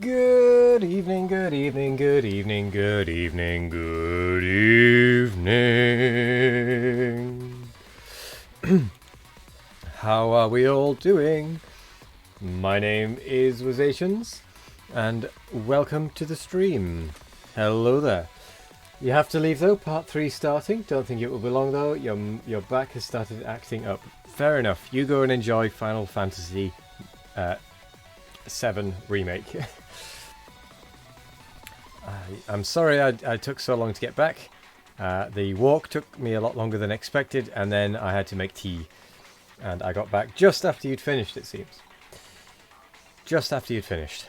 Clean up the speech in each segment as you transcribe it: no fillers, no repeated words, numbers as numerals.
Good evening, good evening, good evening, good evening, good evening. How are we all doing? My name is Wazations, and welcome to the stream. Hello there. You have to leave though, part 3 starting. Don't think it will be long though. Your back has started acting up. Fair enough. You go and enjoy Final Fantasy 7 Remake. I'm sorry I took so long to get back. The walk took me a lot longer than expected, and then I had to make tea. And I got back just after you'd finished, it seems. Just after you'd finished.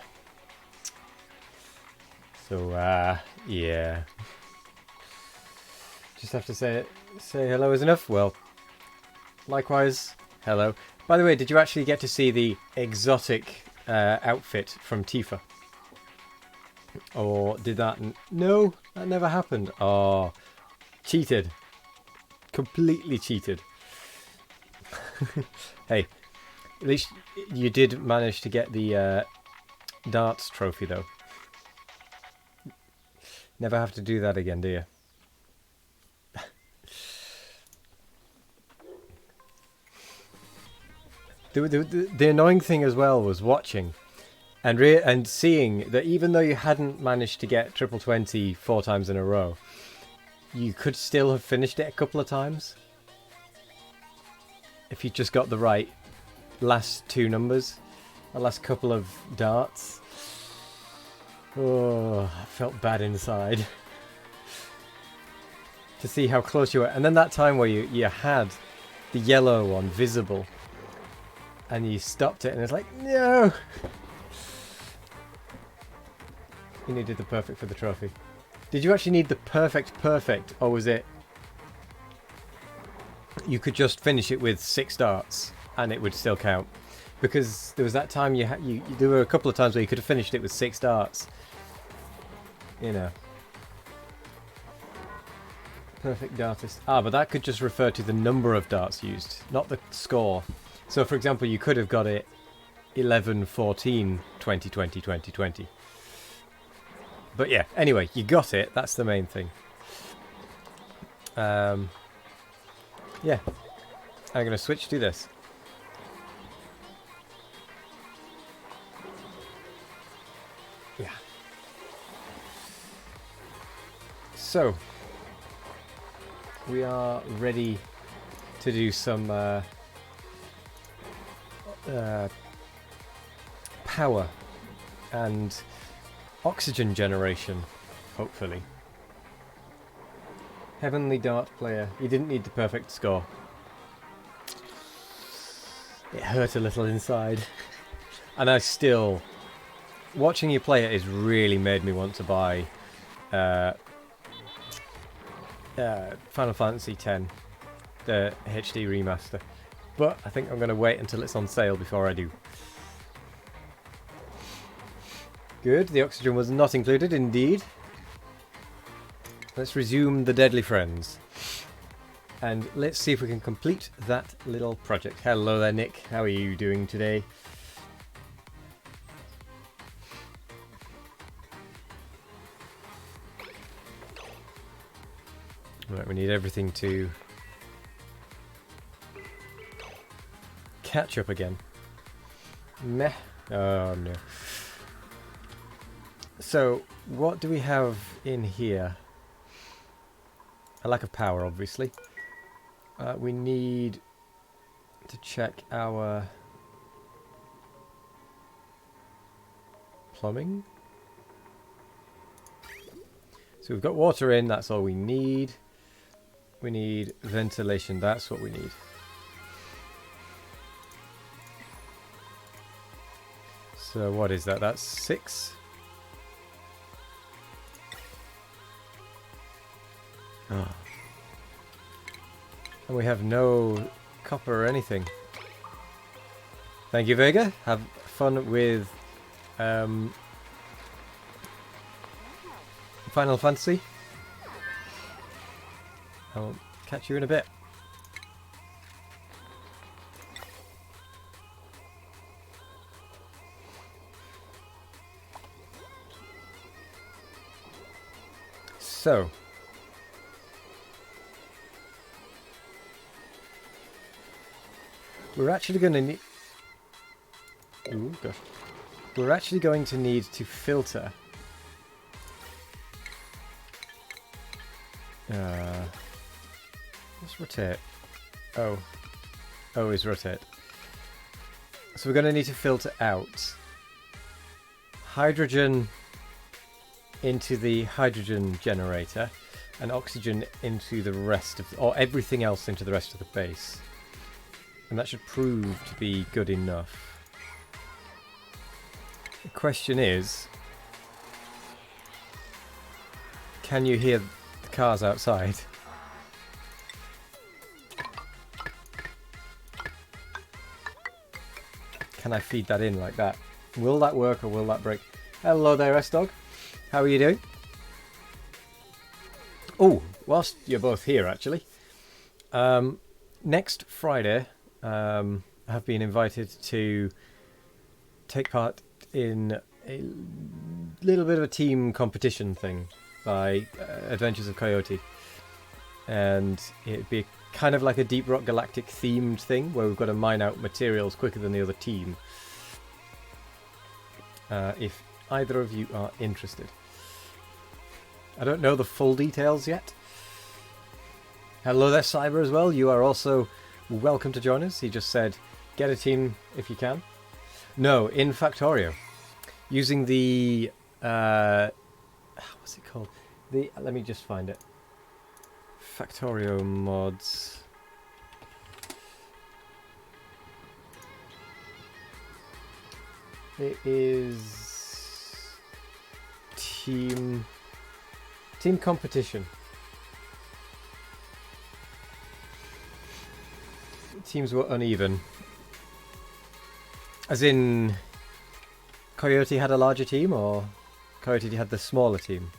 So, yeah. Just have to say hello is enough? Well, likewise, hello. By the way, did you actually get to see the exotic outfit from Tifa? Or did that... No, that never happened. Oh, cheated. Completely cheated. Hey, at least you did manage to get the darts trophy, though. Never have to do that again, do you? The annoying thing as well was watching and seeing that even though you hadn't managed to get triple 20 4 times in a row, you could still have finished it a couple of times if you just got the right last 2 numbers, the last couple of darts. Oh, I felt bad inside to see how close you were. And then that time where you had the yellow one visible and you stopped it and it's like, no! You needed the perfect for the trophy. Did you actually need the perfect, or was it you could just finish it with 6 darts and it would still count? Because there was that time there were a couple of times where you could have finished it with 6 darts. You know. Perfect dartist. Ah, but that could just refer to the number of darts used, not the score. So for example, you could have got it 11, 14, 20, 20, 20, 20. But yeah, anyway, you got it. That's the main thing. Yeah. I'm going to switch to this. Yeah. So, we are ready to do some power and oxygen generation, hopefully. Heavenly Dart player. You didn't need the perfect score. It hurt a little inside. And I still... Watching you play it has really made me want to buy Final Fantasy X, the HD remaster. But I think I'm going to wait until it's on sale before I do. Good, the oxygen was not included, indeed. Let's resume the Deadly Friends. And let's see if we can complete that little project. Hello there, Nick. How are you doing today? Right, we need everything to catch up again. Meh. Oh, no. So, what do we have in here? A lack of power, obviously. We need to check our plumbing. So we've got water in, that's all we need. We need ventilation, that's what we need. So what is that? That's 6. Oh. And we have no copper or anything. Thank you, Vega. Have fun with Final Fantasy. I'll catch you in a bit. So, we're actually going to need... Ooh, gosh. We're actually going to need to filter... let's rotate. Oh. O is rotate. So we're going to need to filter out hydrogen into the hydrogen generator and oxygen into the rest of... or everything else into the rest of the base. And that should prove to be good enough. The question is... can you hear the cars outside? Can I feed that in like that? Will that work or will that break? Hello there, S-Dog. How are you doing? Oh, whilst you're both here, actually. Next Friday, I have been invited to take part in a little bit of a team competition thing by Adventures of Coyote. And it'd be kind of like a Deep Rock Galactic themed thing where we've got to mine out materials quicker than the other team. If either of you are interested. I don't know the full details yet. Hello there, Cyber, as well. You are also welcome to join us. He just said, get a team if you can. No, in Factorio. Using the... what's it called? Let me just find it. Factorio mods. It is team competition. Teams were uneven. As in Coyote had a larger team, or Coyote had the smaller team?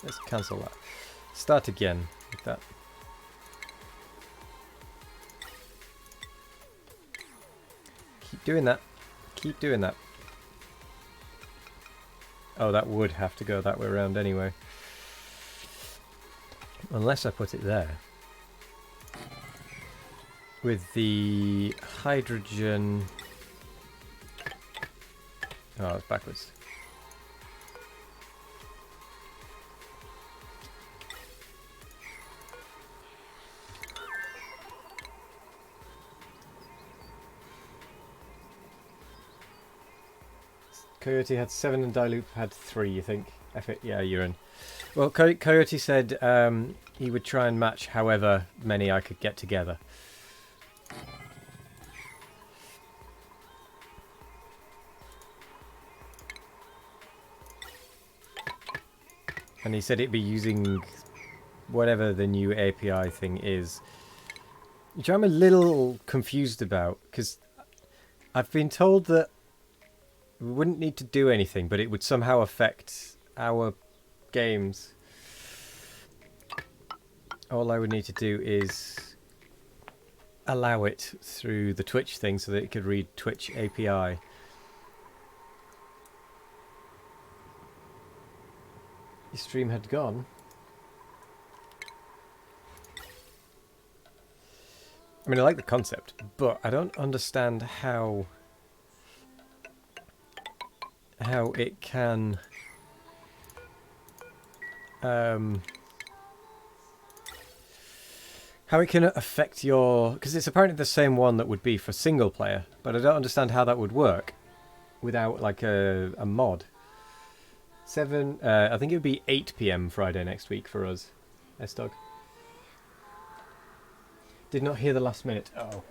Let's cancel that. Start again with that. Keep doing that. Keep doing that. Oh, that would have to go that way around anyway. Unless I put it there. With the hydrogen... oh, it's backwards. Coyote had 7 and Diloop had 3, you think? Yeah, you're in. Well, Coyote said he would try and match however many I could get together. And he said it'd be using whatever the new API thing is. Which I'm a little confused about, because I've been told that we wouldn't need to do anything, but it would somehow affect our games. All I would need to do is allow it through the Twitch thing so that it could read Twitch API. Your stream had gone. I mean, I like the concept, but I don't understand how it can how it can affect your... because it's apparently the same one that would be for single player, but I don't understand how that would work without like a mod. I think it would be 8 PM Friday next week for us. S-Dog. Did not hear the last minute. Oh,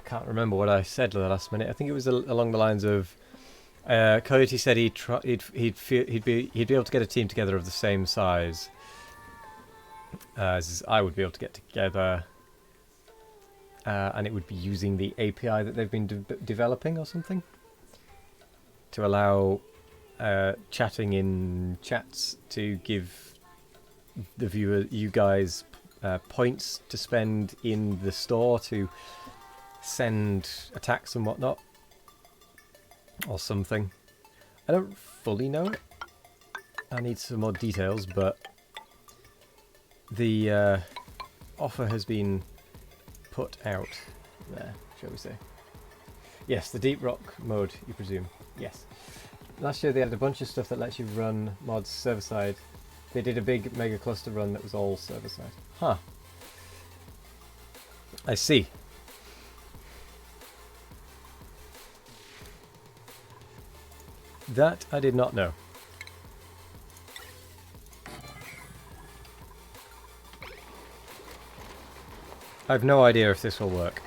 I can't remember what I said the last minute. I think it was along the lines of Coyote said he'd be able to get a team together of the same size as I would be able to get together, and it would be using the API that they've been developing or something to allow chatting in chats to give the viewer, you guys, points to spend in the store to send attacks and whatnot. Or something. I don't fully know it. I need some more details, but the offer has been put out there, shall we say. Yes, the deep rock mode, you presume. Yes. Last year they had a bunch of stuff that lets you run mods server-side. They did a big mega cluster run that was all server-side. Huh. I see. That I did not know. I have no idea if this will work.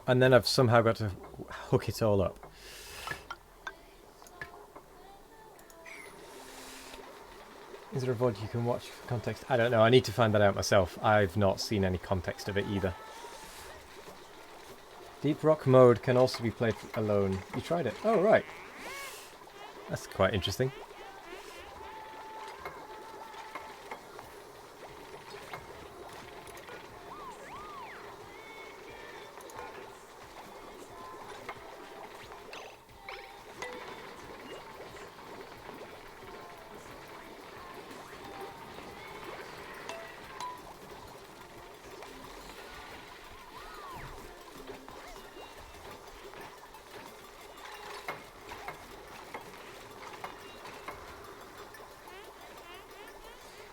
And then I've somehow got to hook it all up. Is there a VOD you can watch for context? I don't know. I need to find that out myself. I've not seen any context of it either. Deep Rock mode can also be played alone. You tried it? Oh, right. That's quite interesting.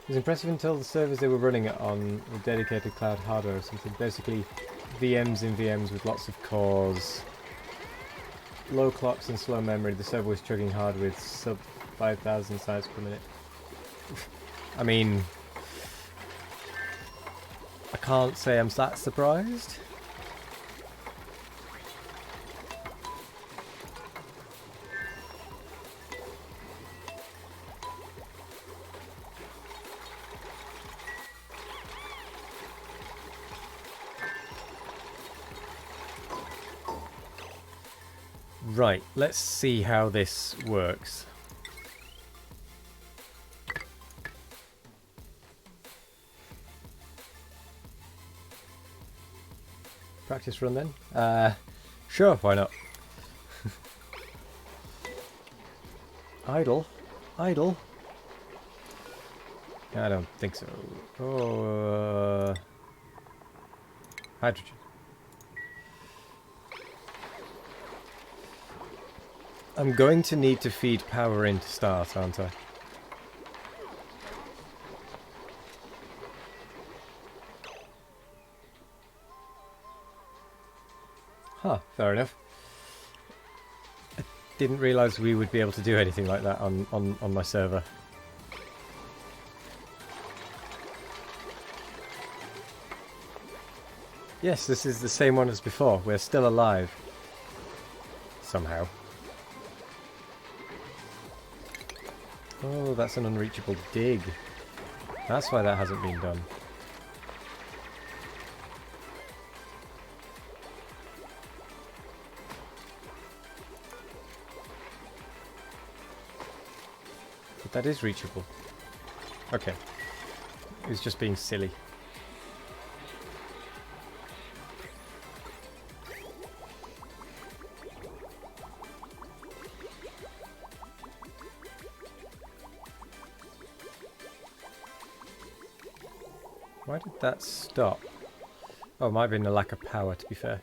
It was impressive until the servers they were running it on were dedicated cloud hardware or something. Basically, VMs in VMs with lots of cores, low clocks and slow memory. The server was chugging hard with sub 5,000 sites per minute. I mean, I can't say I'm that surprised. Right, let's see how this works. Practice run then? Sure, why not? Idle? Idle? I don't think so. Oh, hydrogen. I'm going to need to feed power in to start, aren't I? Huh, fair enough. I didn't realise we would be able to do anything like that on my server. Yes, this is the same one as before. We're still alive. Somehow. Oh, that's an unreachable dig. That's why that hasn't been done. But that is reachable. Okay. It was just being silly. Why did that stop? Oh, it might have been a lack of power, to be fair.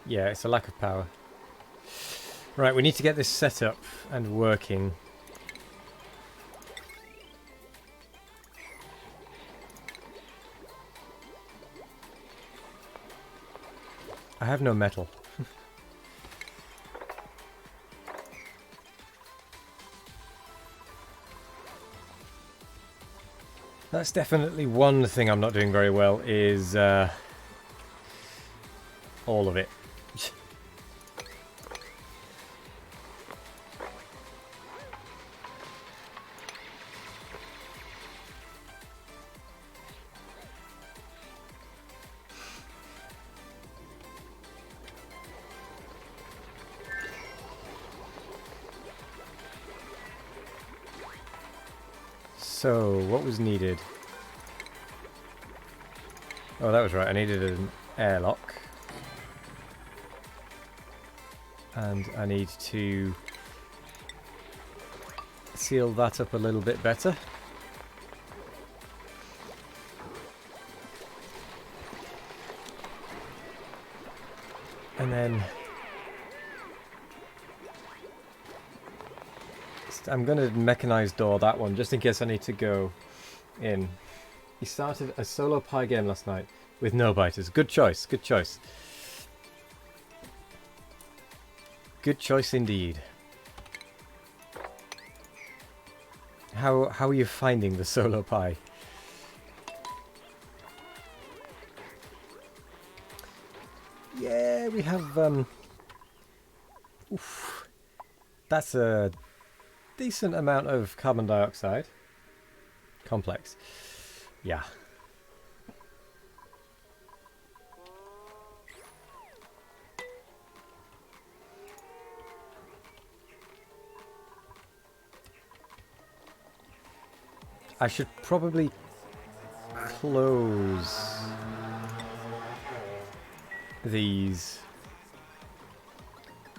Yeah, it's a lack of power. Right, we need to get this set up and working. I have no metal. That's definitely one thing I'm not doing very well, is all of it. So, what was needed? Oh, that was right. I needed an airlock. And I need to seal that up a little bit better. And then I'm going to mechanize door that one just in case I need to go in. He started a solo pie game last night with no biters. Good choice, good choice. Good choice indeed. How are you finding the solo pie? Yeah, we have oof, that's a decent amount of carbon dioxide. Complex. Yeah. I should probably close these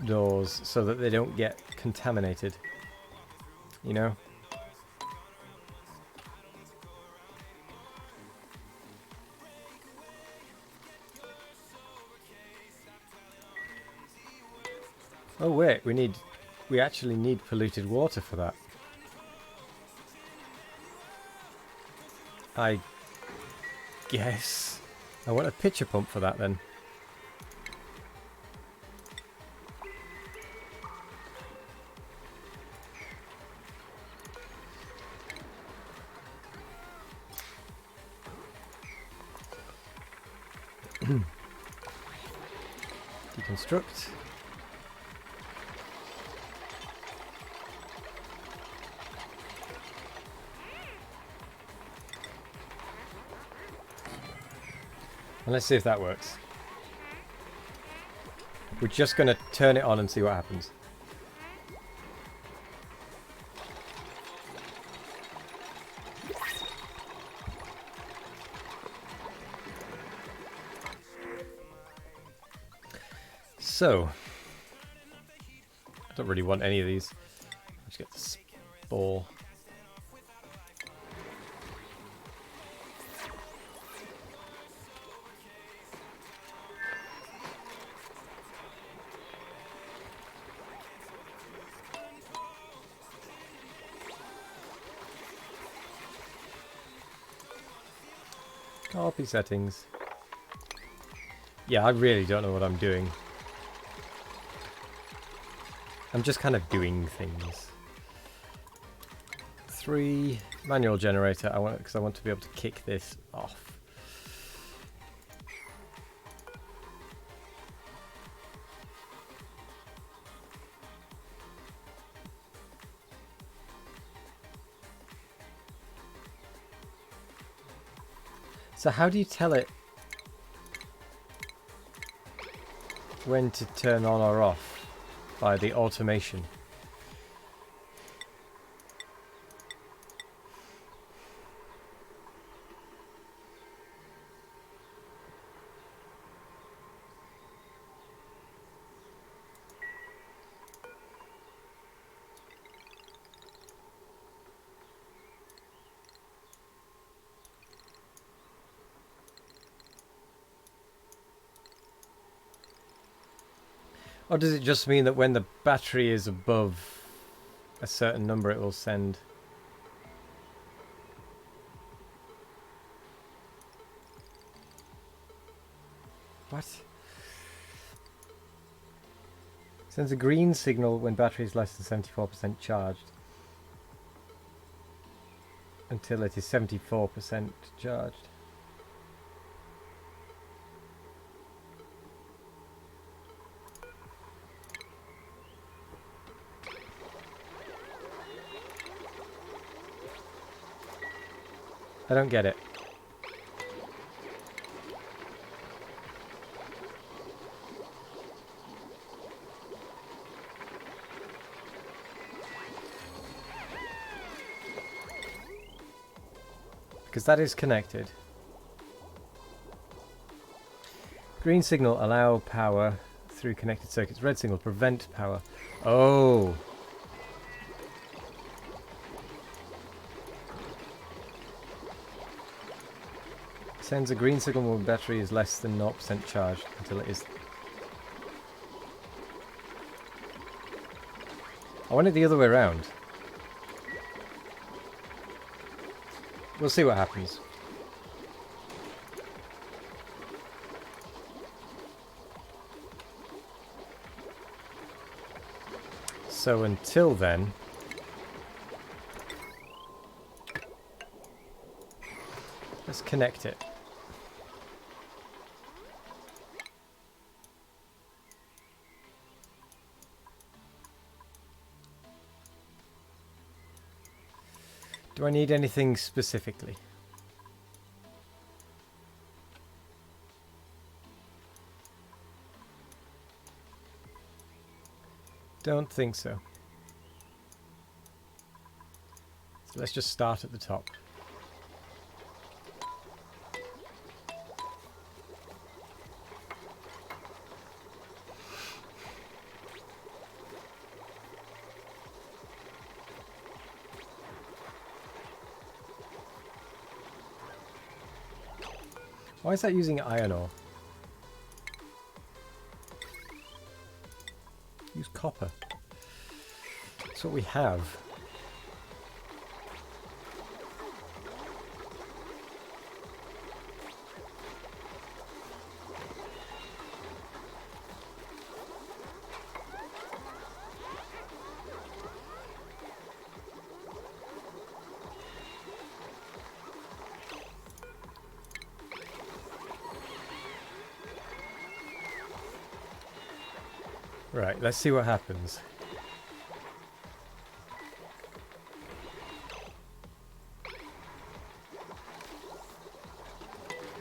doors so that they don't get contaminated, you know? Oh wait, we actually need polluted water for that. I guess I want a pitcher pump for that then. Deconstruct. And let's see if that works. We're just going to turn it on and see what happens. So, I don't really want any of these. Let's get the spore. Copy settings. Yeah, I really don't know what I'm doing. I'm just kind of doing things. 3 manual generator. I want because I want to be able to kick this off. So how do you tell it when to turn on or off? By the automation. Or does it just mean that when the battery is above a certain number it will send? What? Sends a green signal when battery is less than 74% charged. Until it is 74% charged. I don't get it. because that is connected. Green signal, allow power through connected circuits. Red signal, prevent power. Oh! Sends a green signal when the battery is less than 0% charged until it is... I want it the other way around. We'll see what happens. So until then... let's connect it. Do I need anything specifically? Don't think so. So let's just start at the top. Why is that using iron ore? Use copper. That's what we have. Right, let's see what happens.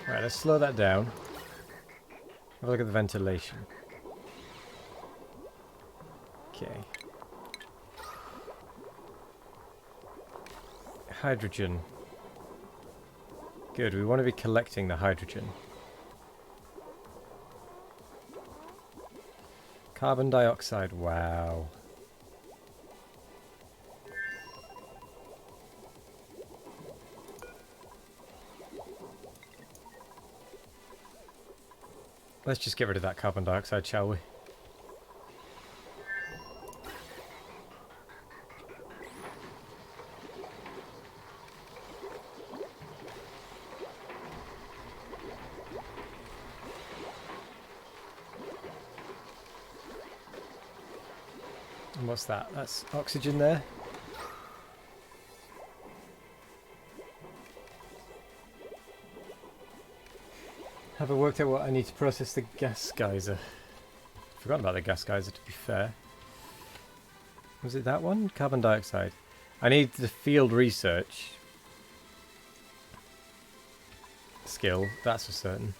Right, let's slow that down. Have a look at the ventilation. Okay. Hydrogen. Good, we want to be collecting the hydrogen. Carbon dioxide, wow. Let's just get rid of that carbon dioxide, shall we? And what's that? That's oxygen there. Have I worked out what I need to process the gas geyser? Forgot about the gas geyser, to be fair. Was it that one? Carbon dioxide. I need the field research skill, that's for certain.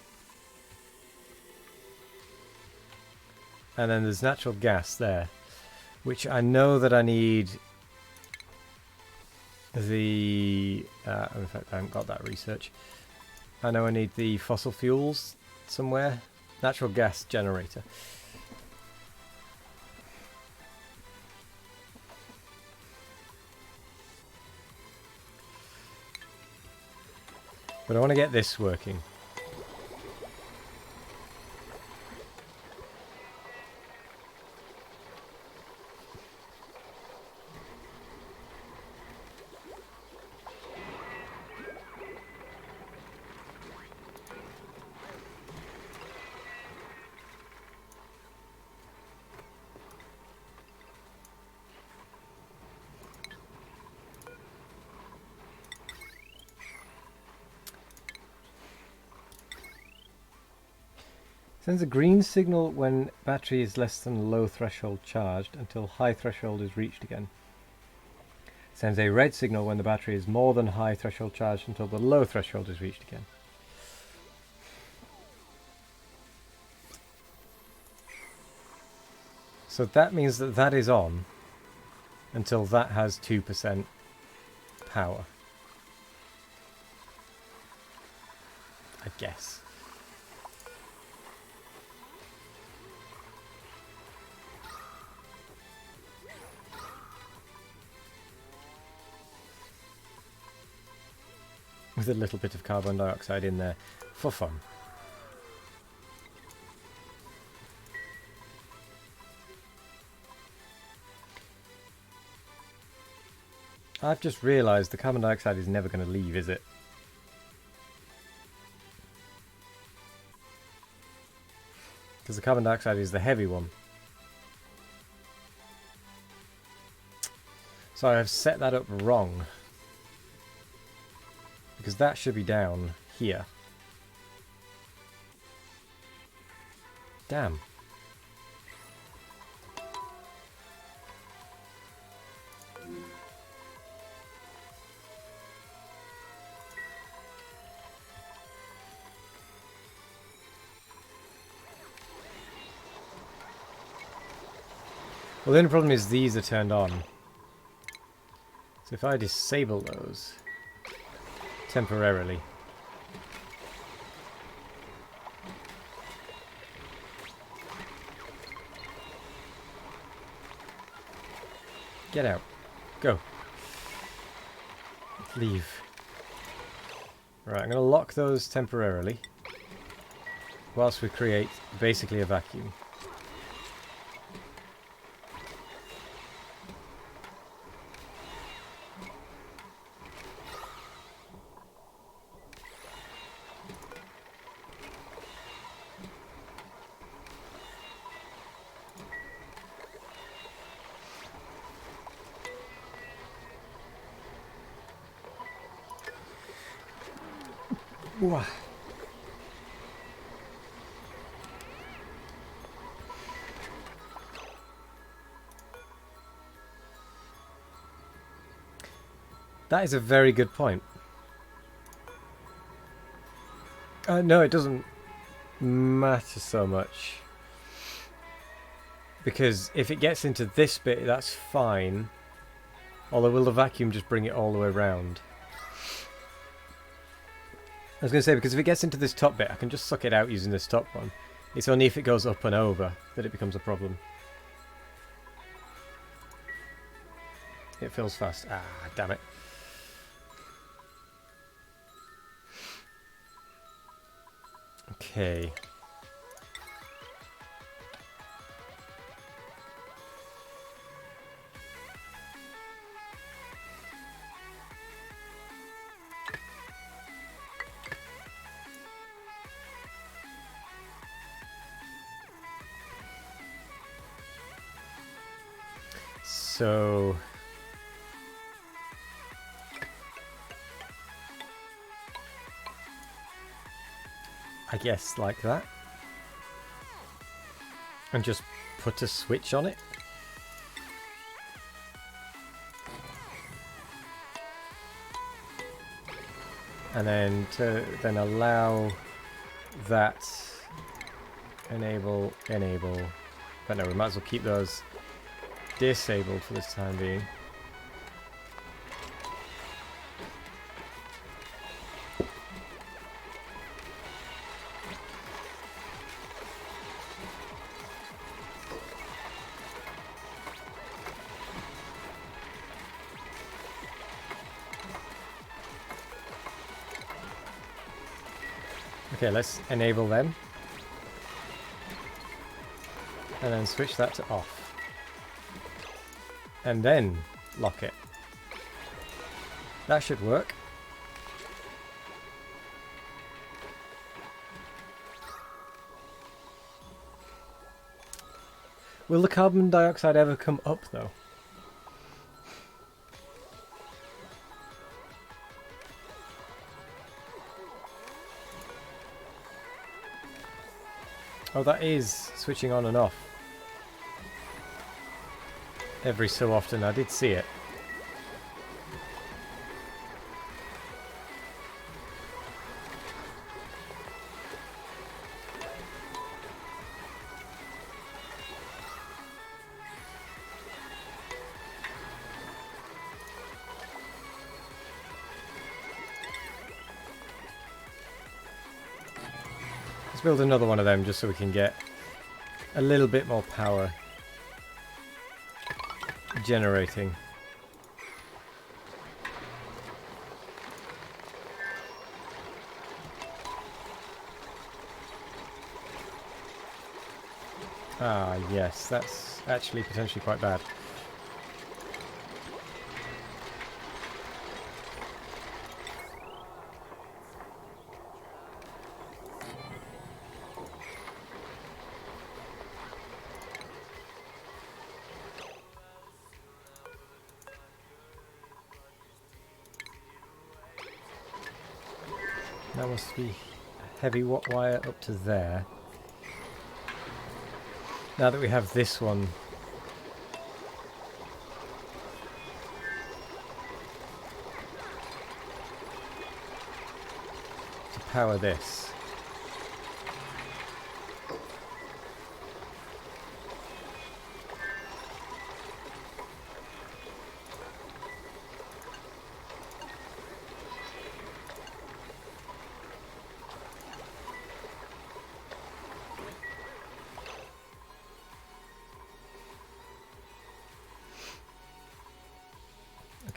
And then there's natural gas there, which I know that I need the... in fact, I haven't got that research. I know I need the fossil fuels somewhere. Natural gas generator. But I want to get this working. Sends a green signal when battery is less than low threshold charged until high threshold is reached again. Sends a red signal when the battery is more than high threshold charged until the low threshold is reached again. So that means that that is on until that has 2% power. I guess. With a little bit of carbon dioxide in there for fun. I've just realised the carbon dioxide is never going to leave, is it? Because the carbon dioxide is the heavy one. So I have set that up wrong. Because that should be down here. Damn. Well, the only problem is these are turned on. So if I disable those temporarily. Get out. Go. Leave. Right, I'm going to lock those temporarily whilst we create basically a vacuum. Wah. That is a very good point. No, it doesn't matter so much. Because if it gets into this bit, that's fine. Although will the vacuum just bring it all the way around? I was going to say, because if it gets into this top bit, I can just suck it out using this top one. It's only if it goes up and over that it becomes a problem. It fills fast. Ah, damn it. Okay. So I guess like that. And just put a switch on it. And then to then allow that enable. But no, we might as well keep those disabled for this time being. Okay, let's enable them. And then switch that to off. And then lock it. That should work. Will the carbon dioxide ever come up though? Oh, that is switching on and off. Every so often, I did see it. Let's build another one of them just so we can get a little bit more power generating. Ah, yes, that's actually potentially quite bad. That must be heavy wire up to there. Now that we have this one, to power this.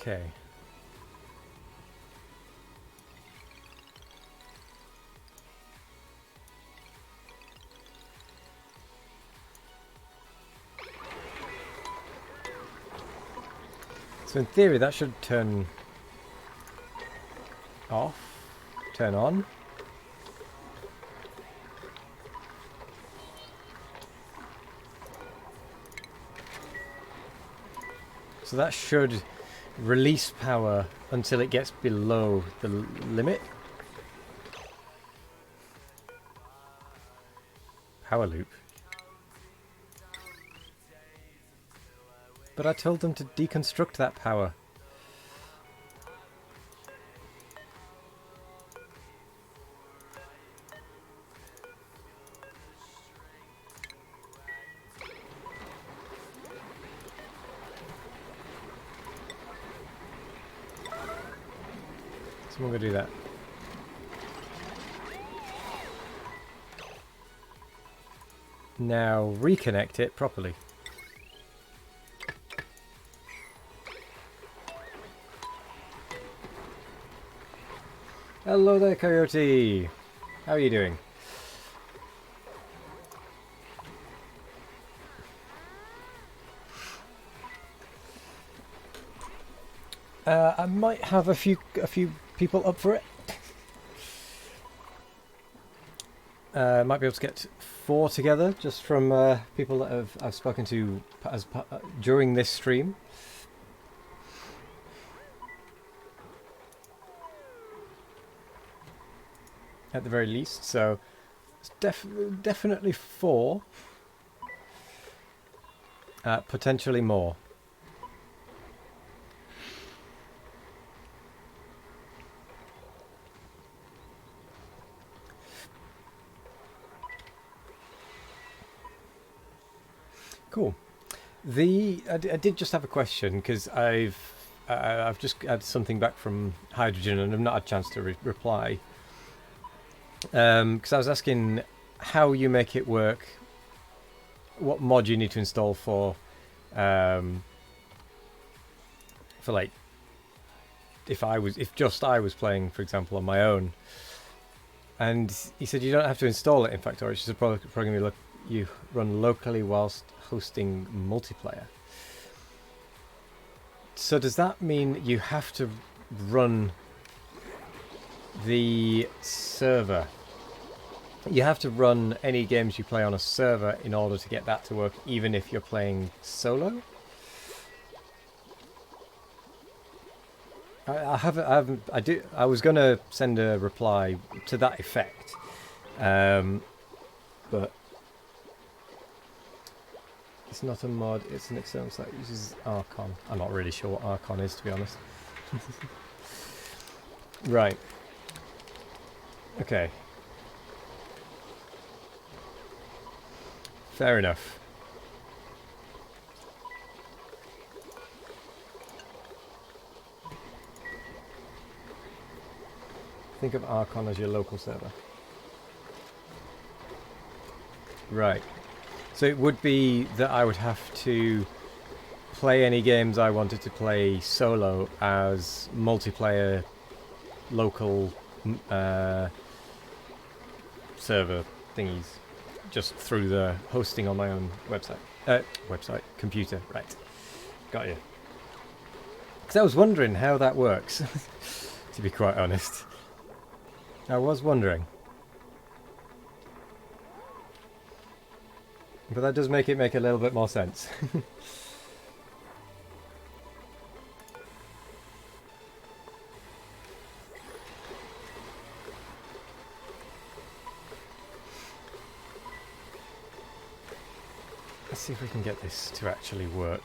Okay. So in theory that should turn off, turn on. So that should release power until it gets below the limit. Power loop. But I told them to deconstruct that power. So I'm going to do that. Now reconnect it properly. Hello there, Coyote! How are you doing? I might have a few people up for it. Might be able to get 4 together just from people that I've spoken to during this stream. At the very least, so it's definitely 4. Potentially more. Cool. I did just have a question because I've just had something back from Hydrogen and I've not had a chance to reply. Because I was asking how you make it work, what mod you need to install for like if just I was playing, for example, on my own. And he said you don't have to install it, in fact, or it's just a program you run locally whilst hosting multiplayer. So does that mean you have to run the server? You have to run any games you play on a server in order to get that to work, even if you're playing solo? I was going to send a reply to that effect, but it's not a mod, it's an external site that uses Archon. I'm not really sure what Archon is, to be honest. Right. Okay. Fair enough. Think of Archon as your local server. Right. So it would be that I would have to play any games I wanted to play solo as multiplayer local server thingies, just through the hosting on my own computer. Right. Got you. Because I was wondering how that works, to be quite honest. I was wondering. But that does make it make a little bit more sense. Let's see if we can get this to actually work.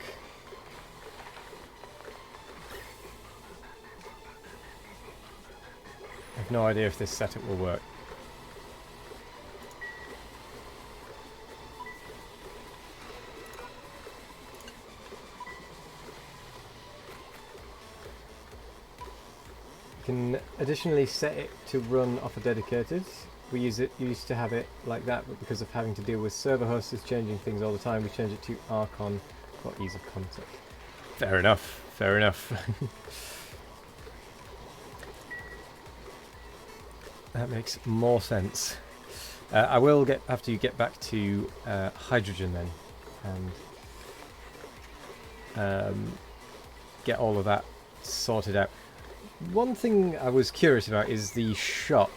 I have no idea if this setup will work. You can additionally set it to run off a dedicated. We used to have it like that, but because of having to deal with server hosts changing things all the time, we changed it to Archon for ease of contact. Fair enough. Fair enough. That makes more sense. I will have to get back to hydrogen then, and get all of that sorted out. One thing I was curious about is the shop.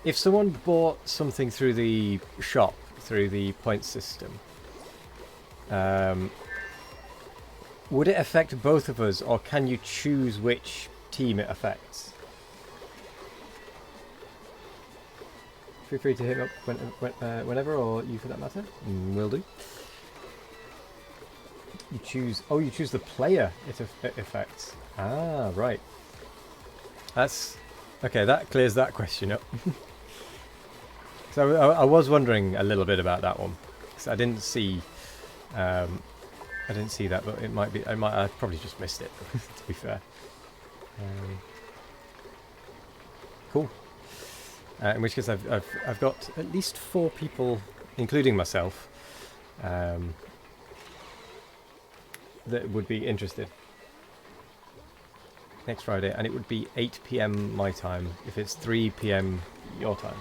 If someone bought something through the shop, through the point system, would it affect both of us, or can you choose which team it affects? Feel free to hit up whenever, or you for that matter. Will do. You choose... Oh, you choose the player it affects. Ah, right. That's... Okay, that clears that question up. So I was wondering a little bit about that one. Because I didn't see... I didn't see that, but it might be... I probably just missed it, to be fair. Cool. In which case I've got at least 4 people, including myself, that would be interested next Friday, and it would be 8 PM my time if it's 3 PM your time.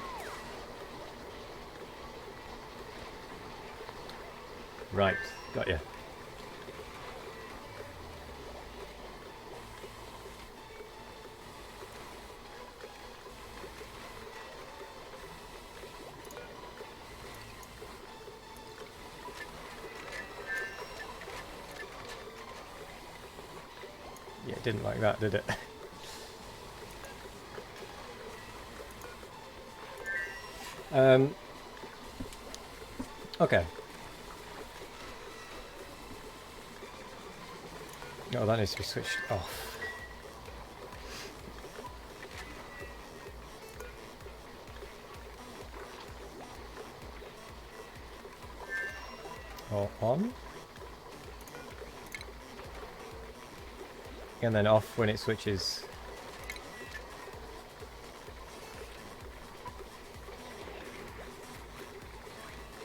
Right, got you. Yeah, it didn't like that, did it? Okay. Oh, that needs to be switched off. Or on. And then off when it switches.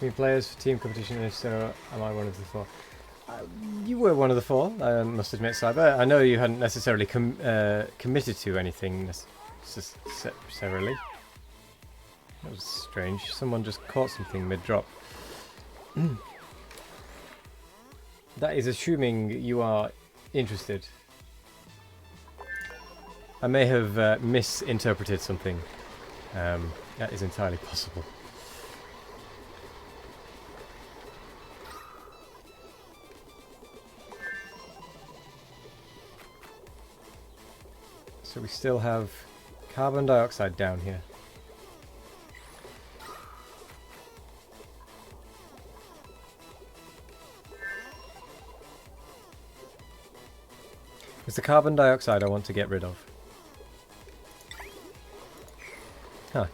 Team players for team competition, if so, am I one of the 4? You were one of the 4, I must admit, Cyber. I know you hadn't necessarily committed to anything necessarily. That was strange. Someone just caught something mid-drop. That is assuming you are interested. I may have misinterpreted something. That is entirely possible. So we still have carbon dioxide down here. It's the carbon dioxide I want to get rid of. Huh.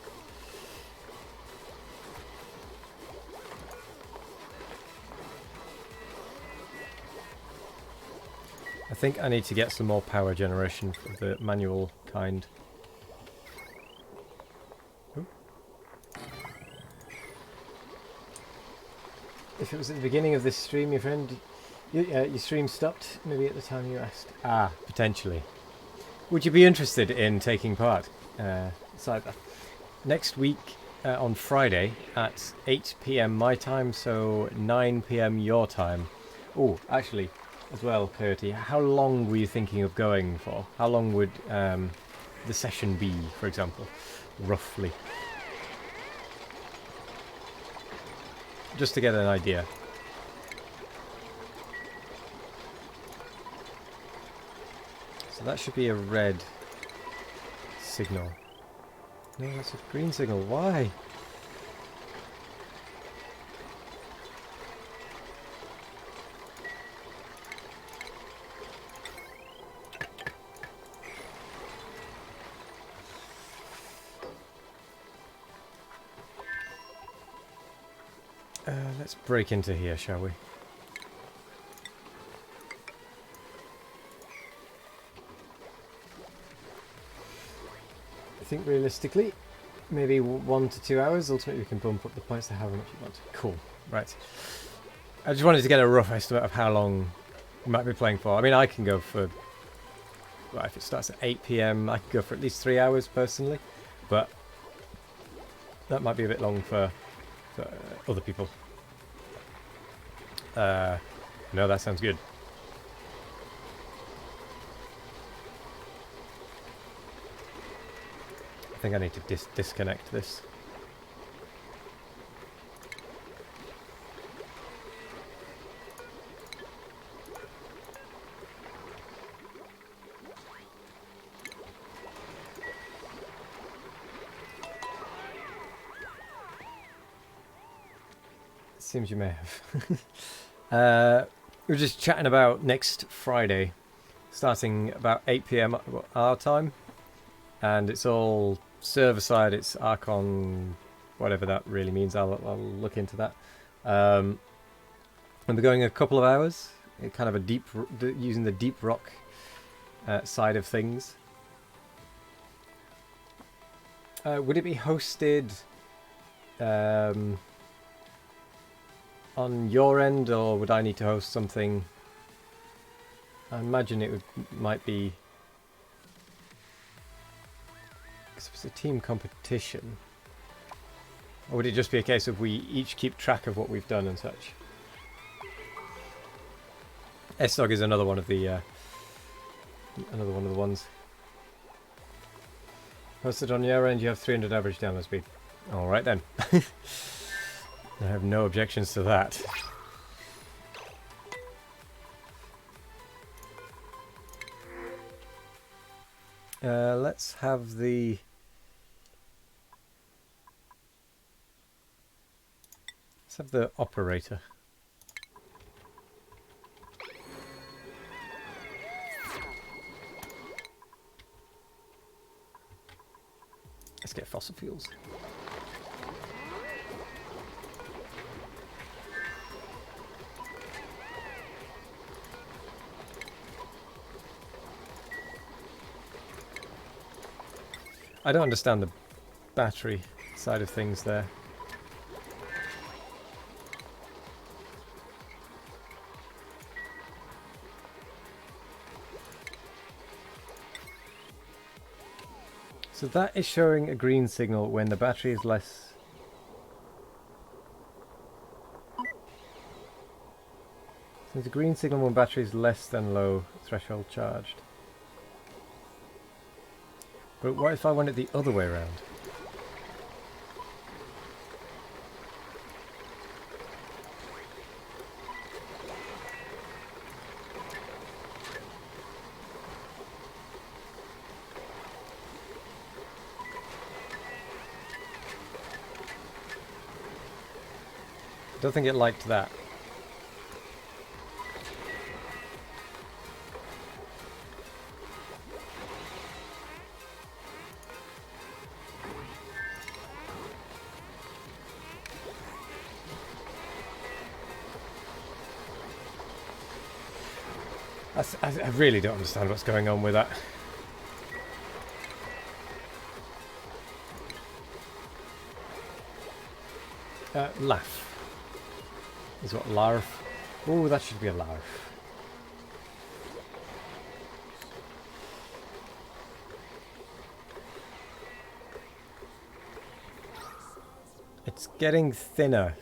I think I need to get some more power generation for the manual kind. Ooh. if it was at the beginning of this stream, your friend, your stream stopped maybe at the time you asked. Ah, potentially. Would you be interested in taking part, Cyber? Next week on Friday at 8 p.m. my time, so 9 p.m. your time. Oh, actually, as well, Curty, how long were you thinking of going for? How long would the session be, for example, roughly? Just to get an idea. So that should be a red signal. No, that's a green signal. Why? Let's break into here, shall we? I think realistically, maybe 1 to 2 hours. Ultimately, we can bump up the points to however much you want. Cool. Right. I just wanted to get a rough estimate of how long we might be playing for. I mean, I can go for... Well, if it starts at 8 p.m, I could go for at least 3 hours, personally. But that might be a bit long for other people. No, that sounds good. I think I need to disconnect this. Seems you may have. We were just chatting about next Friday, starting about 8 p.m. our time, and it's all server side. It's Archon, whatever that really means. I'll look into that. And we're going a couple of hours, kind of a deep, using the deep rock side of things. Would it be hosted on your end, or would I need to host something? I imagine it might be, because it's a team competition. Or would it just be a case of we each keep track of what we've done and such? S-Dog is another one of the ones. Hosted on your end, you have 300 average download speed. All right then. I have no objections to that. Let's have the... Let's have the operator. Let's get fossil fuels. I don't understand the battery side of things there. So that is showing a green signal when the battery is less... So it's a green signal when battery is less than low threshold charged. But what if I want it the other way around? I don't think it liked that. I really don't understand what's going on with that. Laugh. Is what larf? Oh, that should be a larf. It's getting thinner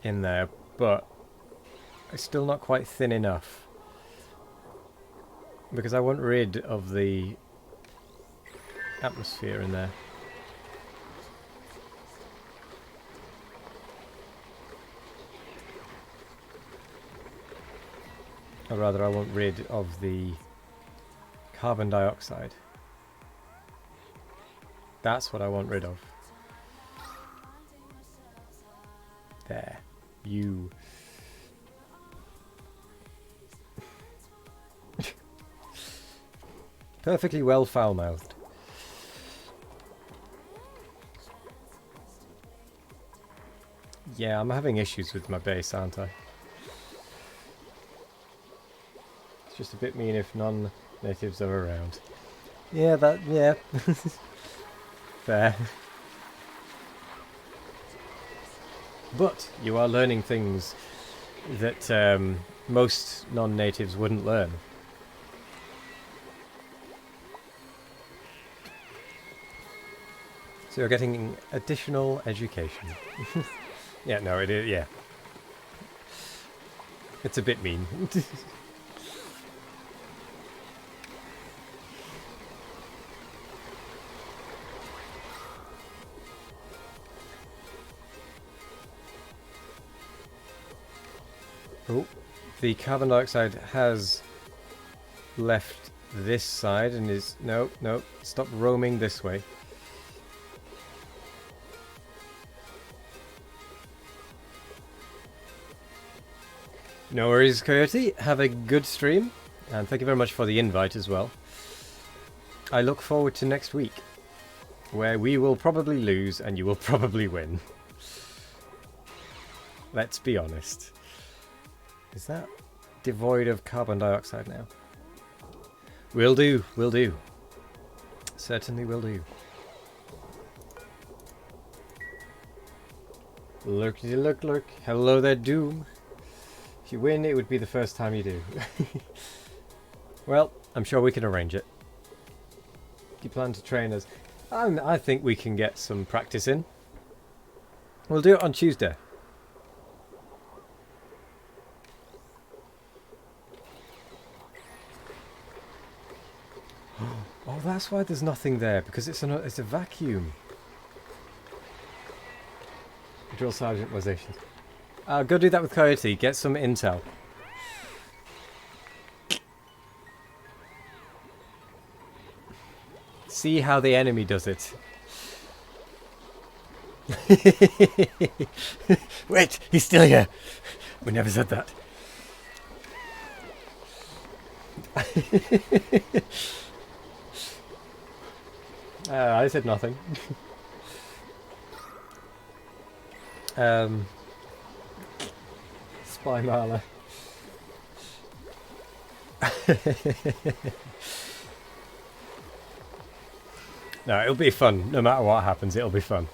in there, but it's still not quite thin enough. Because I want rid of the atmosphere in there. Or rather, I want rid of the carbon dioxide. That's what I want rid of. There. You. Perfectly well foul-mouthed. Yeah, I'm having issues with my base, aren't I? It's just a bit mean if non-natives are around. Yeah, yeah. Fair. But you are learning things that most non-natives wouldn't learn. So you're getting additional education. Yeah, no, it is, yeah. It's a bit mean. Oh, the carbon dioxide has left this side and is... No, stop roaming this way. No worries, Coyote. Have a good stream. And thank you very much for the invite as well. I look forward to next week, where we will probably lose and you will probably win. Let's be honest. Is that devoid of carbon dioxide now? Will do, will do. Certainly will do. Lurkity lurk lurk. Hello there, Doom. If you win, it would be the first time you do. Well, I'm sure we can arrange it. You plan to train us? I think we can get some practice in. We'll do it on Tuesday. Oh, that's why there's nothing there, because it's a vacuum. Drill Sergeant position. Go do that with Coyote. Get some intel. See how the enemy does it. Wait, he's still here. We never said that. I said nothing. Spy Marla. No, it'll be fun. No matter what happens, it'll be fun.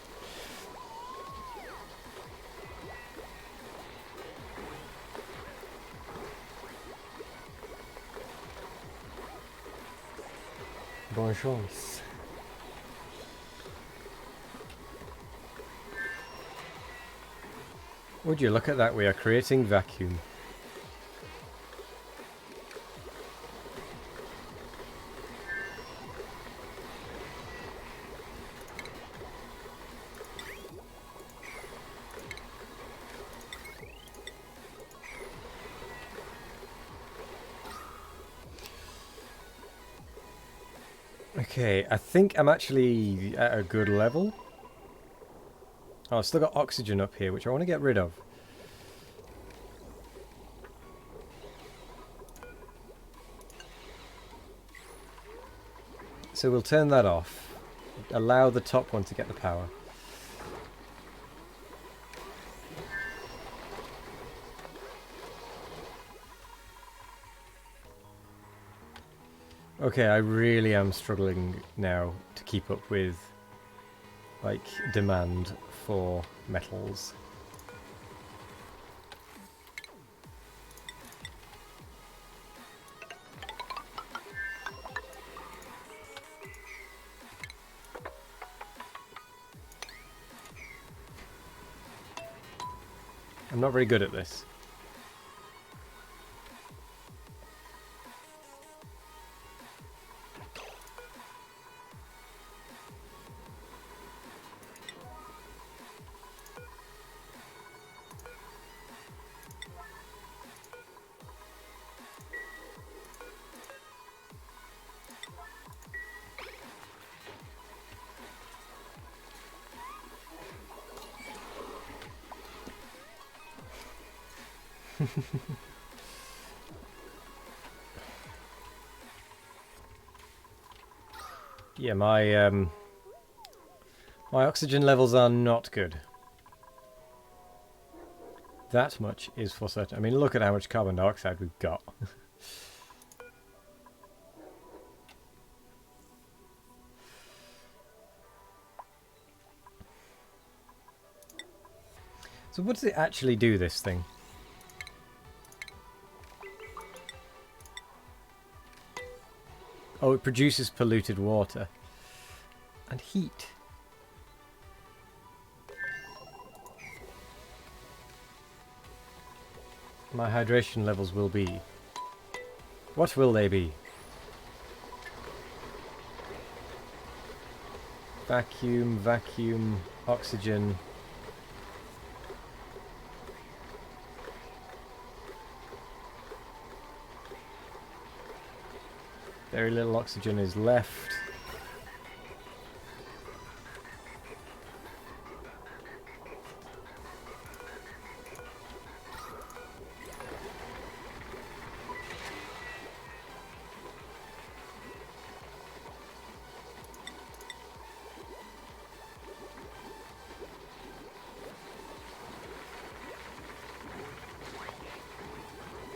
Bonne chance. Would you look at that? We are creating vacuum. Okay, I think I'm actually at a good level. Oh, I've still got oxygen up here, which I want to get rid of. So we'll turn that off. Allow the top one to get the power. Okay, I really am struggling now to keep up with, like, demand for metals. not very good at this. Yeah, my oxygen levels are not good. That much is for certain. I mean, look at how much carbon dioxide we've got. So what does it actually do, this thing? Oh, it produces polluted water. And heat. My hydration levels will be... What will they be? Vacuum, vacuum, oxygen... Very little oxygen is left.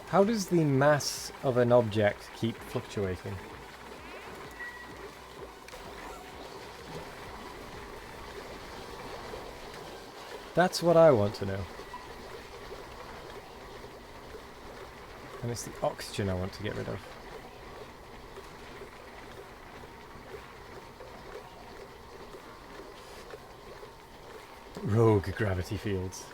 How does the mass of an object keep fluctuating? That's what I want to know. And it's the oxygen I want to get rid of. Rogue gravity fields.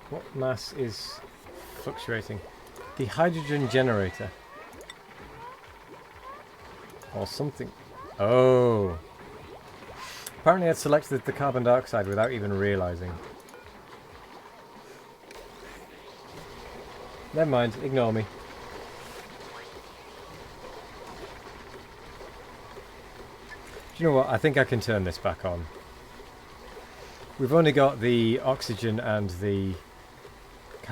What mass is fluctuating? The hydrogen generator. Or something. Oh. Apparently I'd selected the carbon dioxide without even realizing. Never mind, ignore me. Do you know what? I think I can turn this back on. We've only got the oxygen and the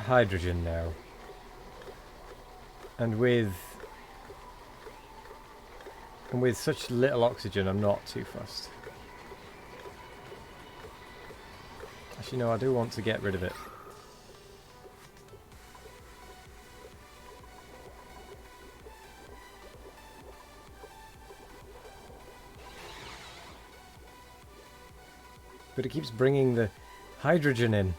hydrogen now. And with such little oxygen, I'm not too fussed. Actually, no, I do want to get rid of it. But it keeps bringing the hydrogen in.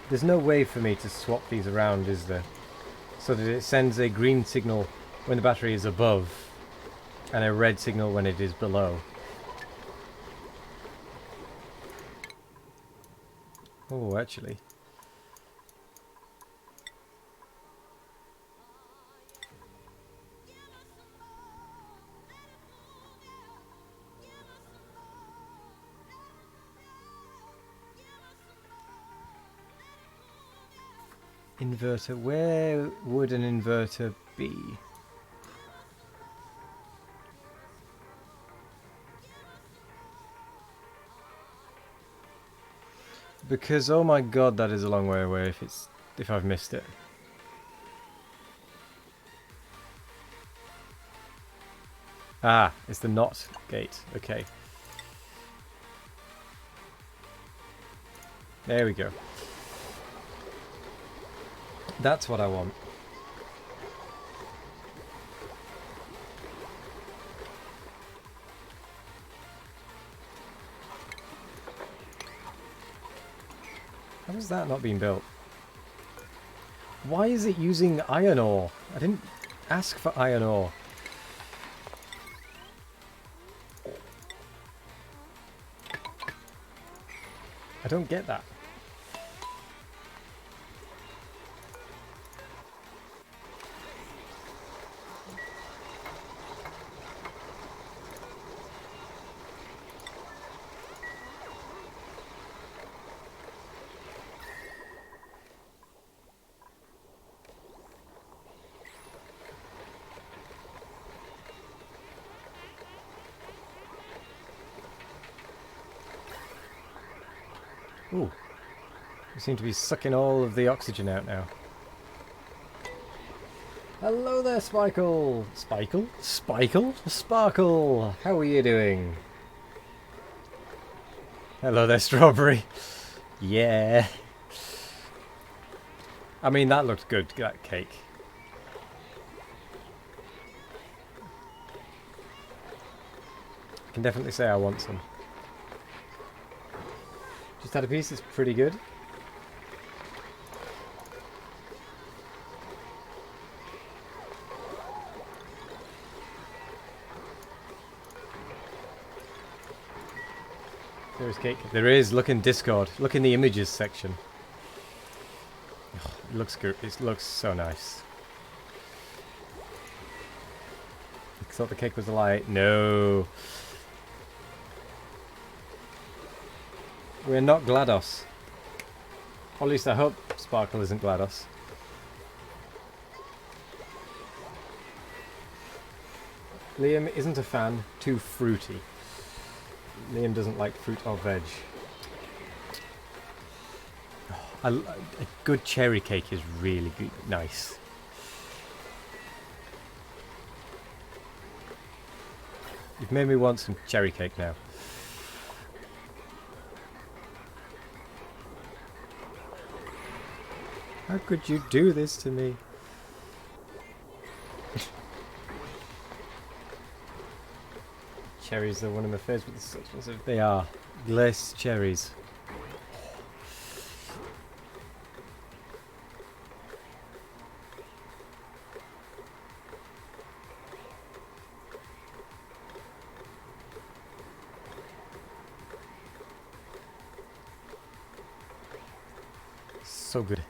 There's no way for me to swap these around, is there? So that it sends a green signal when the battery is above and a red signal when it is below. Oh, actually. Inverter. Where would an inverter be? Because oh my god, that is a long way away if I've missed it. Ah, it's the NOT gate. Okay. There we go. That's what I want. How is that not being built? Why is it using iron ore? I didn't ask for iron ore. I don't get that. Ooh. We seem to be sucking all of the oxygen out now. Hello there, Spikle! Spikle? Spikle? Sparkle! How are you doing? Hello there, Strawberry. Yeah. I mean, that looked good, that cake. I can definitely say I want some. Just had a piece, it's pretty good. There is cake. There is. Look in Discord. Look in the images section. Oh, it looks good. It looks so nice. I thought the cake was a lie. No. We're not GLaDOS. Or at least I hope Sparkle isn't GLaDOS. Liam isn't a fan. Too fruity. Liam doesn't like fruit or veg. Oh, a good cherry cake is really good, nice. You've made me want some cherry cake now. How could you do this to me? Cherries are one of my favourites, but they're so expensive. They are. Glace cherries. So good.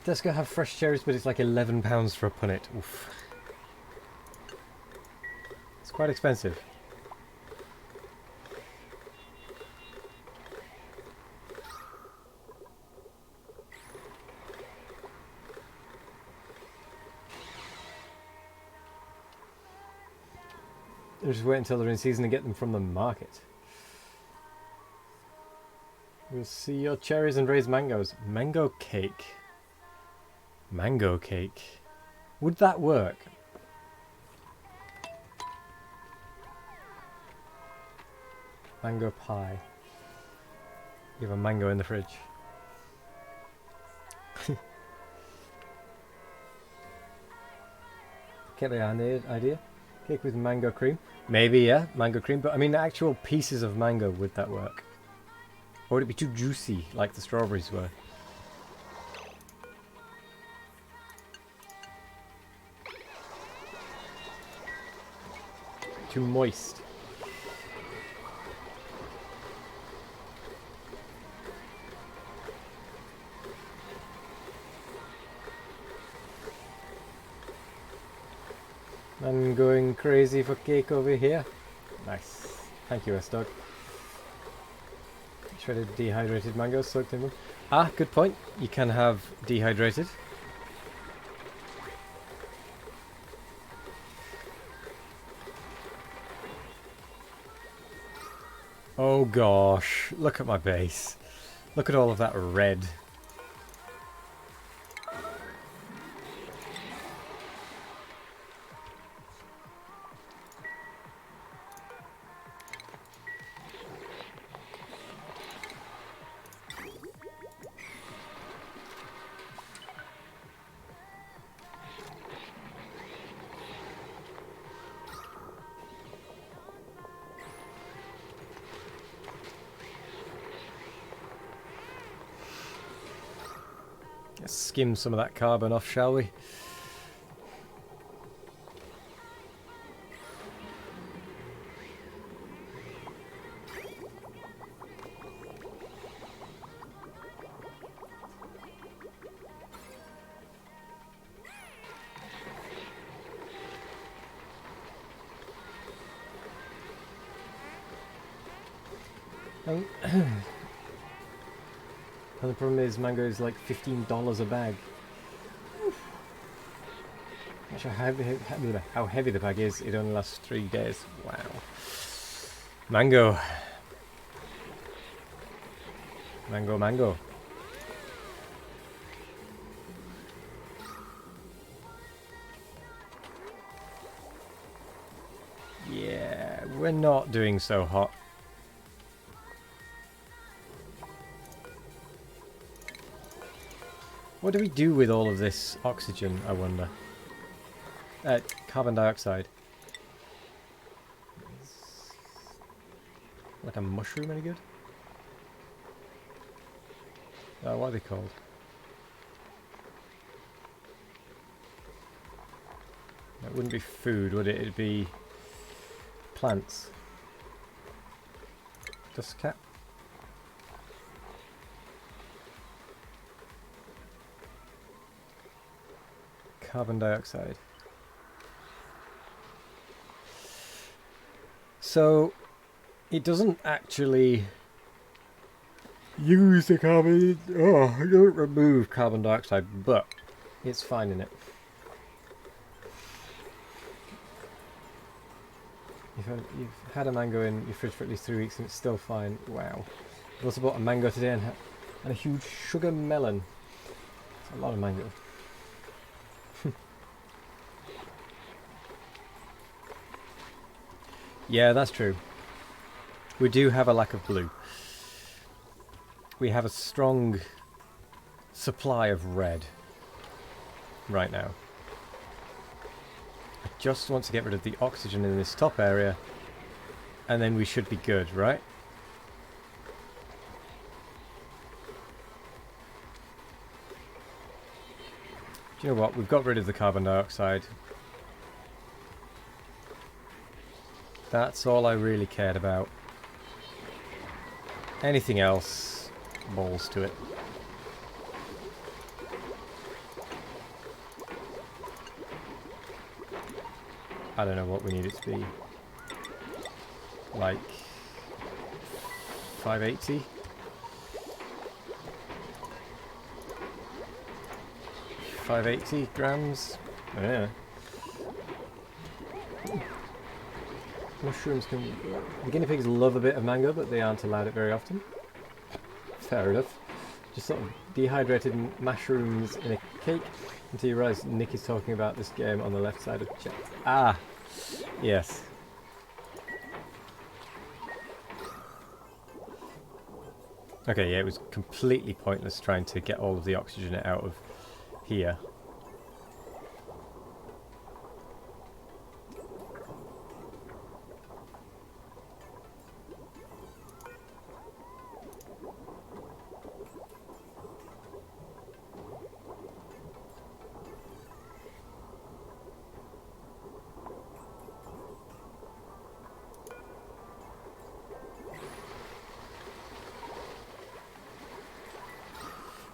Tesco have fresh cherries, but it's like £11 for a punnet. Oof. It's quite expensive. I'll just wait until they're in season and get them from the market. We'll see your cherries and raised mangoes. Mango cake. Mango cake. Would that work? Mango pie. You have a mango in the fridge. Get the idea? Cake with mango cream? Maybe, yeah, mango cream. But I mean, the actual pieces of mango, would that work? Or would it be too juicy, like the strawberries were? Too moist. I'm going crazy for cake over here. Nice. Thank you, S-Dog. Shredded dehydrated mangoes soaked in them. Ah, good point. You can have dehydrated. Oh gosh, look at my base. Look at all of that red. Let's skim some of that carbon off, shall we? And the problem is mango is like $15 a bag. Not sure how heavy the bag is. It only lasts 3 days. Wow. Mango. Mango, mango. Yeah, we're not doing so hot. What do we do with all of this oxygen, I wonder? Carbon dioxide. Like a mushroom any good? What are they called? That wouldn't be food, would it? It'd be plants. Dust cap. Carbon dioxide. So it doesn't actually use the carbon. Oh, it doesn't remove carbon dioxide, but it's fine in it. You've had a mango in your fridge for at least 3 weeks and it's still fine. Wow. I also bought a mango today and a huge sugar melon. It's a lot of mango. Yeah, that's true. We do have a lack of blue. We have a strong supply of red right now. I just want to get rid of the oxygen in this top area and then we should be good, right? Do you know what? We've got rid of the carbon dioxide. That's all I really cared about. Anything else, balls to it. I don't know what we need it to be. Like 580? $580 grams? Yeah. Mushrooms can... The guinea pigs love a bit of mango, but they aren't allowed it very often. Fair enough. Just sort of dehydrated mushrooms in a cake until you realise Nick is talking about this game on the left side of the chat. Ah! Yes. Okay, yeah, it was completely pointless trying to get all of the oxygen out of here.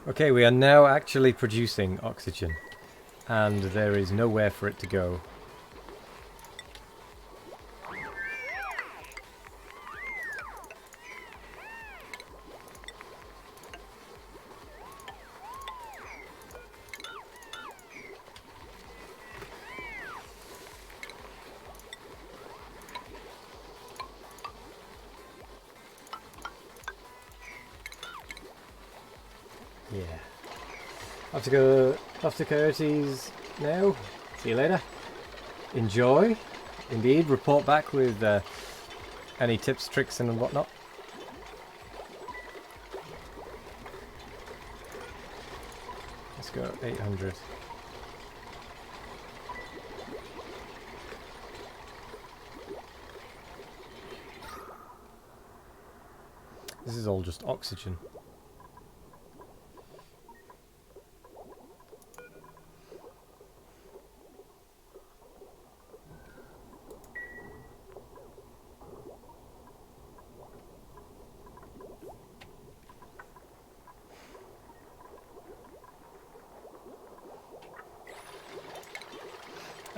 Okay, we are now actually producing oxygen, and there is nowhere for it to go. Yeah. Have to go off to Coyotes now. See you later. Enjoy. Indeed. Report back with any tips, tricks, and whatnot. Let's go 800. This is all just oxygen.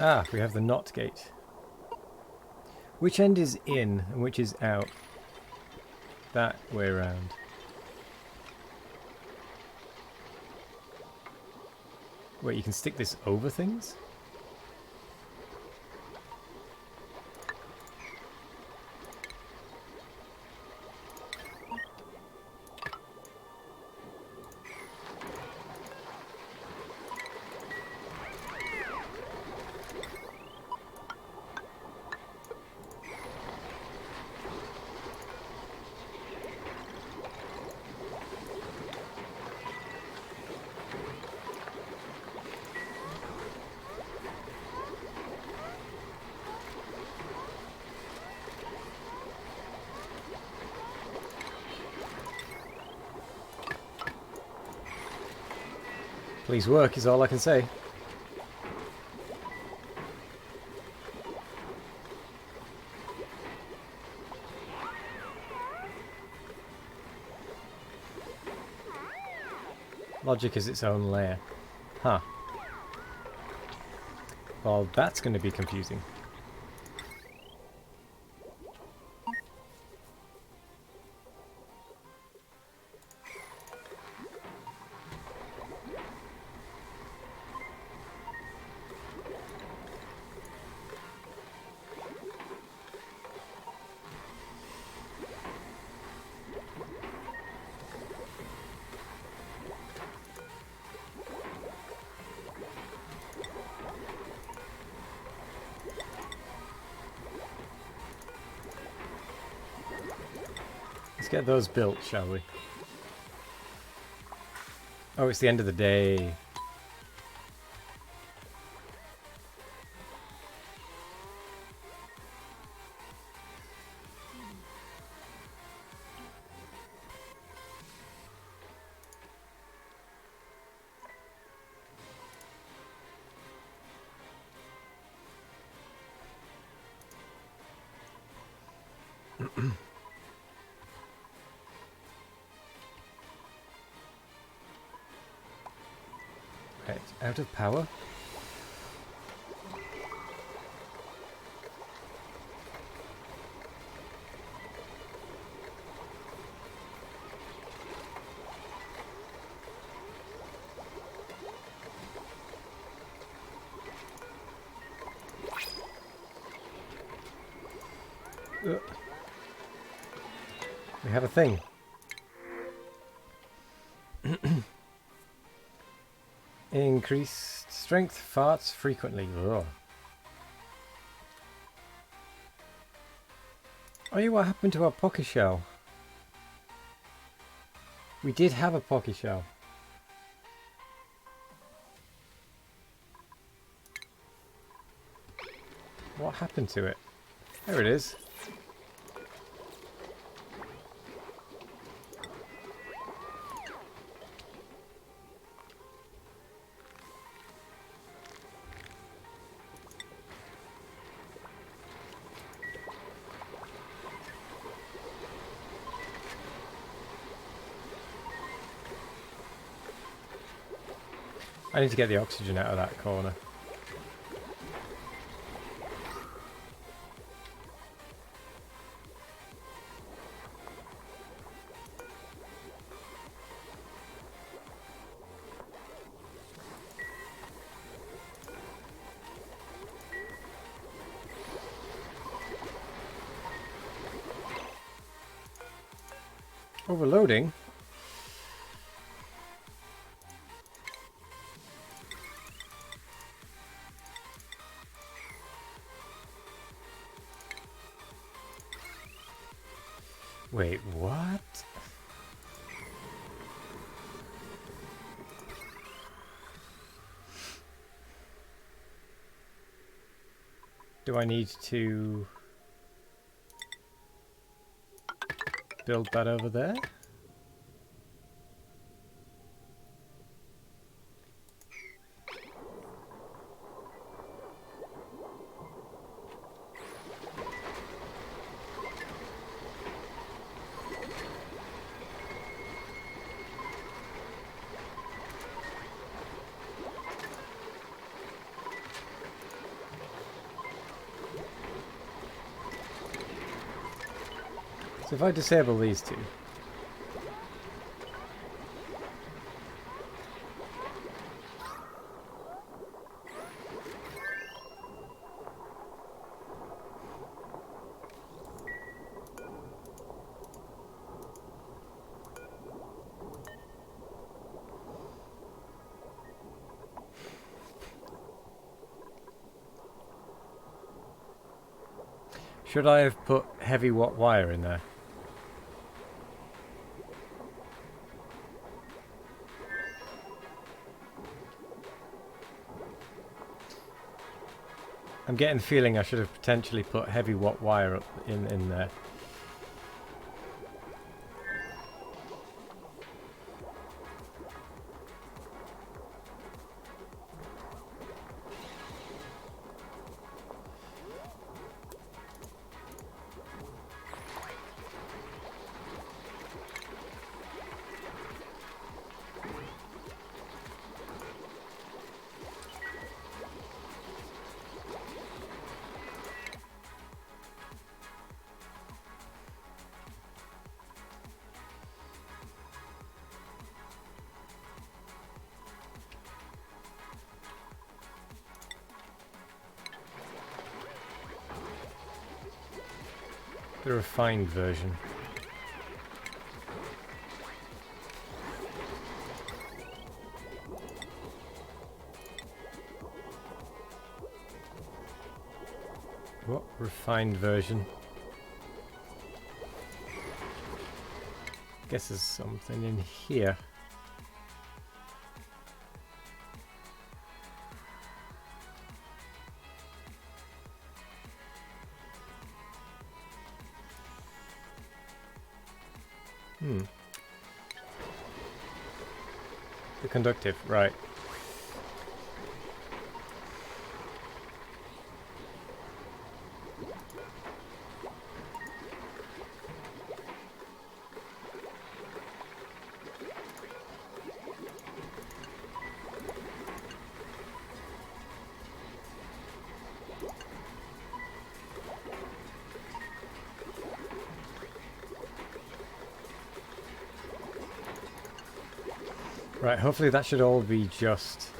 Ah, we have the not gate. Which end is in and which is out? That way around. Wait, you can stick this over things? Please work is all I can say. Logic is its own layer. Huh. Well, that's going to be confusing. Let's get those built, shall we? Oh, it's the end of the day. Right, out of power. We have a thing. Increased strength, farts frequently. Ugh. Oh yeah, what happened to our pocket shell? We did have a pocket shell. What happened to it? There it is. I need to get the oxygen out of that corner. Overloading? Wait, what? Do I need to build that over there? So if I disable these two, should I have put heavy watt wire in there? I'm getting the feeling I should have potentially put heavy watt wire up in there. The refined version. What refined version? Guess there's something in here. The conductive, right. Right, hopefully that should all be just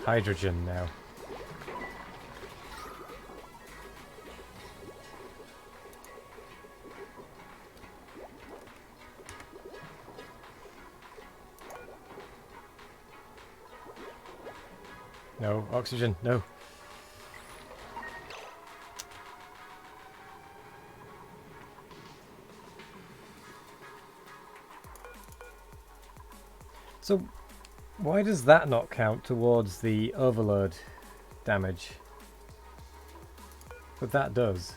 hydrogen now. No, oxygen, no. So, why does that not count towards the overload damage? But that does.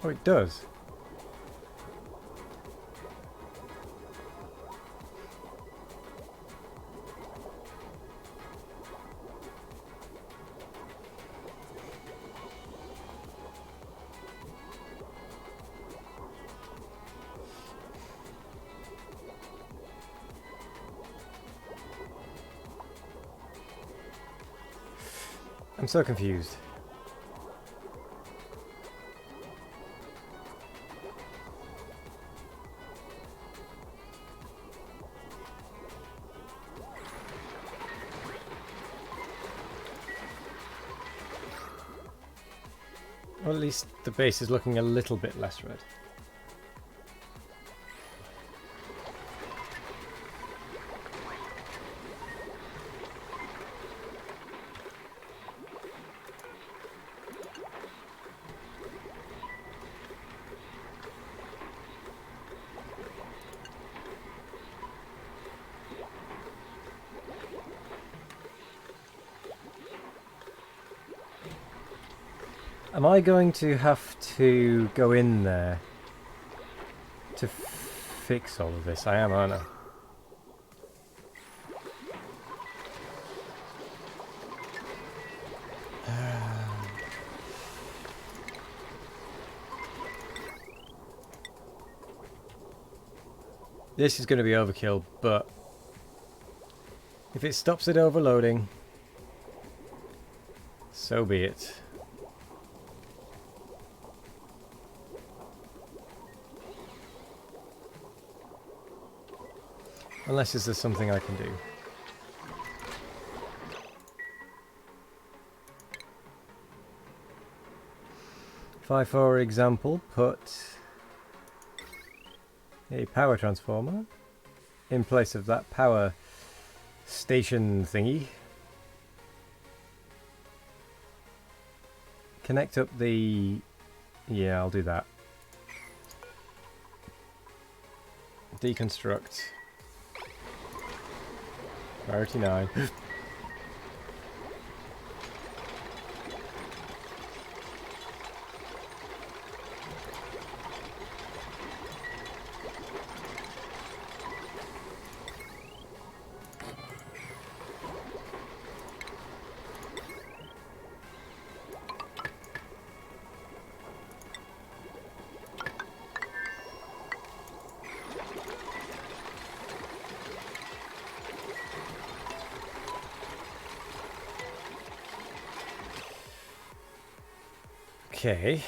Oh, it does. I'm so confused. Or at least the base is looking a little bit less red. Am I going to have to go in there to fix all of this? I am, aren't I? This is going to be overkill, but if it stops it overloading, so be it. Unless this is something I can do. If I, for example, put a power transformer in place of that power station thingy, connect up the... yeah, I'll do that. Deconstruct. Priority 9. Okay.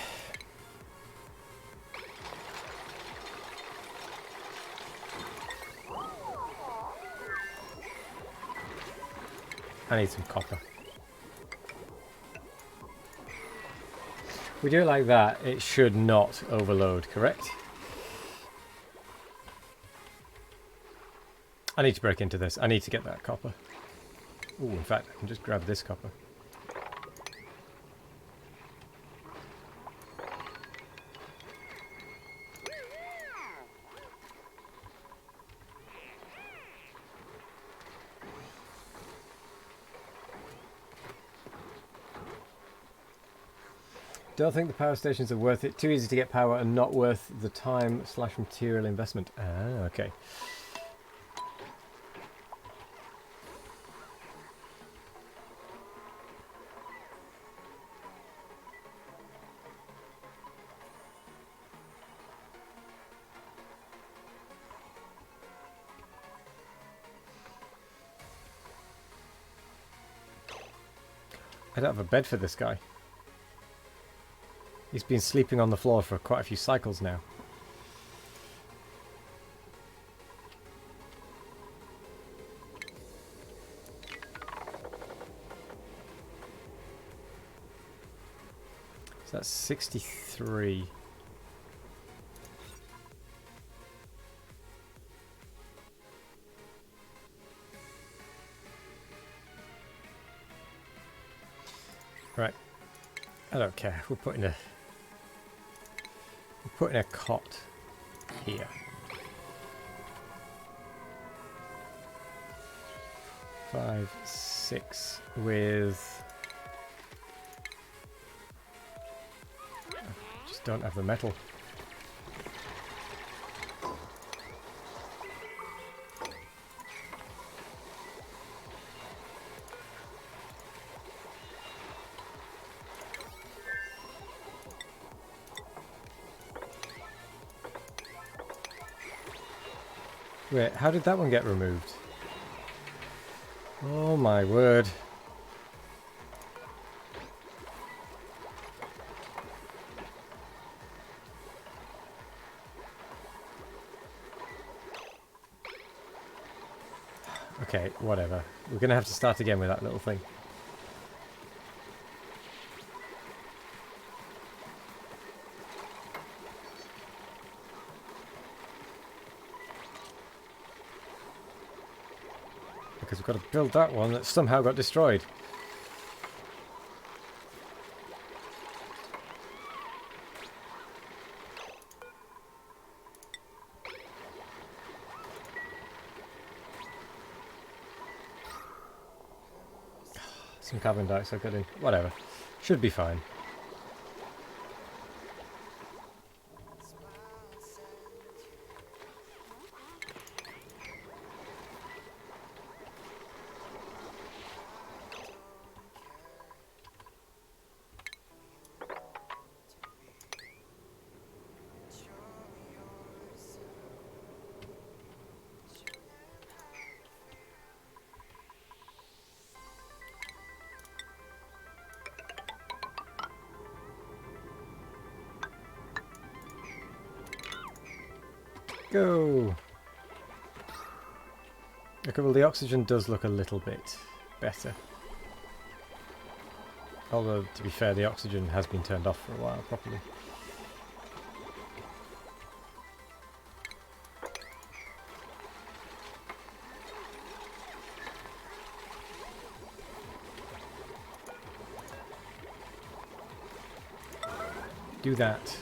I need some copper. If we do it like that, it should not overload, correct? I need to break into this. I need to get that copper. Ooh, in fact, I can just grab this copper. Don't think the power stations are worth it. Too easy to get power and not worth the time / material investment. Ah, okay. I don't have a bed for this guy. He's been sleeping on the floor for quite a few cycles now. So that's 63. Right. I don't care. We're putting a cot here. 5, 6 with... just don't have the metal. Wait, how did that one get removed? Oh my word. Okay, whatever. We're gonna have to start again with that little thing. Because we've got to build that one that somehow got destroyed. Some carbon dioxide got in. Whatever. Should be fine. Go! Okay, well the oxygen does look a little bit better. Although, to be fair, the oxygen has been turned off for a while properly. Do that.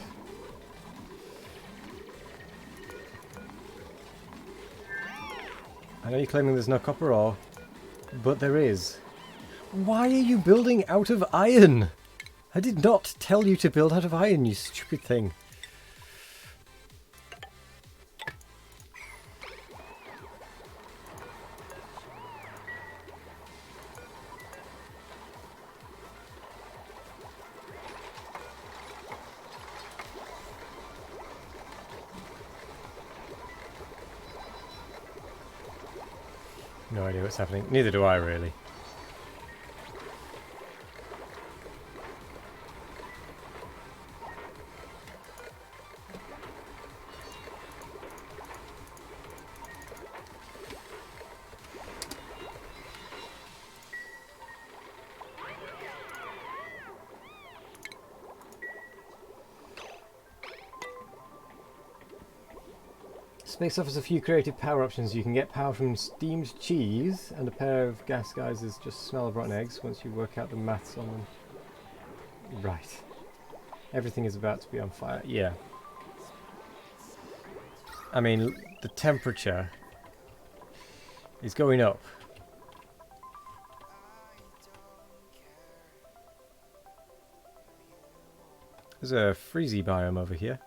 I know you're claiming there's no copper ore, but there is. Why are you building out of iron? I did not tell you to build out of iron, you stupid thing. No idea what's happening. Neither do I, really. Space offers a few creative power options. You can get power from steamed cheese and a pair of gas geysers just smell of rotten eggs once you work out the maths on them. Right. Everything is about to be on fire. Yeah. I mean, the temperature is going up. There's a freezy biome over here.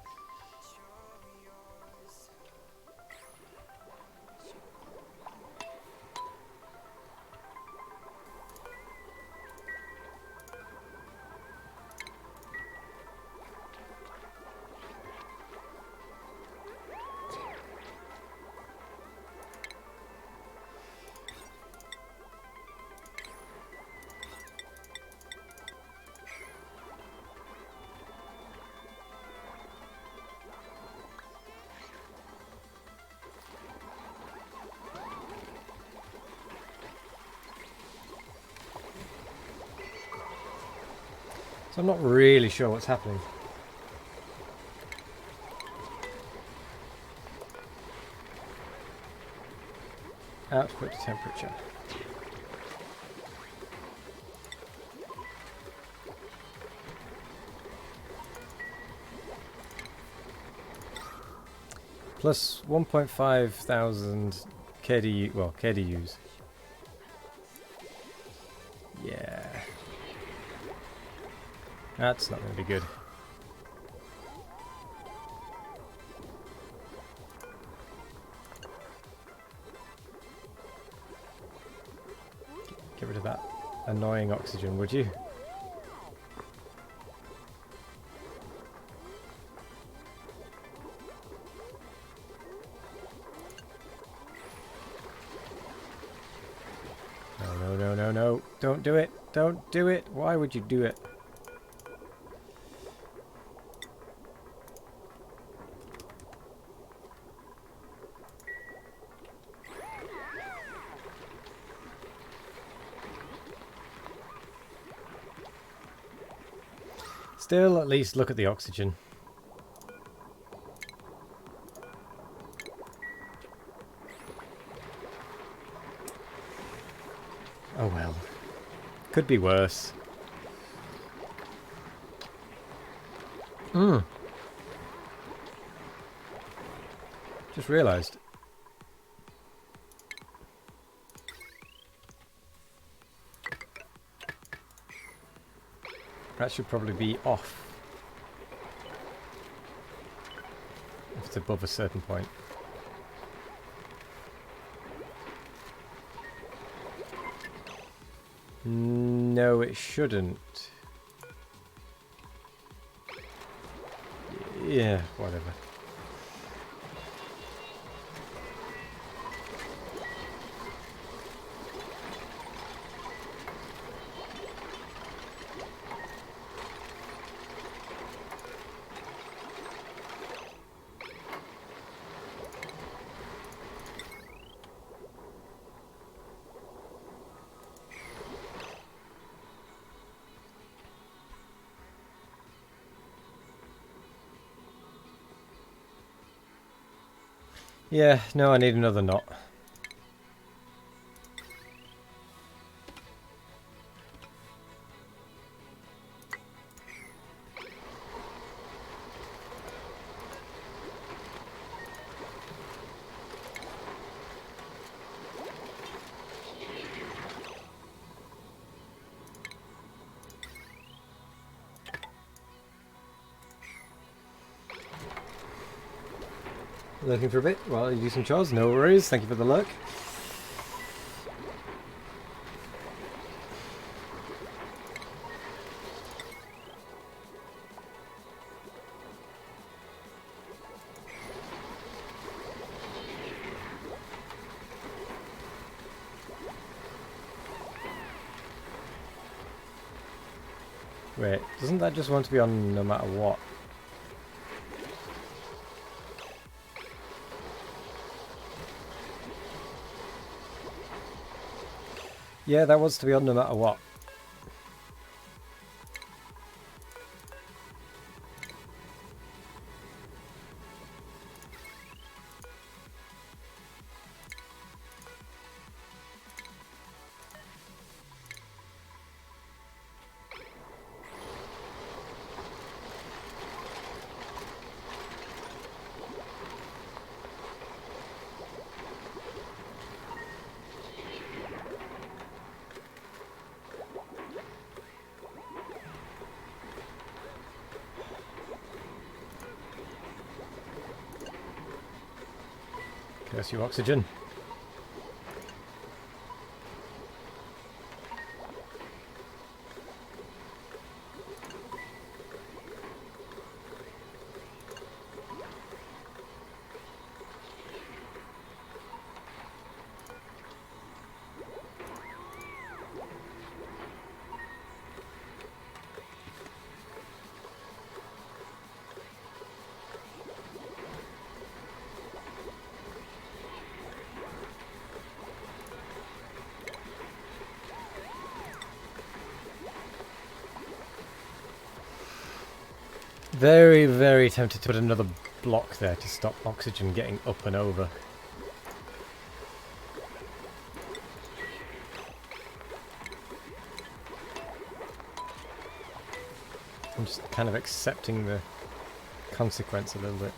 So I'm not really sure what's happening. Output temperature. Plus 1.5 thousand KDU, well, KDUs. Yeah. That's not going to be good. Get rid of that annoying oxygen, would you? No, no, no, no, no. Don't do it. Don't do it. Why would you do it? Still, at least look at the oxygen. Oh well. Could be worse. Just realised. That should probably be off. If it's above a certain point. No, it shouldn't. Yeah, whatever. Yeah, no, I need another knot. Looking for a bit while you do some chores? No worries, thank you for the look. Wait, doesn't that just want to be on no matter what? Yeah, that was to be on no matter what. Curse you, oxygen. Very, very tempted to put another block there to stop oxygen getting up and over. I'm just kind of accepting the consequence a little bit.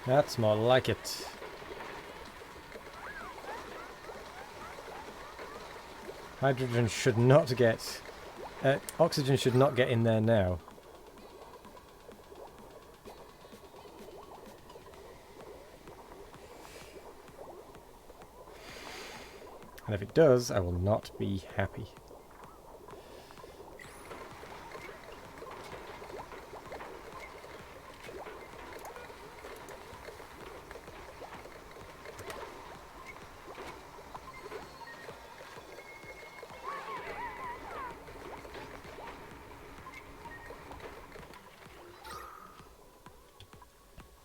That's more like it. Hydrogen should not get... oxygen should not get in there now. And if it does, I will not be happy.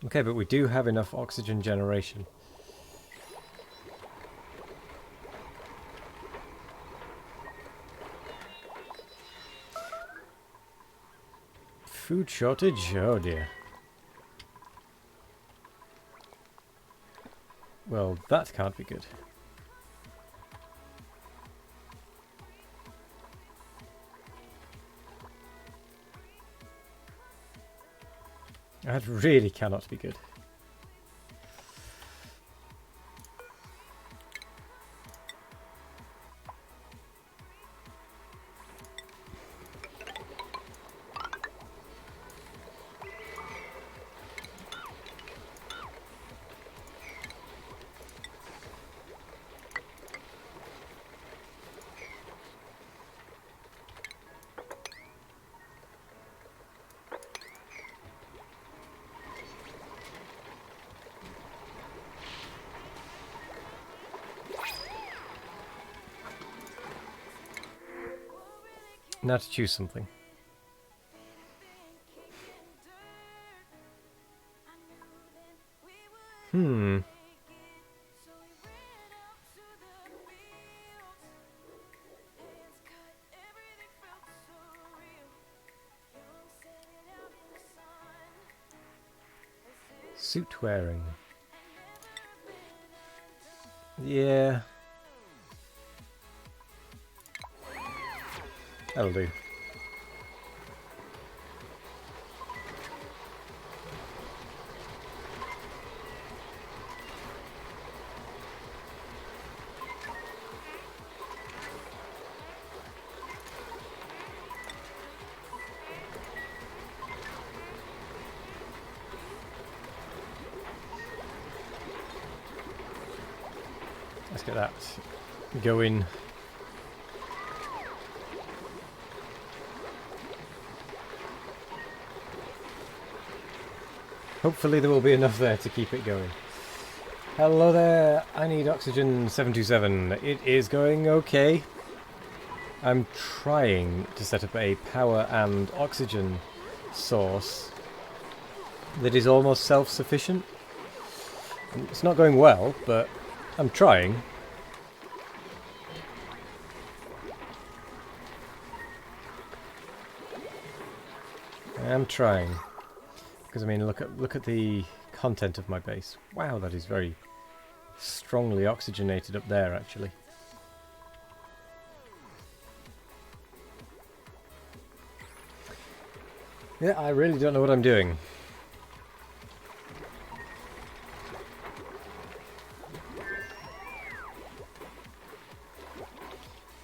Okay, but we do have enough oxygen generation. Food shortage? Oh dear. Well, that can't be good. That really cannot be good. Now to choose something. Suit wearing. Yeah. That'll do. Let's get that going. Hopefully there will be enough there to keep it going. Hello there, I need oxygen 727. It is going okay. I'm trying to set up a power and oxygen source that is almost self-sufficient. It's not going well, but I'm trying. I'm trying. Because I mean, look at the content of my base. Wow, that is very strongly oxygenated up there, actually. Yeah, I really don't know what I'm doing.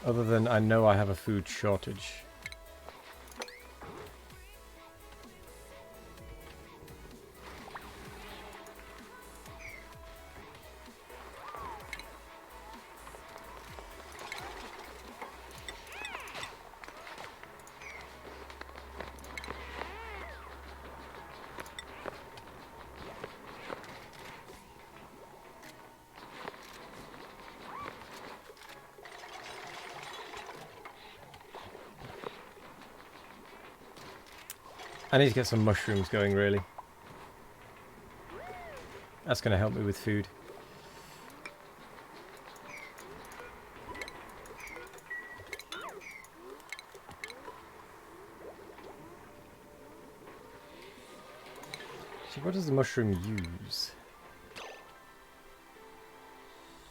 Other than I know I have a food shortage. I need to get some mushrooms going, really. That's going to help me with food. So what does the mushroom use?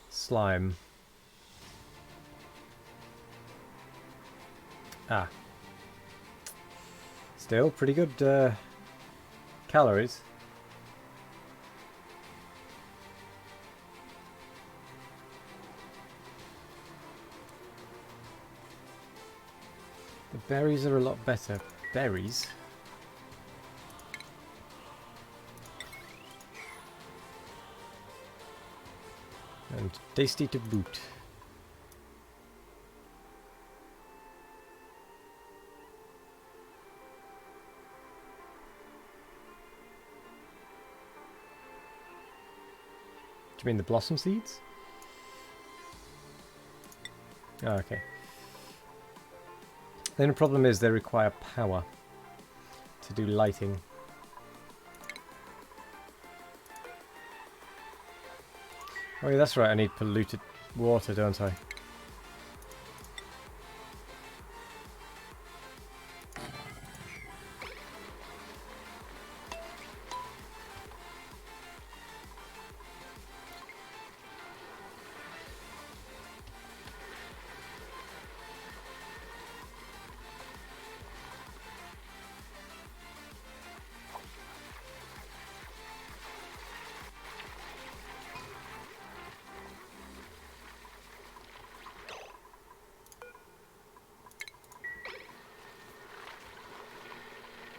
Slime. Ah. Still, pretty good calories. The berries are a lot better. Berries? And tasty to boot. Do you mean the blossom seeds? Oh, okay. Then the problem is they require power to do lighting. Oh yeah, that's right, I need polluted water, don't I?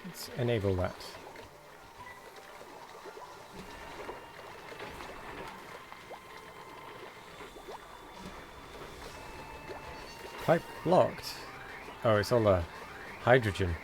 Let's enable that. Pipe blocked. Oh, it's all hydrogen.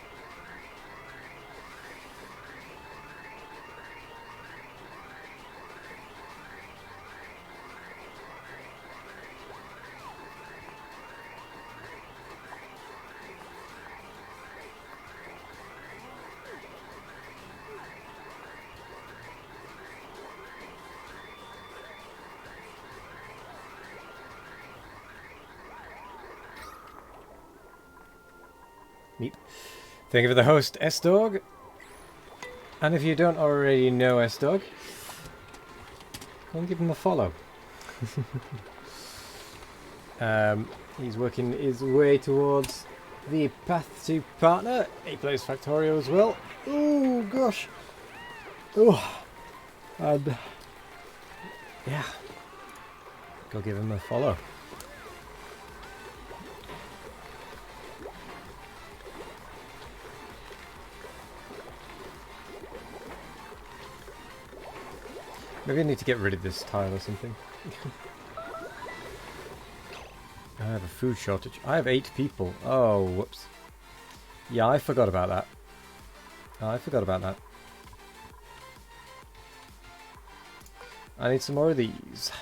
Meep. Thank you for the host, S-Dog. And if you don't already know S-Dog, go and give him a follow. He's working his way towards the path to partner. He plays Factorio as well. Oh gosh. Oh, and yeah, go give him a follow. Maybe I need to get rid of this tile or something. I have a food shortage. I have 8 people. Oh, whoops. Yeah, I forgot about that. I forgot about that. I need some more of these.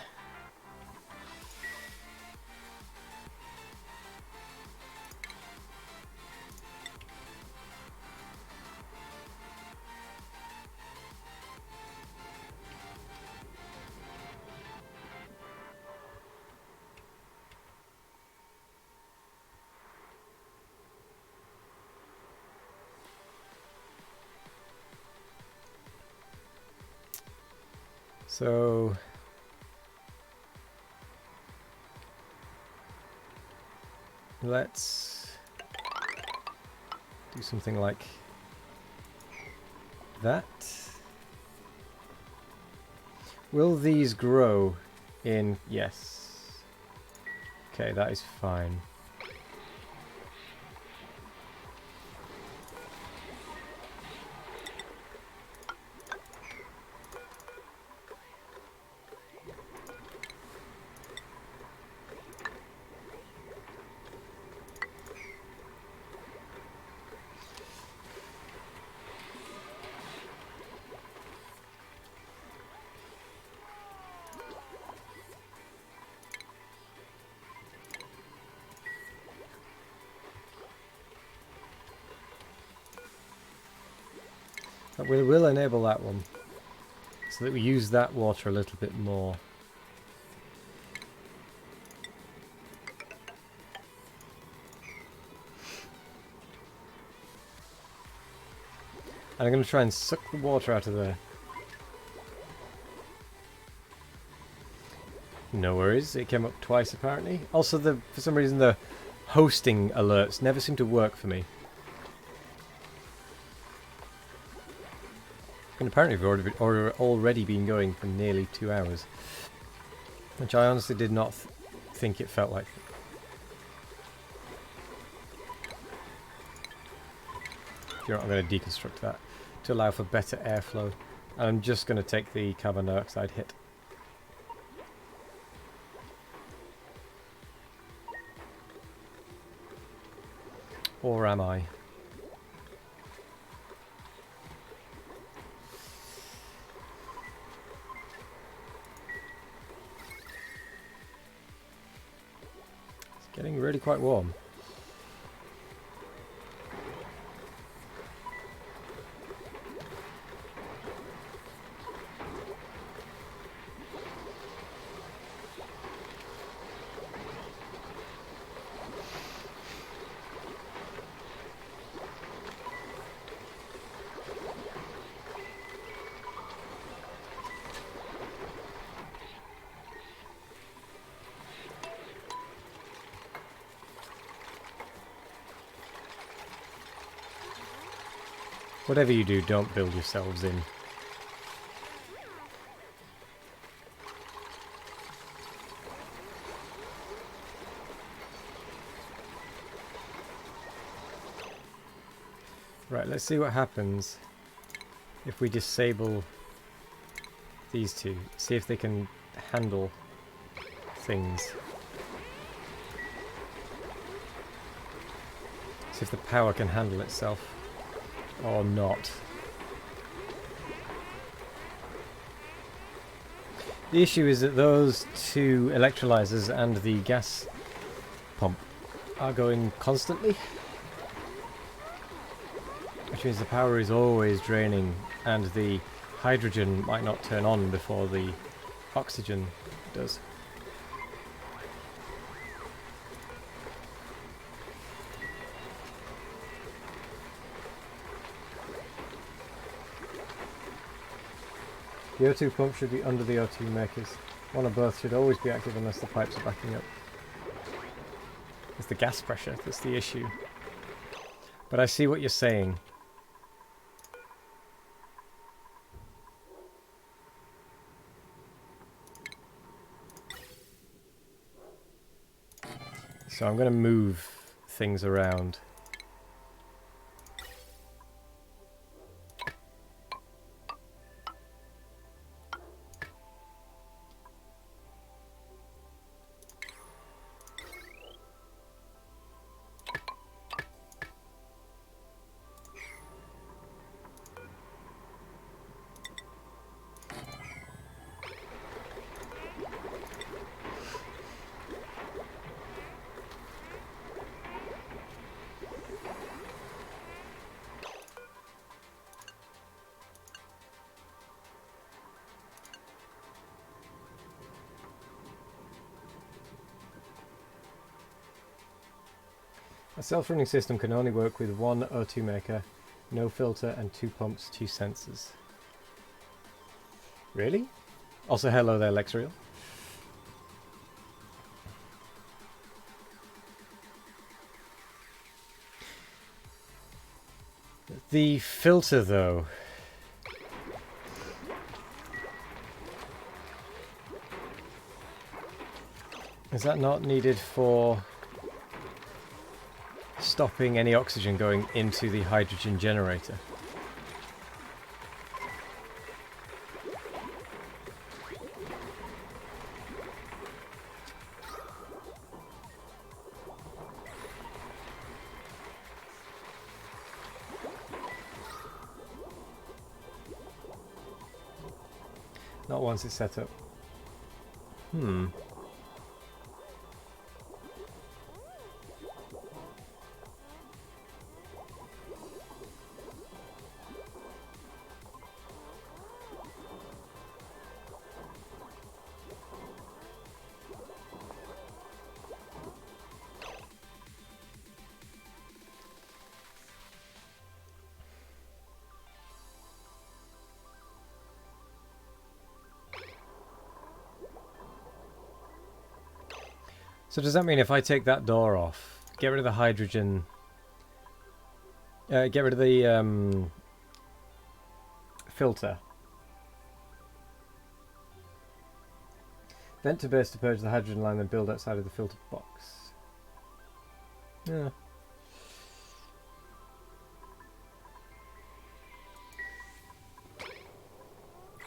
So let's do something like that. Will these grow in? Yes. Okay, that is fine. But we will enable that one, so that we use that water a little bit more. And I'm going to try and suck the water out of there. No worries, it came up twice apparently. Also, for some reason the hosting alerts never seem to work for me. And apparently we've already been going for nearly 2 hours. Which I honestly did not think it felt like. You're not going to deconstruct that to allow for better airflow. And I'm just going to take the carbon dioxide hit. Or am I? It's getting really quite warm. Whatever you do, don't build yourselves in. Right, let's see what happens if we disable these two. See if they can handle things. See if the power can handle itself. Or not. The issue is that those 2 electrolyzers and the gas pump are going constantly, which means the power is always draining and the hydrogen might not turn on before the oxygen does. The O2 pump should be under the O2 makers. One or both should always be active unless the pipes are backing up. It's the gas pressure that's the issue. But I see what you're saying. So I'm going to move things around. A self-running system can only work with one O2 maker, no filter, and 2 pumps, 2 sensors. Really? Also, hello there, Lexreal. The filter, though. Is that not needed for stopping any oxygen going into the hydrogen generator? Not once it's set up. So does that mean if I take that door off, get rid of the hydrogen, get rid of the filter, vent to base to purge the hydrogen line, then build outside of the filter box? Yeah.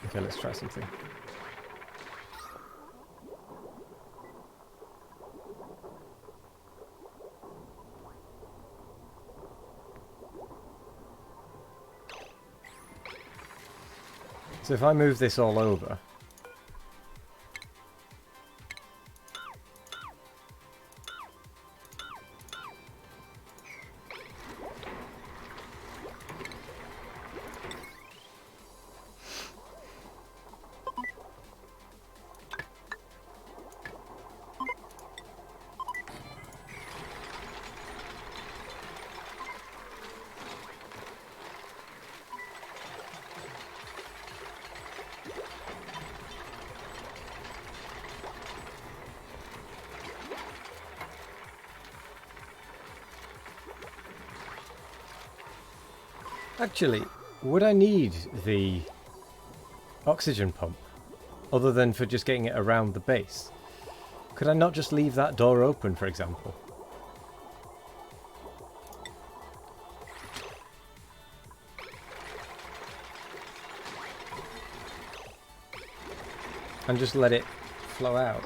Okay, let's try something. So if I move this all over, actually, would I need the oxygen pump other than for just getting it around the base? Could I not just leave that door open, for example? And just let it flow out?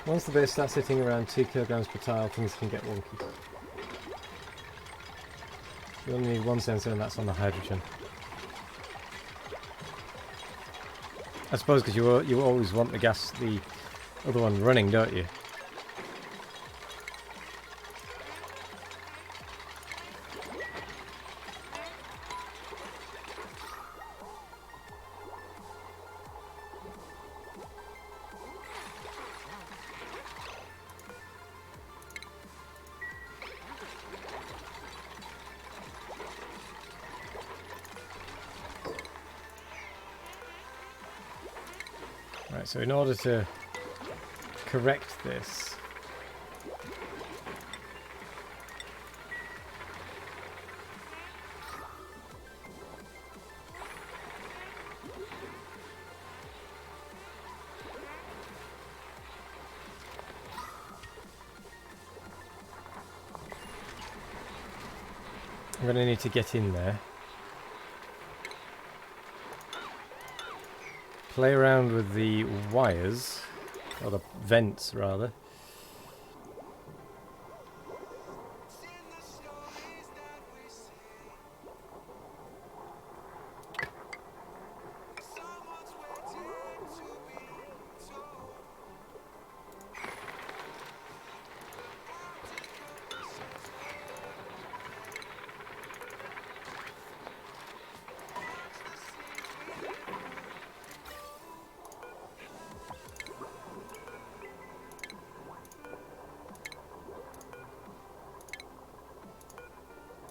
Once the base starts hitting around 2 kilograms per tile, things can get wonky. You only need one sensor, and that's on the hydrogen. I suppose because you always want the other one running, don't you? Right, so in order to correct this, I'm going to need to get in there. Play around with the wires, or the vents rather.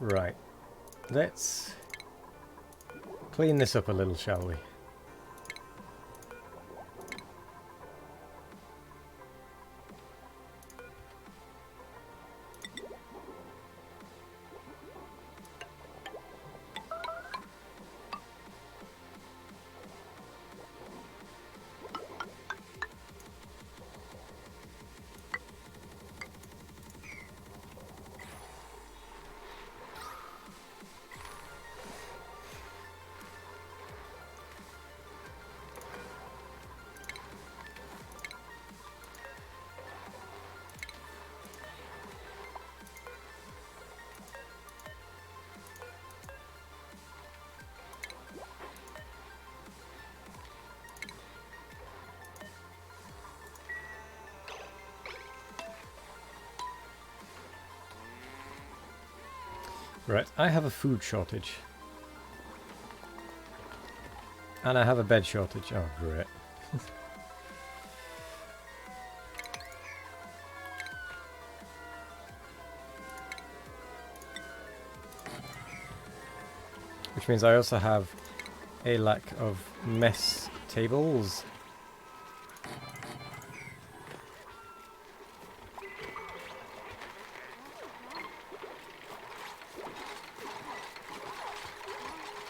Right, let's clean this up a little, shall we? Right, I have a food shortage. And I have a bed shortage. Oh, great. Which means I also have a lack of mess tables.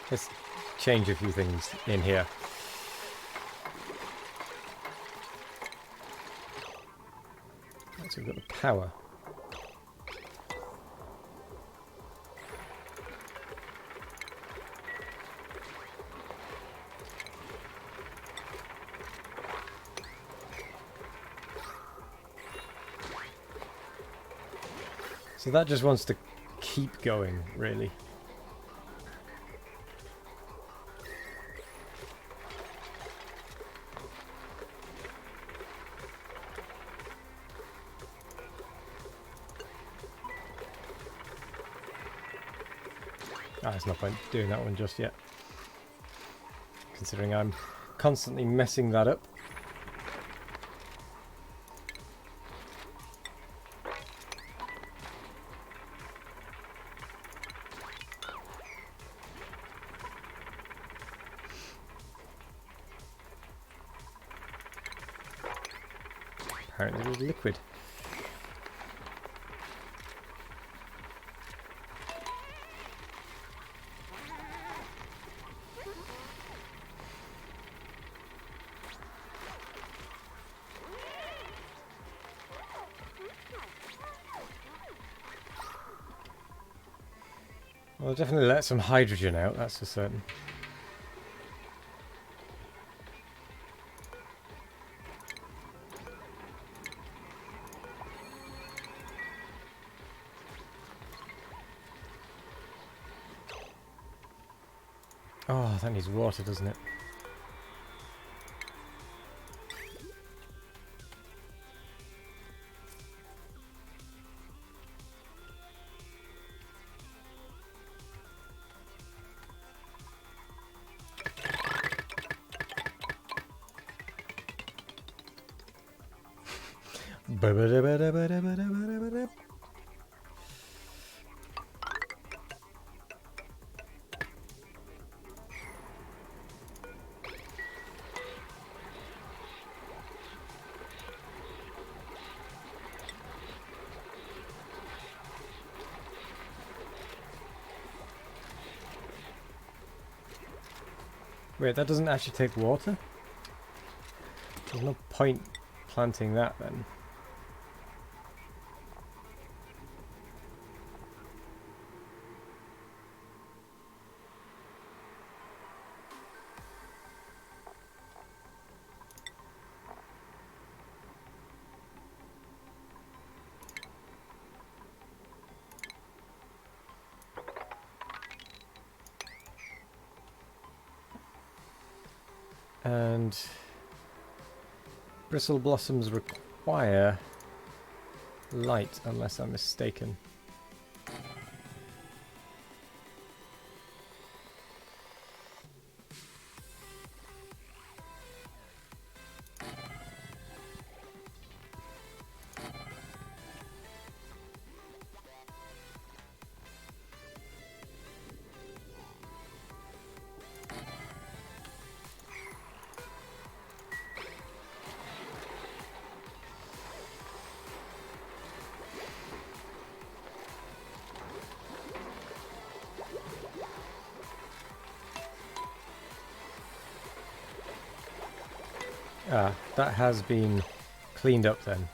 Let's change a few things in here. Right, so we've got the power. So that just wants to keep going, really. There's no point doing that one just yet, considering I'm constantly messing that up. Apparently it was liquid. Well, definitely let some hydrogen out, that's for certain. Oh, that needs water, doesn't it? Wait, that doesn't actually take water? There's no point planting that then. And bristle blossoms require light, unless I'm mistaken. Ah, that has been cleaned up then.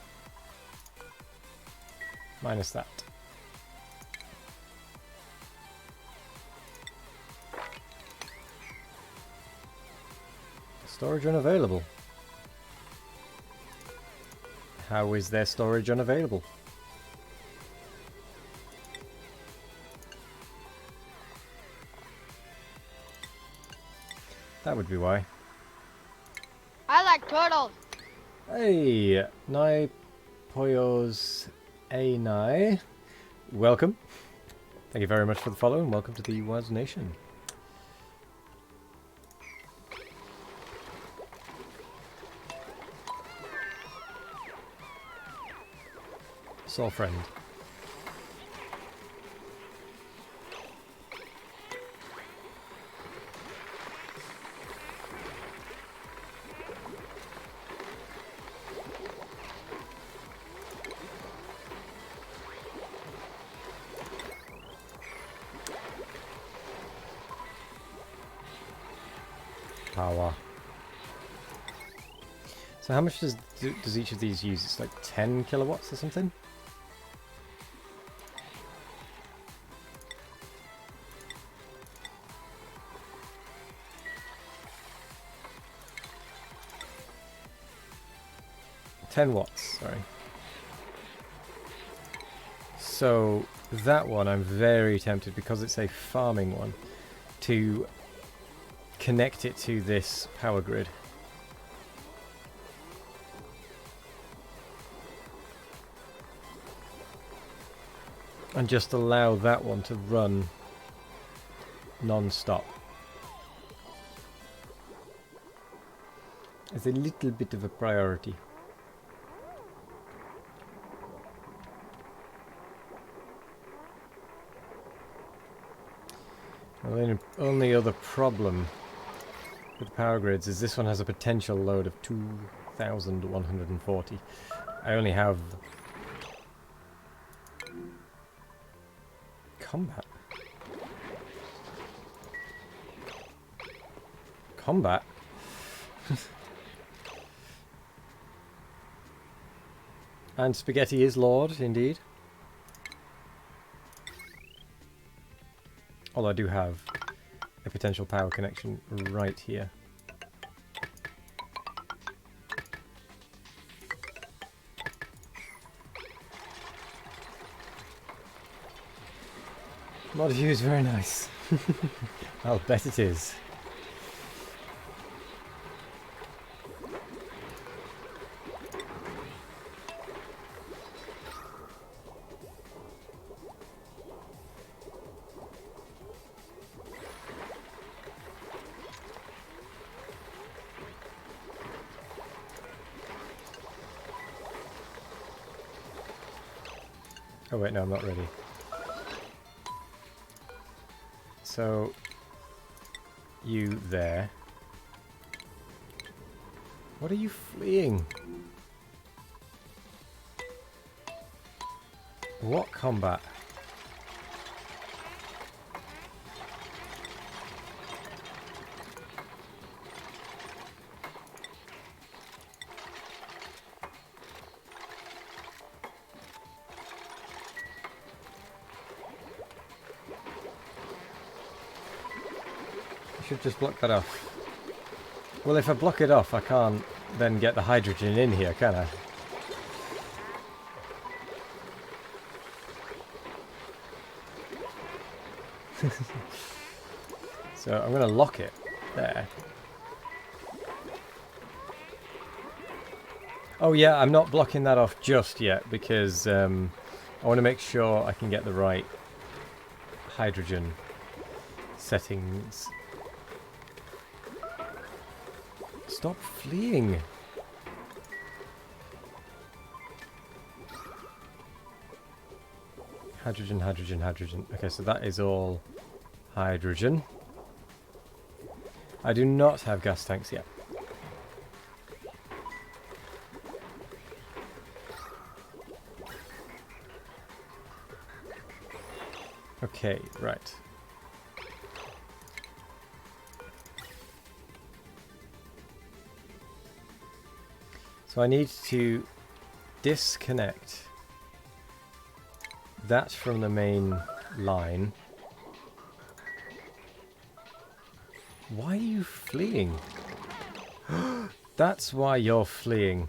Minus that. Storage unavailable. How is their storage unavailable? That would be why. I like turtles. Hey, Nai Poyos Nai. Welcome. Thank you very much for the follow and welcome to the Was Nation. Soul friend. Power. So how much does each of these use? It's like 10 kilowatts or something? $10 sorry. So that one I'm very tempted, because it's a farming one, to connect it to this power grid. And just allow that one to run non-stop. It's a little bit of a priority. Well, the only other problem with power grids is this one has a potential load of 2,140. I only have combat. Combat? And spaghetti is Lord, indeed. Although I do have a potential power connection right here. Mod view is very nice. I'll bet it is. Oh wait, no, I'm not ready. So, you there. What are you fleeing? What combat? I should just block that off. Well, if I block it off, I can't then get the hydrogen in here, can I? So I'm going to lock it there. Oh yeah, I'm not blocking that off just yet because I want to make sure I can get the right hydrogen settings. Stop fleeing. Hydrogen, hydrogen, hydrogen. Okay, so that is all hydrogen. I do not have gas tanks yet. Okay, right. So I need to disconnect that from the main line. Why are you fleeing? That's why you're fleeing.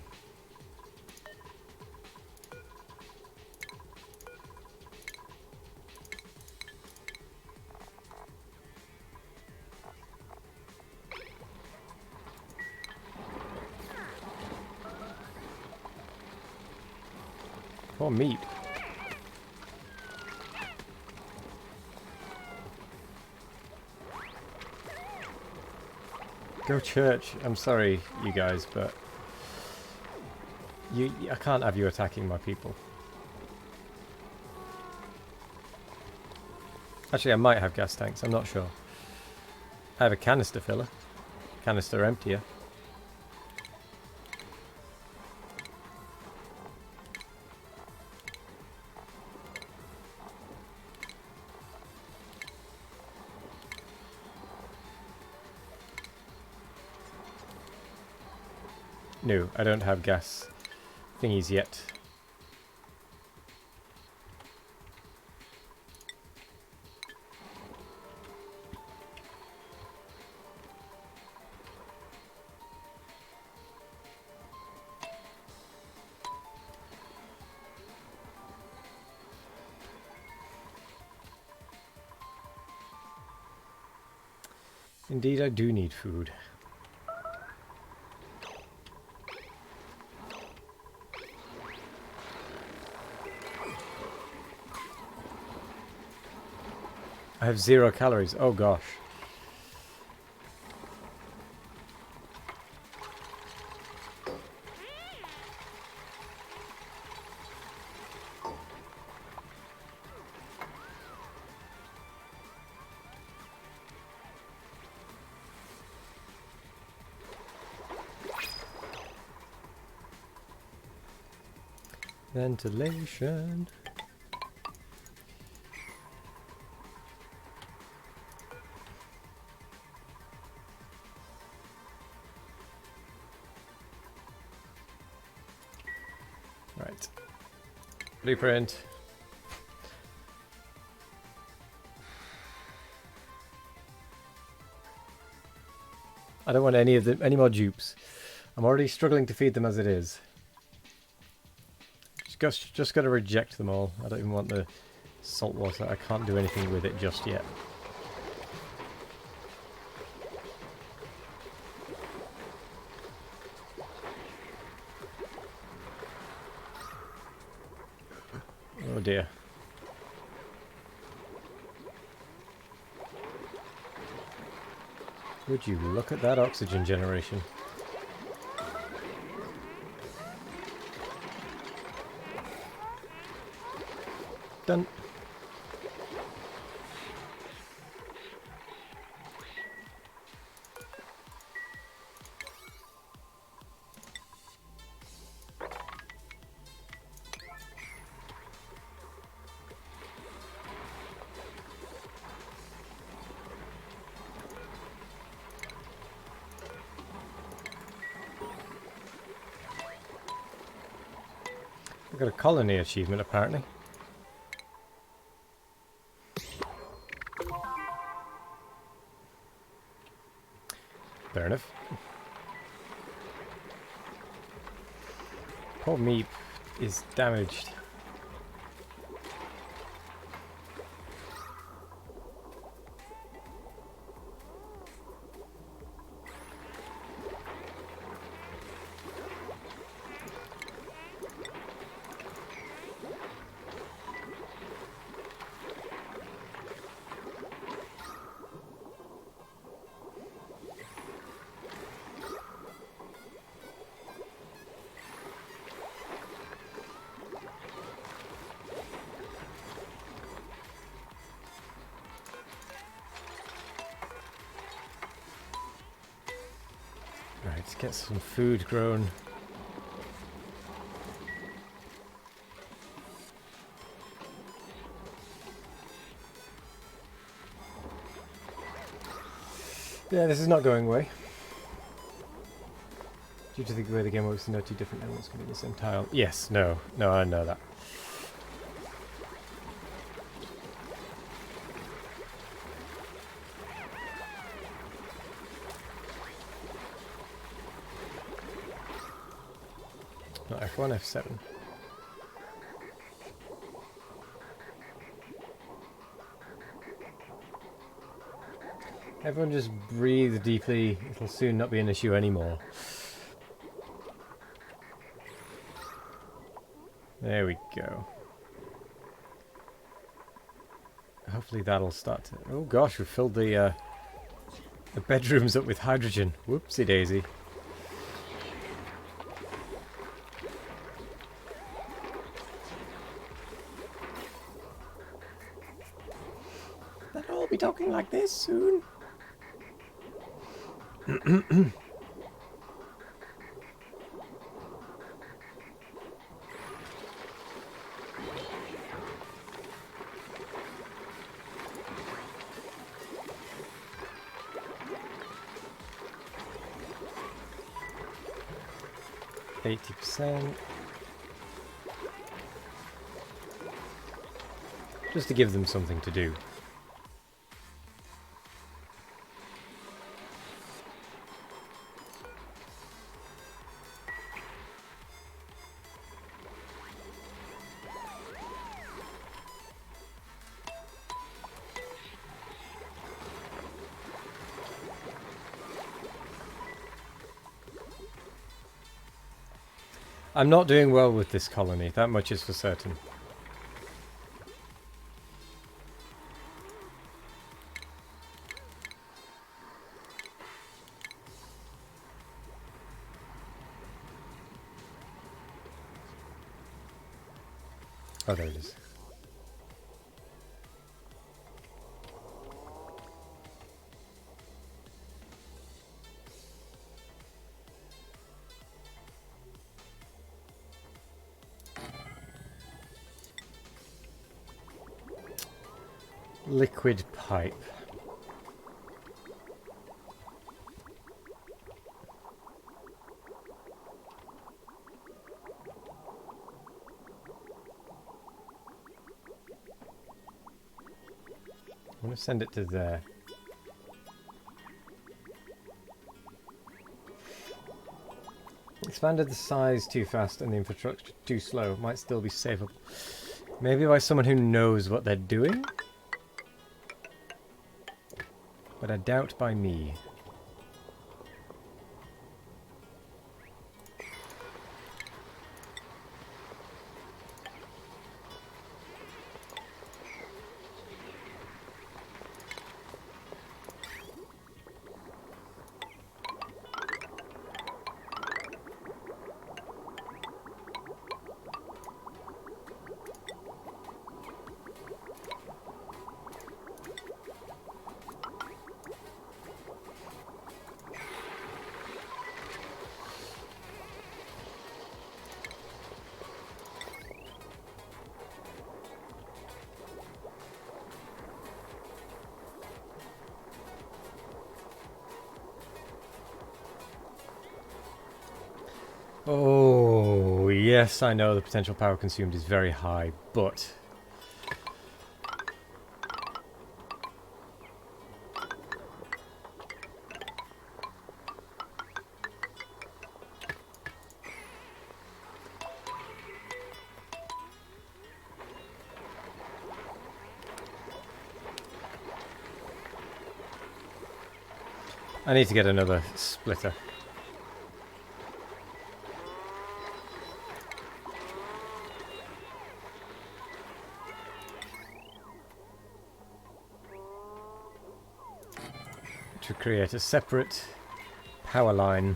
Poor meat. Go church. I'm sorry, you guys, but I can't have you attacking my people. Actually, I might have gas tanks. I'm not sure. I have a canister filler. Canister emptier. No, I don't have gas thingies yet. Indeed, I do need food. I have 0 calories. Oh gosh. Ventilation. Right. Blueprint. I don't want any more dupes. I'm already struggling to feed them as it is. Just got to reject them all. I don't even want the salt water. I can't do anything with it just yet. Oh dear. Would you look at that oxygen generation? Done. I've got a colony achievement apparently. Fair enough. Poor Meep is damaged. Right, let's get some food grown. Yeah, this is not going away. Due to the way the game works, no two different elements can be the same tile. Yes, no, I know that. Not F1, F7. Everyone just breathe deeply. It'll soon not be an issue anymore. There we go. Hopefully that'll start to... Oh gosh, we've filled the bedrooms up with hydrogen. Whoopsie daisy. They'll all be talking like this soon. 80%. Just to give them something to do. I'm not doing well with this colony, that much is for certain. Oh, there it is. Liquid pipe. I'm going to send it to there. Expanded the size too fast and the infrastructure too slow. Might still be savable. Maybe by someone who knows what they're doing? But I doubt by me. Oh, yes, I know the potential power consumed is very high, but... I need to get another splitter. To create a separate power line.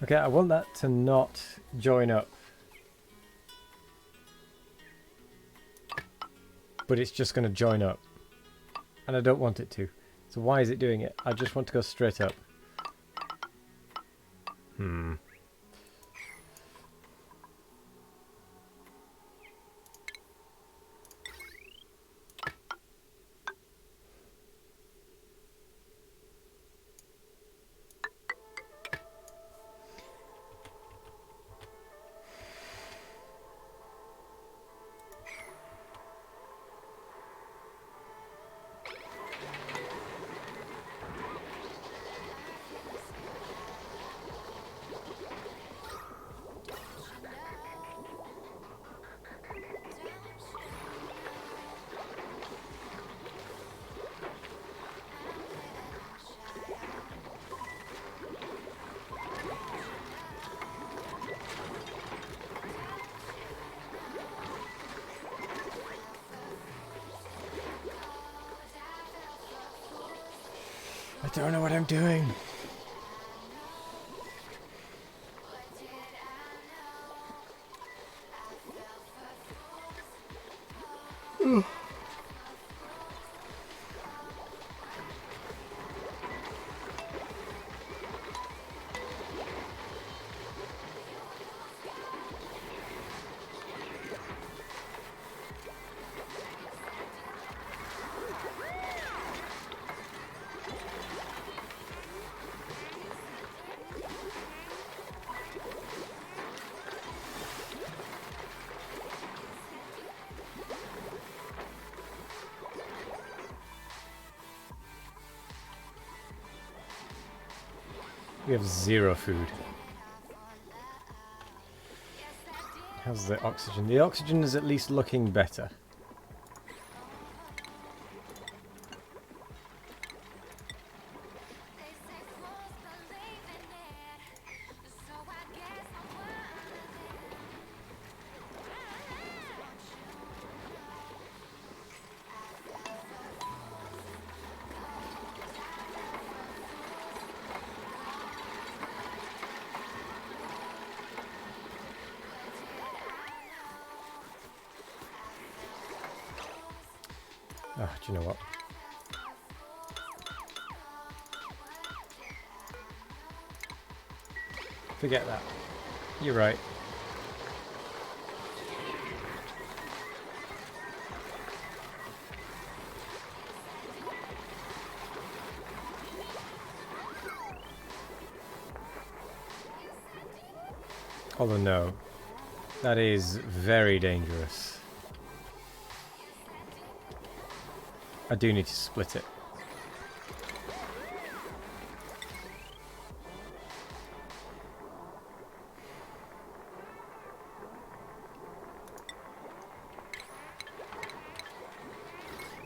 Okay, I want that to not join up. But it's just going to join up. And I don't want it to. So why is it doing it? I just want to go straight up. I don't know what I'm doing. We have 0 food. How's the oxygen? The oxygen is at least looking better. Oh, do you know what? Forget that. You're right. Although no, that is very dangerous. I do need to split it.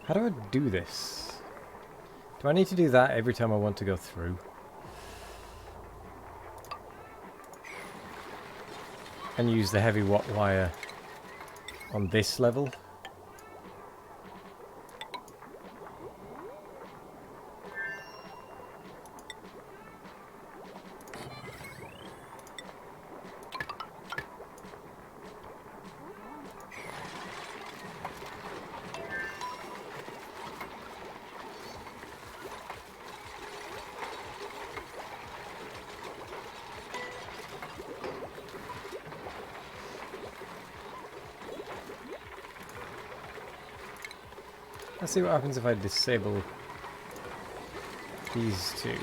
How do I do this? Do I need to do that every time I want to go through? And use the heavy watt wire on this level? Let's see what happens if I disable these two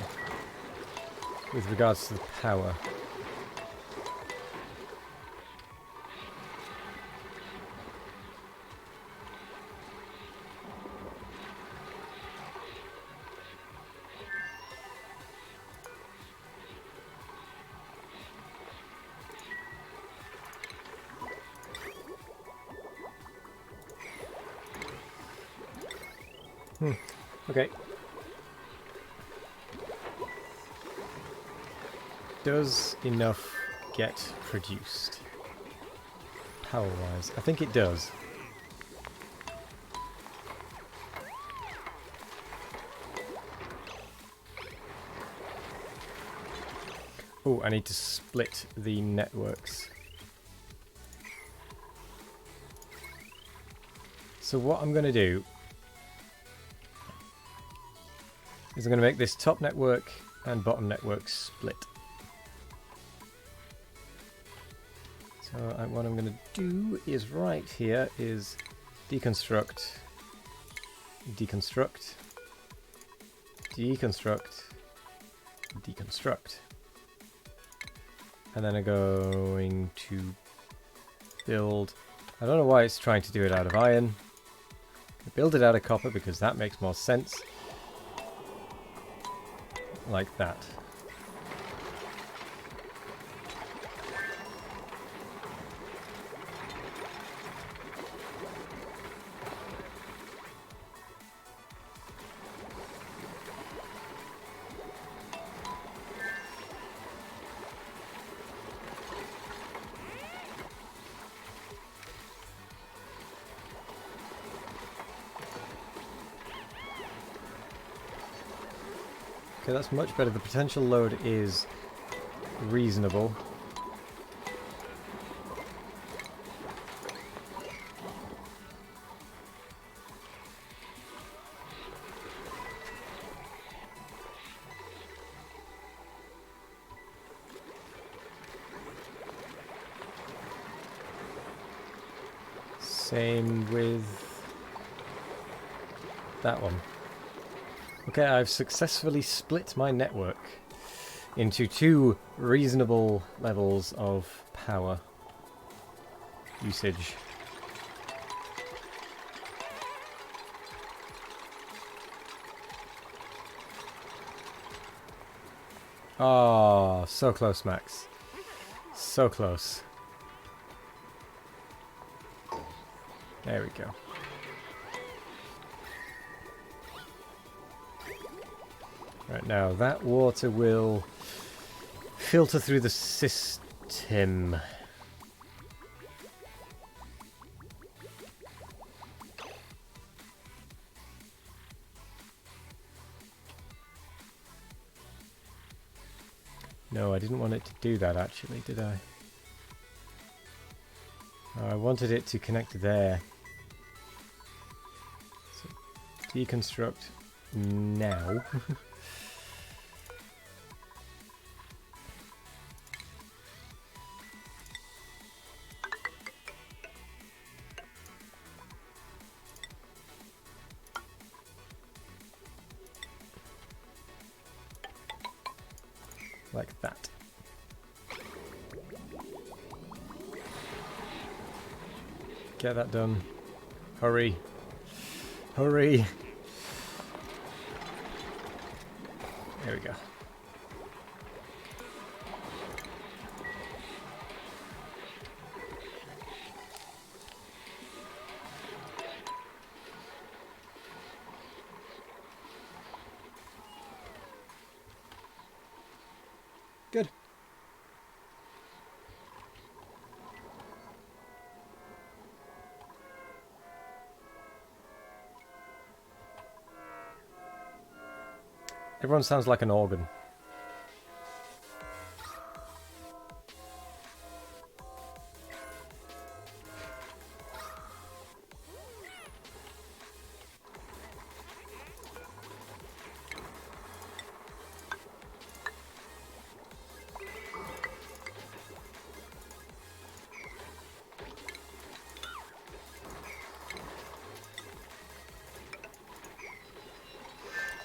with regards to the power. Okay. Does enough get produced? Power-wise? I think it does. Oh, I need to split the networks. So what I'm going to do is I'm going to make this top network and bottom network split. So what I'm going to do is right here is deconstruct, deconstruct, deconstruct, deconstruct. And then I'm going to build, I don't know why it's trying to do it out of iron. Build it out of copper because that makes more sense. Like that. Okay, that's much better. The potential load is reasonable. Same with that one. Okay, I've successfully split my network into two reasonable levels of power usage. Oh, so close, Max. So close. There we go. Right, now that water will filter through the system. No, I didn't want it to do that actually, did I? Oh, I wanted it to connect there. So, deconstruct now. Like that. Get that done. Hurry. Hurry. There we go. Good. Everyone sounds like an organ.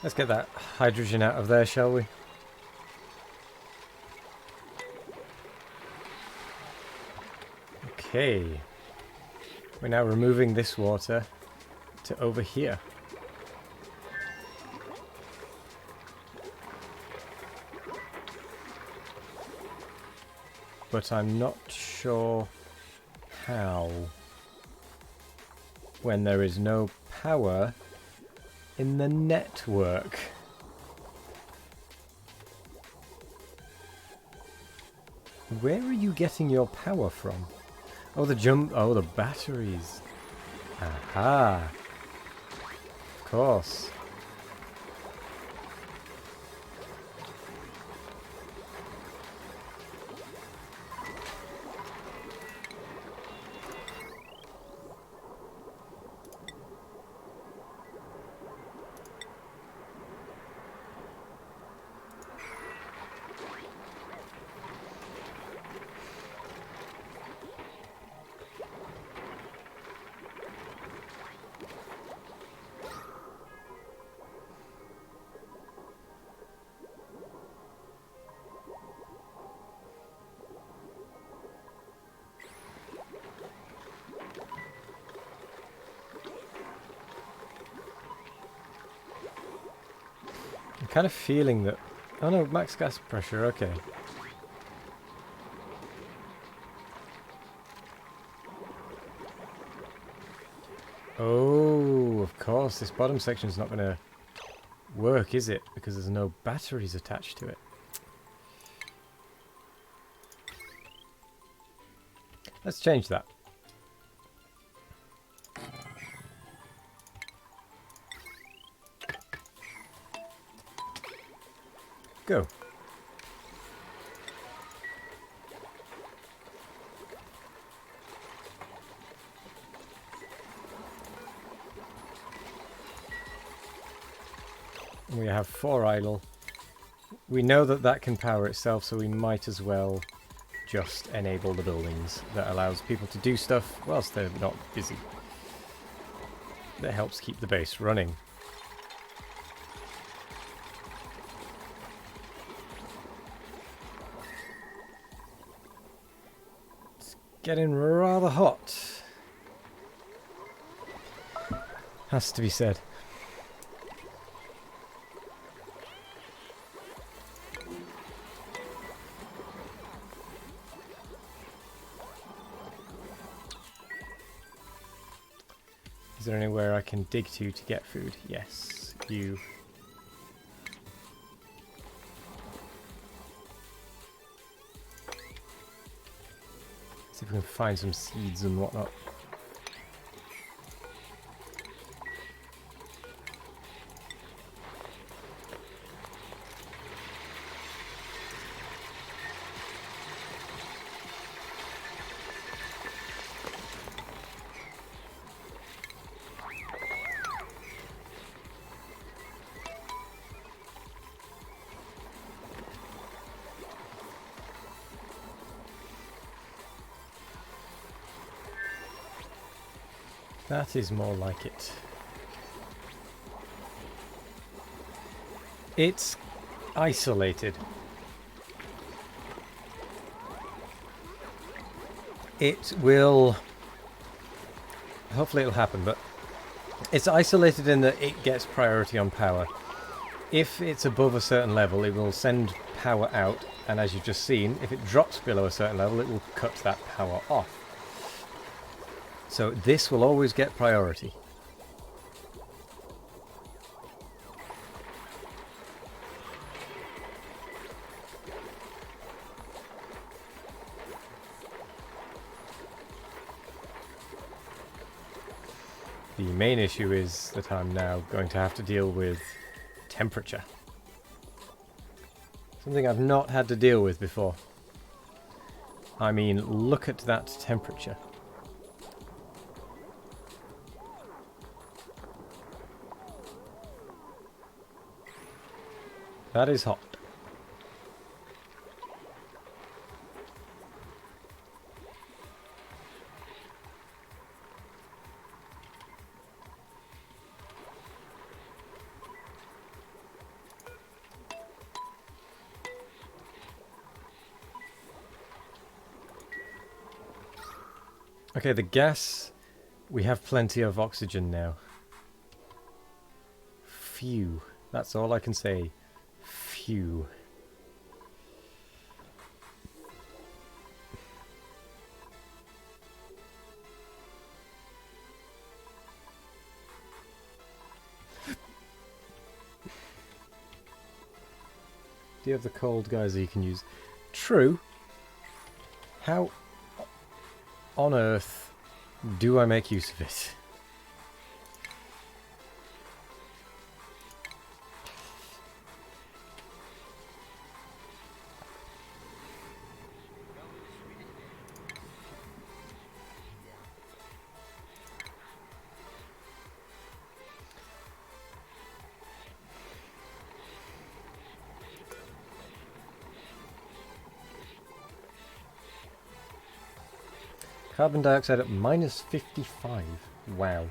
Let's get that hydrogen out of there, shall we? Okay. We're now removing this water to over here. But I'm not sure how when there is no power in the network. Where are you getting your power from? Oh, the batteries. Aha. Of course. I'm kind of feeling that... Oh no, max gas pressure, okay. Oh, of course, this bottom section's not going to work, is it? Because there's no batteries attached to it. Let's change that. Go. We have 4 idle. We know that that can power itself, so we might as well just enable the buildings. That allows people to do stuff whilst they're not busy. That helps keep the base running. It's getting rather hot. Has to be said. Is there anywhere I can dig to get food? Yes, you. See if we can find some seeds and whatnot. That is more like it. It's isolated. It will... Hopefully it'll happen, but it's isolated in that it gets priority on power. If it's above a certain level, it will send power out, and as you've just seen, if it drops below a certain level, it will cut that power off. So this will always get priority. The main issue is that I'm now going to have to deal with temperature. Something I've not had to deal with before. I mean, look at that temperature. That is hot. Okay, the gas. We have plenty of oxygen now. Phew. That's all I can say. Phew. Do you have the cold geyser you can use? True. How on earth do I make use of it? Carbon dioxide at minus 55. Wow.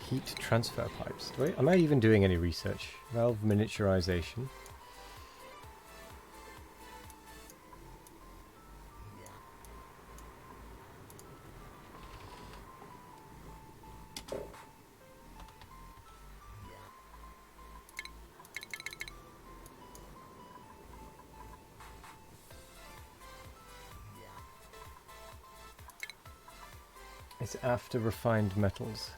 Heat transfer pipes. Am I even doing any research? Valve miniaturization. It's after refined metals.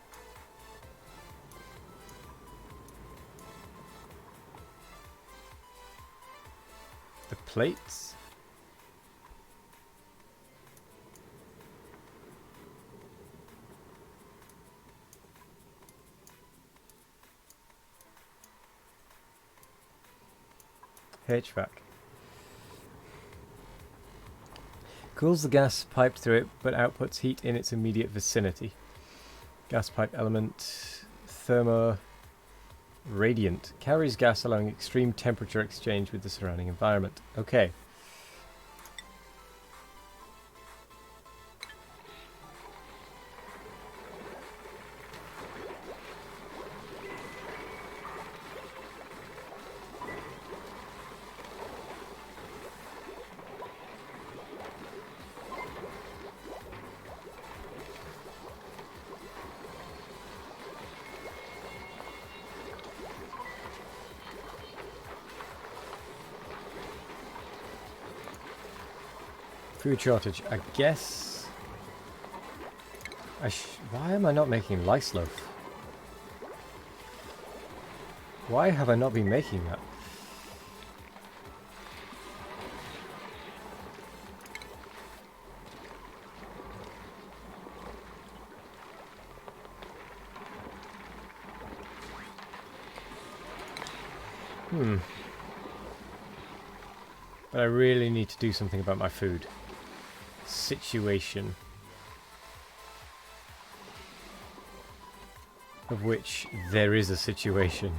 The plates? HVAC. Cools the gas piped through it, but outputs heat in its immediate vicinity. Gas pipe element. Thermo. Radiant. Carries gas allowing extreme temperature exchange with the surrounding environment. Okay. Food shortage. I guess... Why am I not making lice loaf? Why have I not been making that? But I really need to do something about my food situation, of which there is a situation.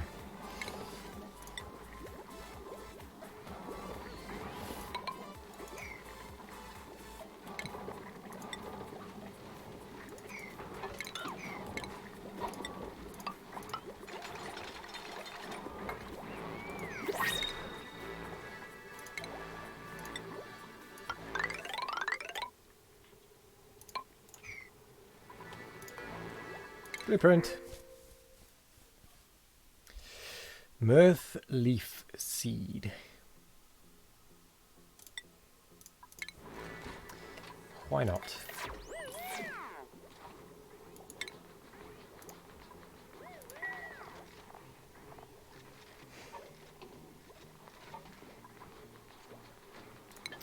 Blueprint. Mirth leaf seed. Why not?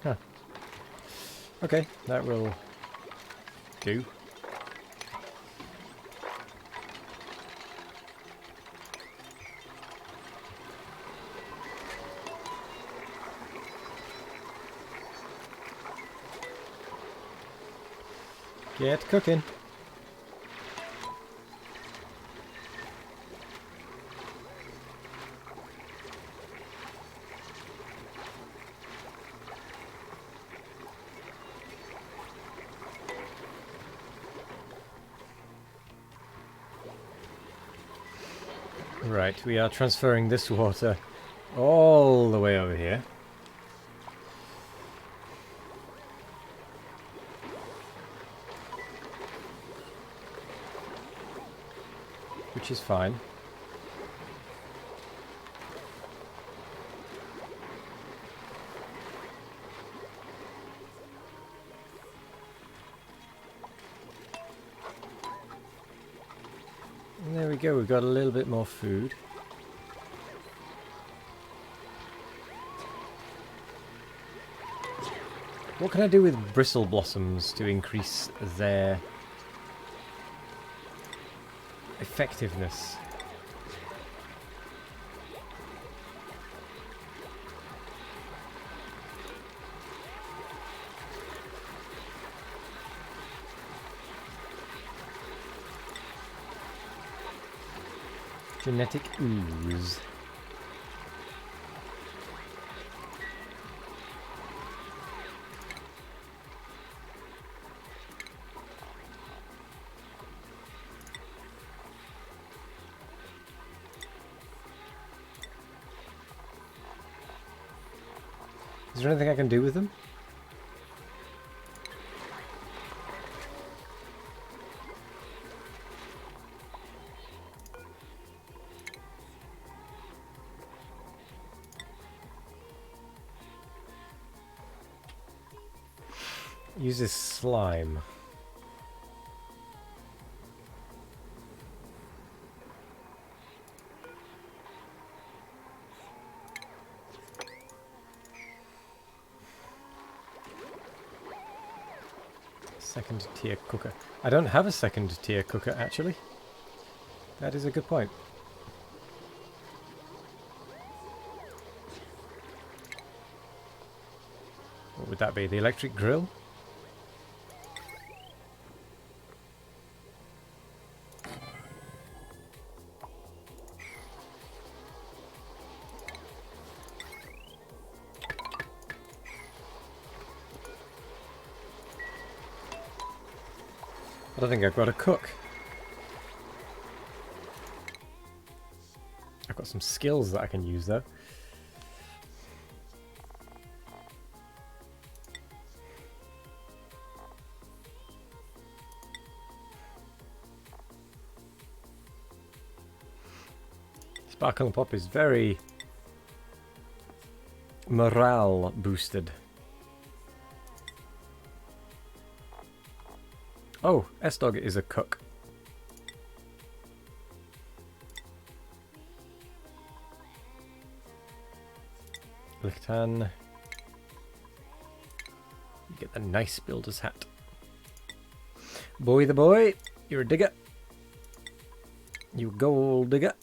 Huh. Okay, that will do. Get cooking. Right, we are transferring this water all the way over here. which is fine. And there we go, we've got a little bit more food. What can I do with bristle blossoms to increase their effectiveness? Genetic ooze. Is there anything I can do with them? Use this slime. Second tier cooker. I don't have a second tier cooker actually. That is a good point. What would that be? The electric grill? I don't think I've got a cook. I've got some skills that I can use though. Sparkle and Pop is very morale boosted. Oh, S-Dog is a cook. Lichtan. You get the nice builder's hat. Boy the boy, you're a digger. You a gold digger.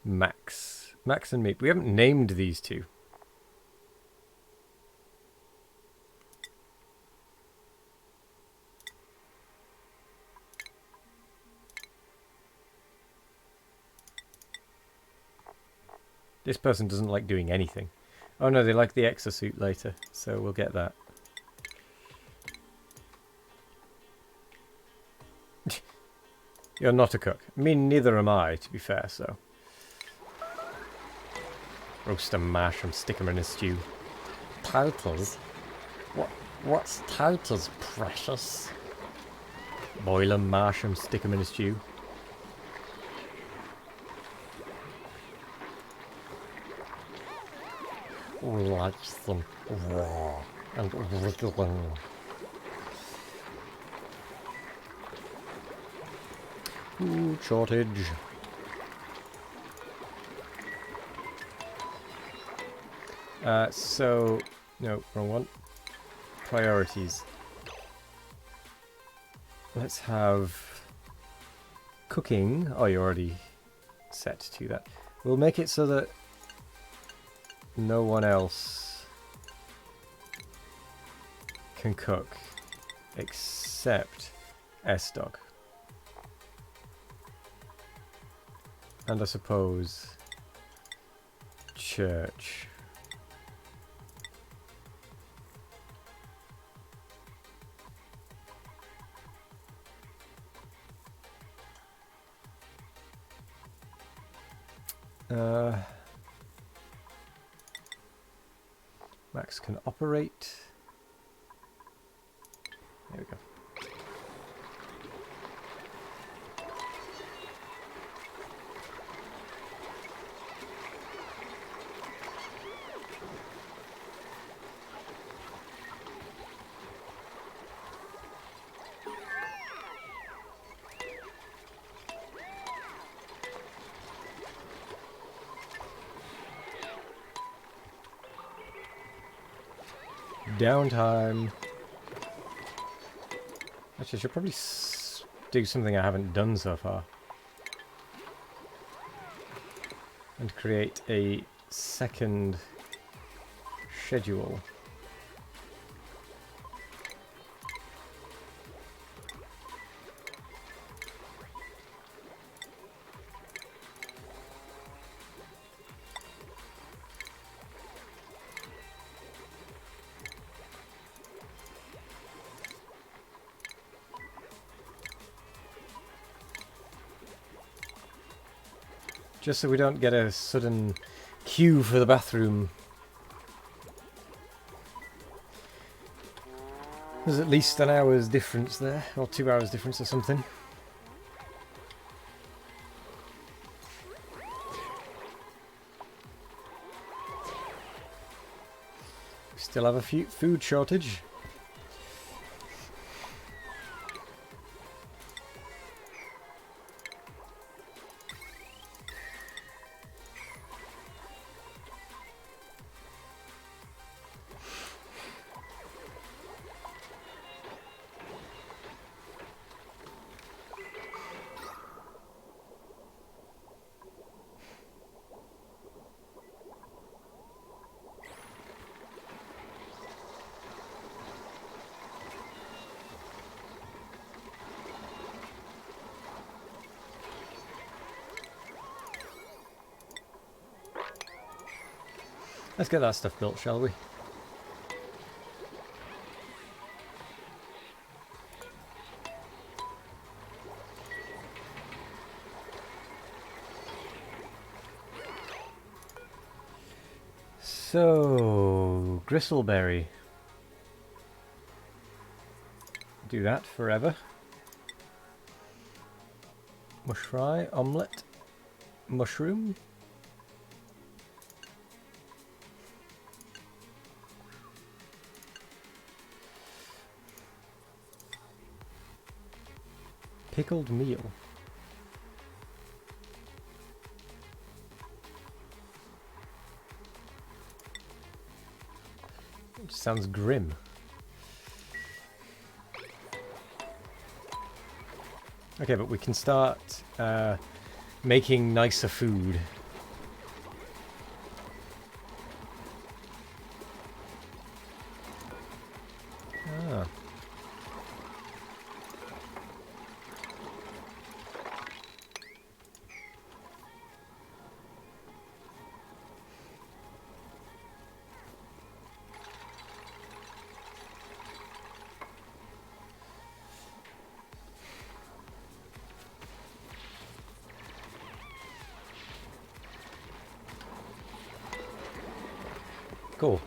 Max. Max and Meep. We haven't named these two. This person doesn't like doing anything. Oh no, they like the exosuit later, so we'll get that. You're not a cook. I mean, neither am I, to be fair, so. Roast and mash and stick them in a stew. Turtles? What's turtles, precious? Boil them, mash them, stick them in a stew. We like them raw and wriggling. Food shortage. No, wrong one. Priorities. Let's have cooking. Oh, you're already set to that. We'll make it so that no one else can cook except S-Dog. And I suppose Church. Max can operate. There we go. Downtime. Actually, I should probably do something I haven't done so far. And create a second schedule. Just so we don't get a sudden queue for the bathroom. There's at least an hour's difference there, or 2 hours difference or something. We still have a food shortage. Let's get that stuff built, shall we? So, gristleberry. Do that forever. Mush fry, omelette, mushroom. Pickled meal. Which sounds grim. Okay, but we can start making nicer food. Ah. Cool.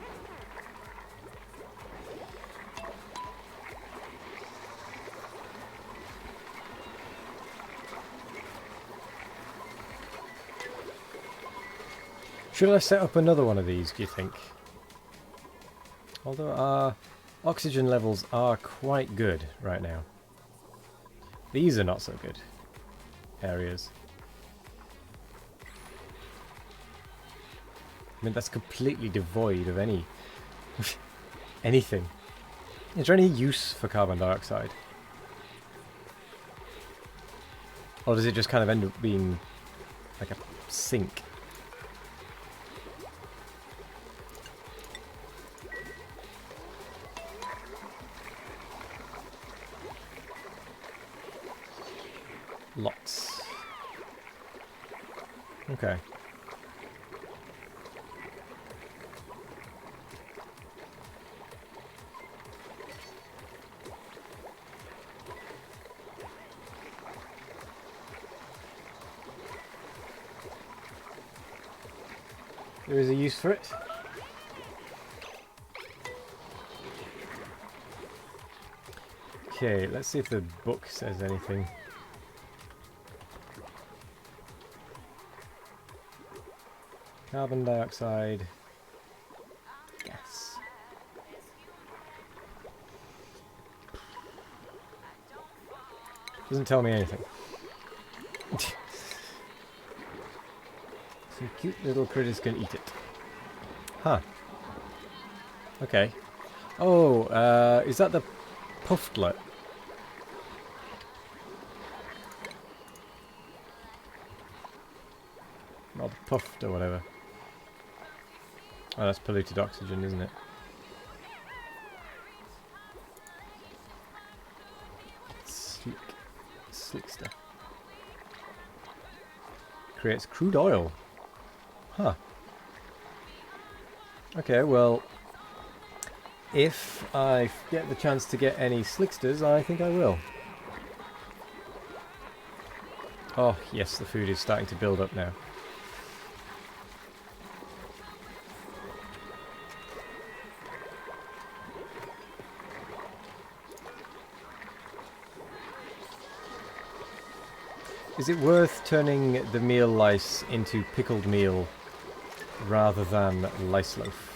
Should I set up another one of these, do you think? Although our oxygen levels are quite good right now. These are not so good areas. I mean, that's completely devoid of anything. Is there any use for carbon dioxide? Or does it just kind of end up being like a sink? Lots. Okay. There is a use for it. Okay, let's see if the book says anything. Carbon dioxide. Gas. Doesn't tell me anything. Some cute little critters can eat it. Huh. Okay. Oh, is that the pufflet? Or the puffed or whatever. Oh, that's polluted oxygen, isn't it? Slick stuff. Creates crude oil. Huh. Okay, well, if I get the chance to get any slicksters, I think I will. Oh, yes, the food is starting to build up now. Is it worth turning the meal lice into pickled meal rather than lice loaf?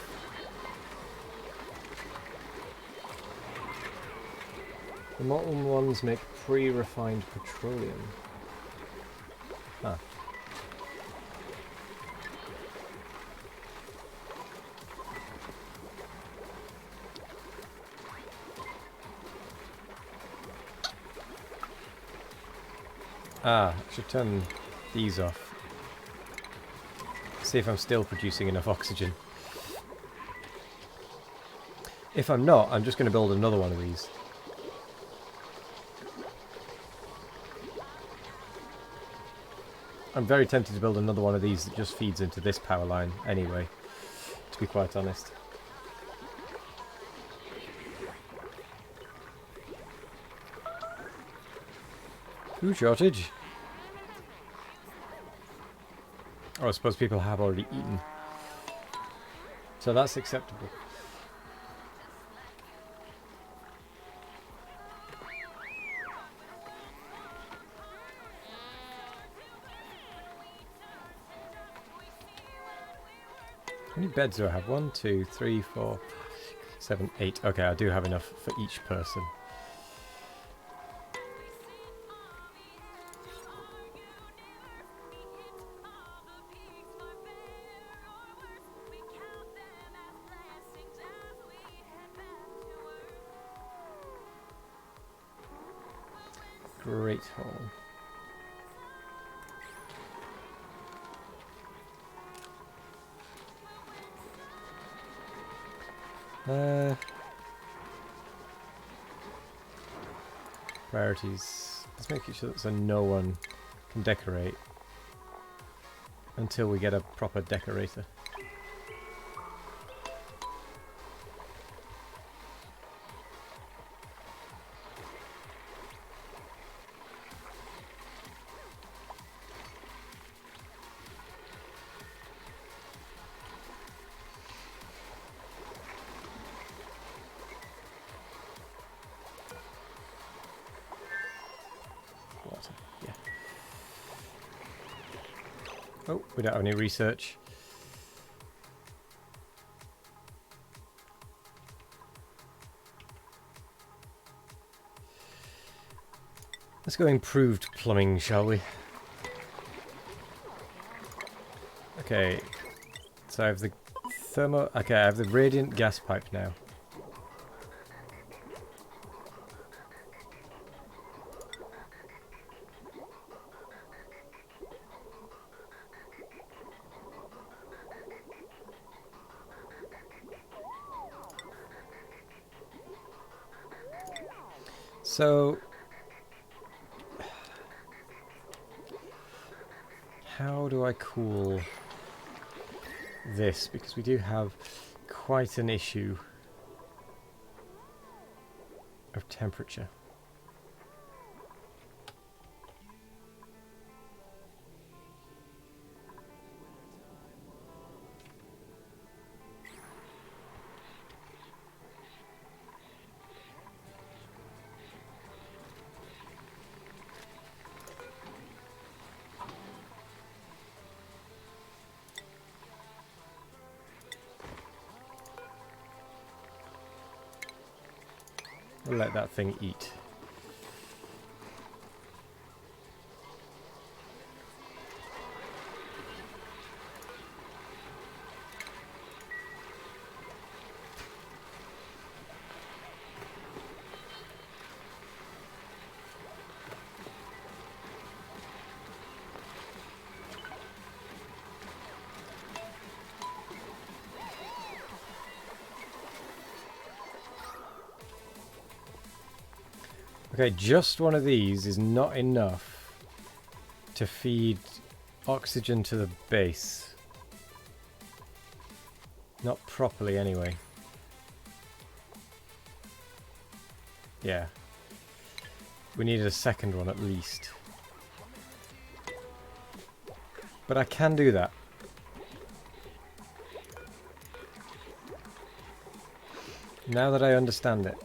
The molten ones make pre-refined petroleum. Huh. Ah, I should turn these off. See if I'm still producing enough oxygen. If I'm not, I'm just going to build another one of these. I'm very tempted to build another one of these that just feeds into this power line anyway, to be quite honest. Food shortage. Oh, I suppose people have already eaten. So that's acceptable. How many beds do I have? 1, 2, 3, 4, 7, 8. Okay, I do have enough for each person. Great hall. Priorities. Let's make it sure that so no one can decorate until we get a proper decorator. Water, yeah. Oh, we don't have any research. Let's go improved plumbing, shall we? Okay, so I have the okay, I have the radiant gas pipe now. So, how do I cool this? Because we do have quite an issue of temperature. We'll let that thing eat. Okay, just one of these is not enough to feed oxygen to the base. Not properly, anyway. Yeah. We needed a second one at least. But I can do that. Now that I understand it.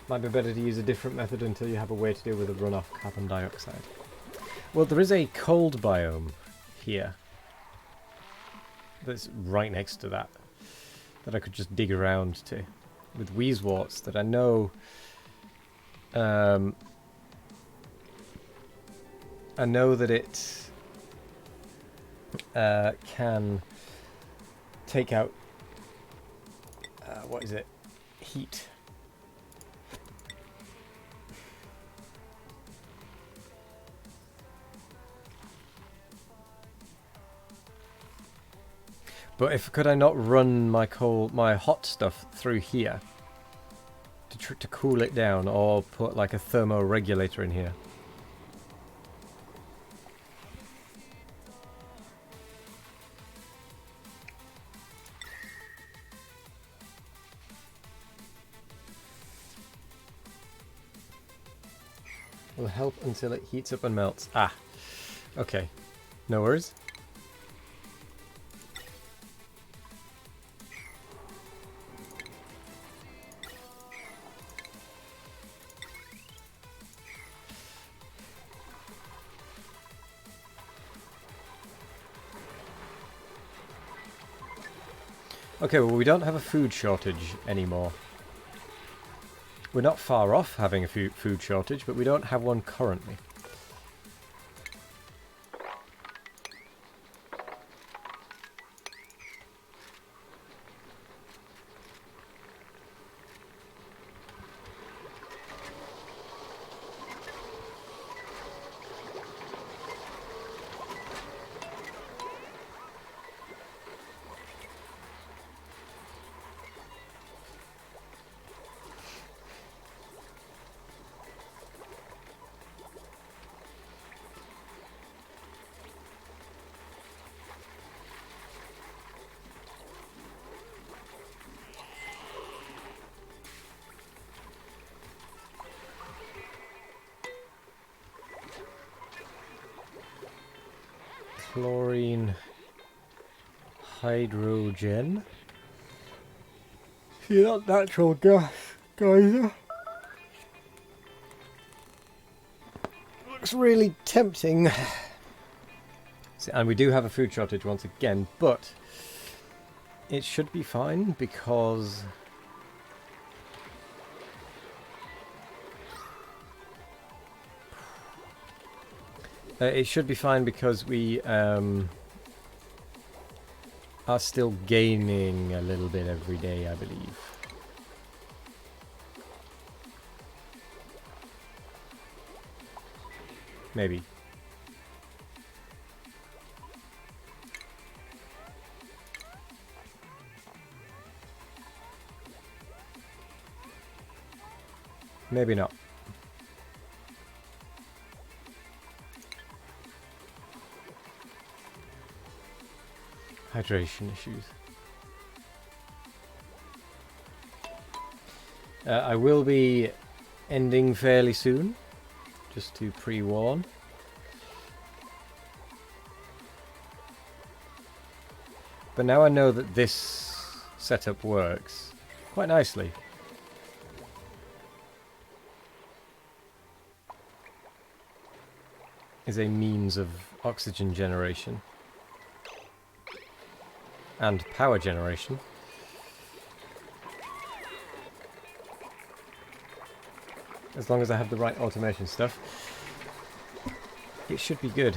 Might be better to use a different method until you have a way to deal with the runoff carbon dioxide. Well, there is a cold biome here. That's right next to that. That I could just dig around to. With wheezeworts that I know... I know that it can take out... what is it? Heat. But could I not run my hot stuff through here to cool it down, or put like a thermoregulator in here? Will help until it heats up and melts. Ah, okay, no worries. Okay, well, we don't have a food shortage anymore. We're not far off having a food shortage, but we don't have one currently. Chlorine hydrogen. See that natural gas, guys? Looks really tempting. See, and we do have a food shortage once again, but it should be fine because we are still gaining a little bit every day, I believe. Maybe. Maybe not. Hydration issues. I will be ending fairly soon, just to pre-warn. But now I know that this setup works quite nicely. Is a means of oxygen generation. And power generation. As long as I have the right automation stuff, it should be good.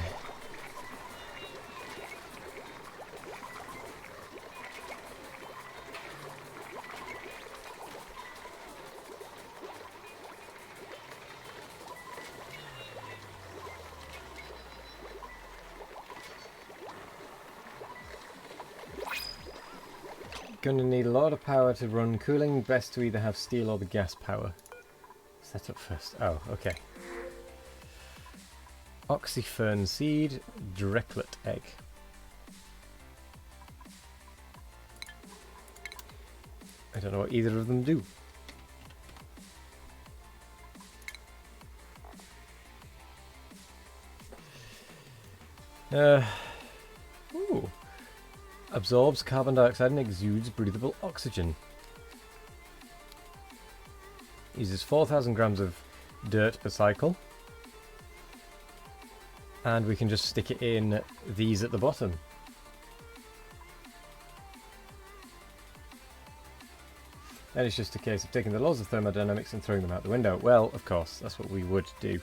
going to need a lot of power to run cooling. Best to either have steel or the gas power. Set up first. Oh, okay. Oxyfern seed, Drecklet egg. I don't know what either of them do. Ooh. Absorbs carbon dioxide and exudes breathable oxygen. Uses 4,000 grams of dirt per cycle. And we can just stick it in these at the bottom. Then it's just a case of taking the laws of thermodynamics and throwing them out the window. Well, of course, that's what we would do.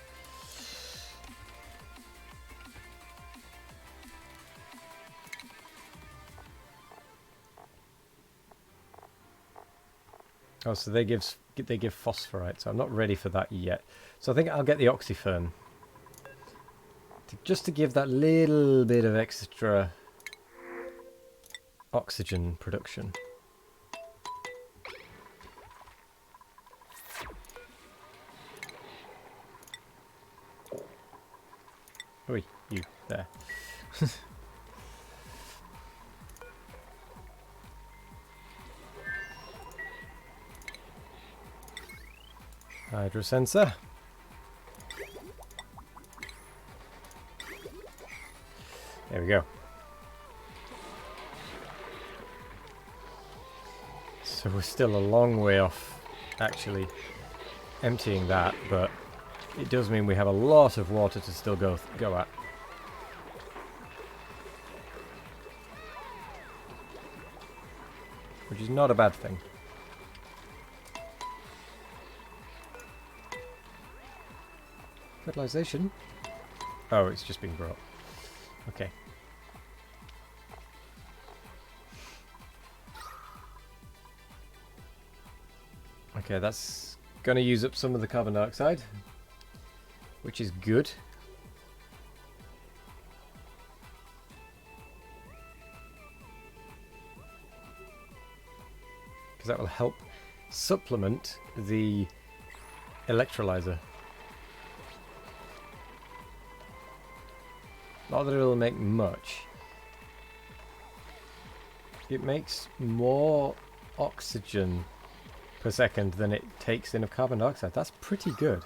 Oh, so they give phosphorite, so I'm not ready for that yet. So I think I'll get the oxyfern. Just to give that little bit of extra oxygen production. Oi, you, there. Hydrosensor. There we go. So we're still a long way off actually emptying that, but it does mean we have a lot of water to still go at. Which is not a bad thing. Fertilization? Oh, it's just being brought. Okay. Okay, that's going to use up some of the carbon dioxide, which is good. Because that will help supplement the electrolyzer. Not that it'll make much. It makes more oxygen per second than it takes in of carbon dioxide. That's pretty good.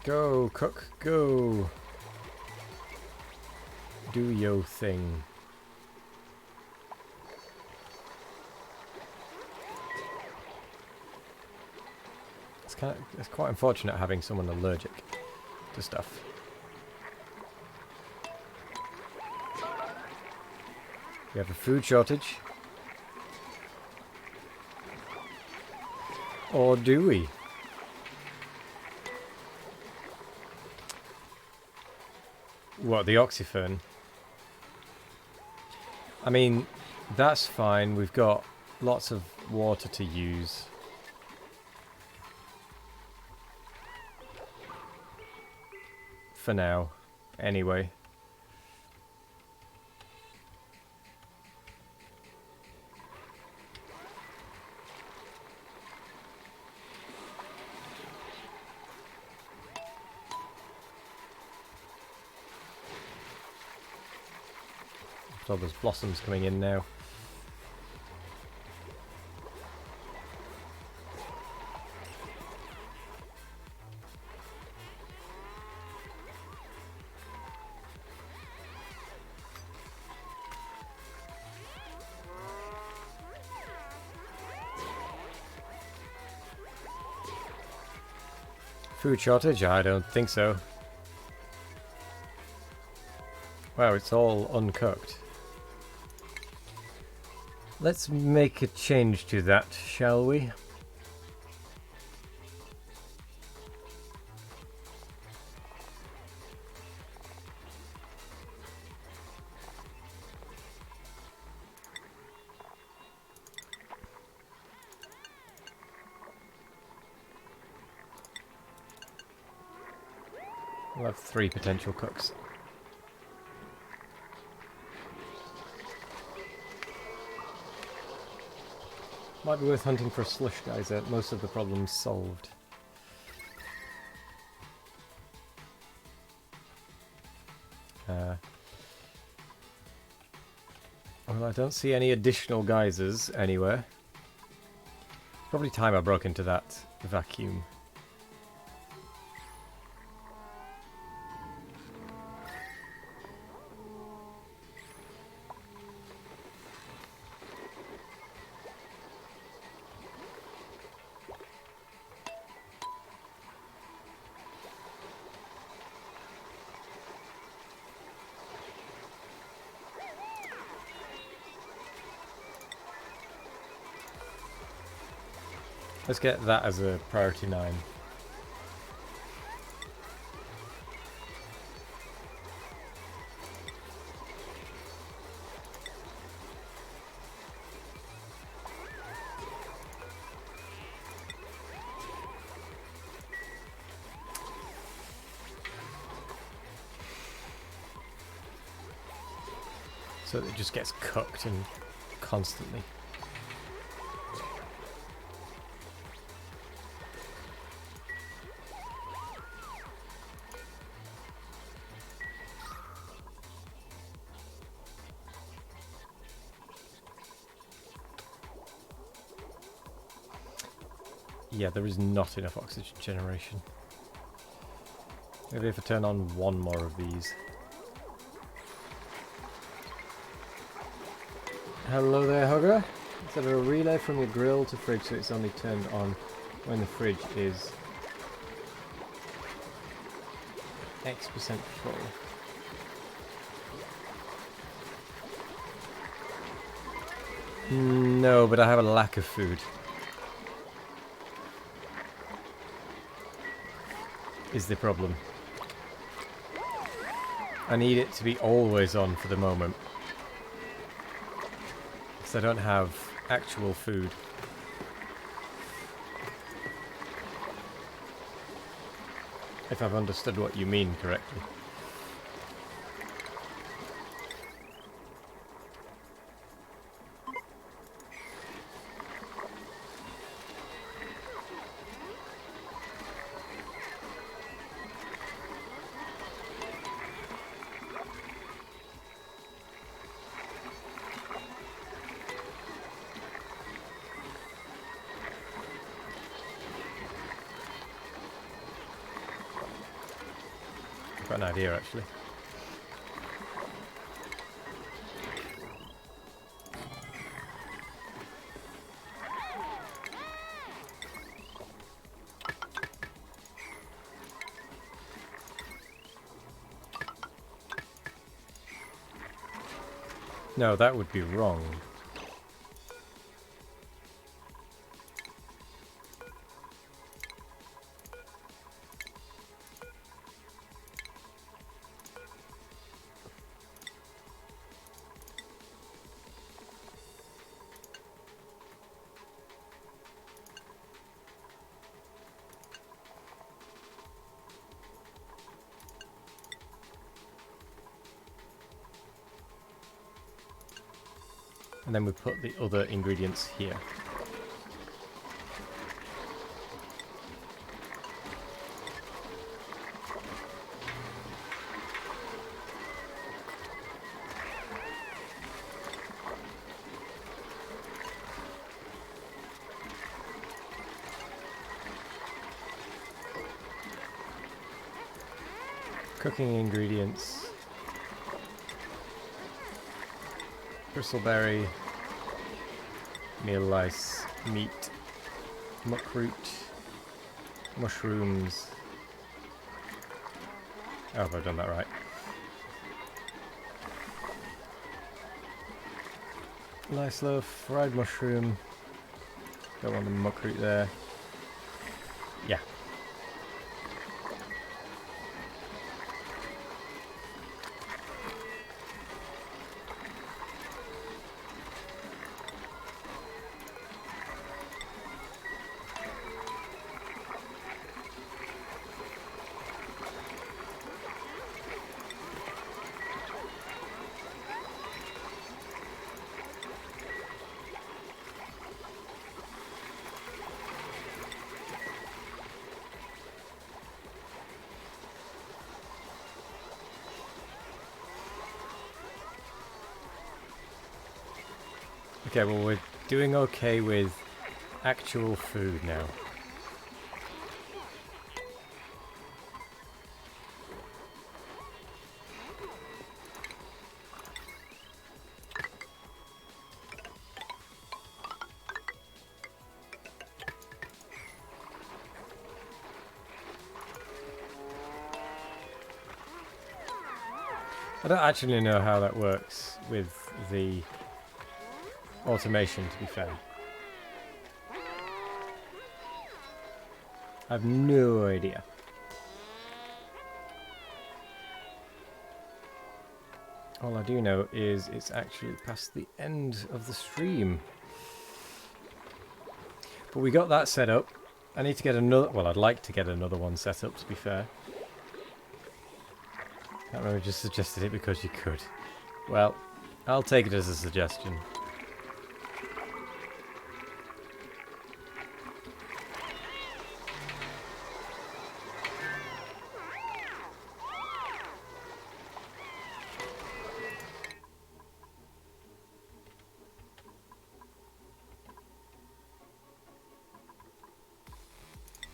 Go, cook, go. Do yo thing. It's quite unfortunate having someone allergic to stuff. We have a food shortage. Or do we? What, the oxyfern? I mean, that's fine. We've got lots of water to use. For now, anyway. So there's blossoms coming in now. Food shortage? I don't think so. Wow, it's all uncooked. Let's make a change to that, shall we? We'll have 3 potential cooks. Might be worth hunting for a slush geyser. Most of the problems solved. Well, I don't see any additional geysers anywhere. Probably time I broke into that vacuum. Let's get that as a priority 9. So that it just gets cooked and constantly. Yeah, there is not enough oxygen generation. Maybe if I turn on 1 more of these. Hello there, Hugger. Set a relay from your grill to fridge so it's only turned on when the fridge is X% full. No, but I have a lack of food. Is the problem. I need it to be always on for the moment. Because I don't have actual food. If I've understood what you mean correctly. I've got an idea actually. No, that would be wrong. And then we put the other ingredients here. Cooking ingredients. Bristleberry, meal lice, meat, muckroot, mushrooms. Oh, have I done that right? Lice loaf, fried mushroom. Don't want the muckroot there. Yeah. Okay, well, we're doing okay with actual food now. I don't actually know how that works with the automation, to be fair. I have no idea. All I do know is it's actually past the end of the stream. But we got that set up. I need to get another... Well, I'd like to get another one set up, to be fair. Can't remember, just suggested it because you could. Well, I'll take it as a suggestion.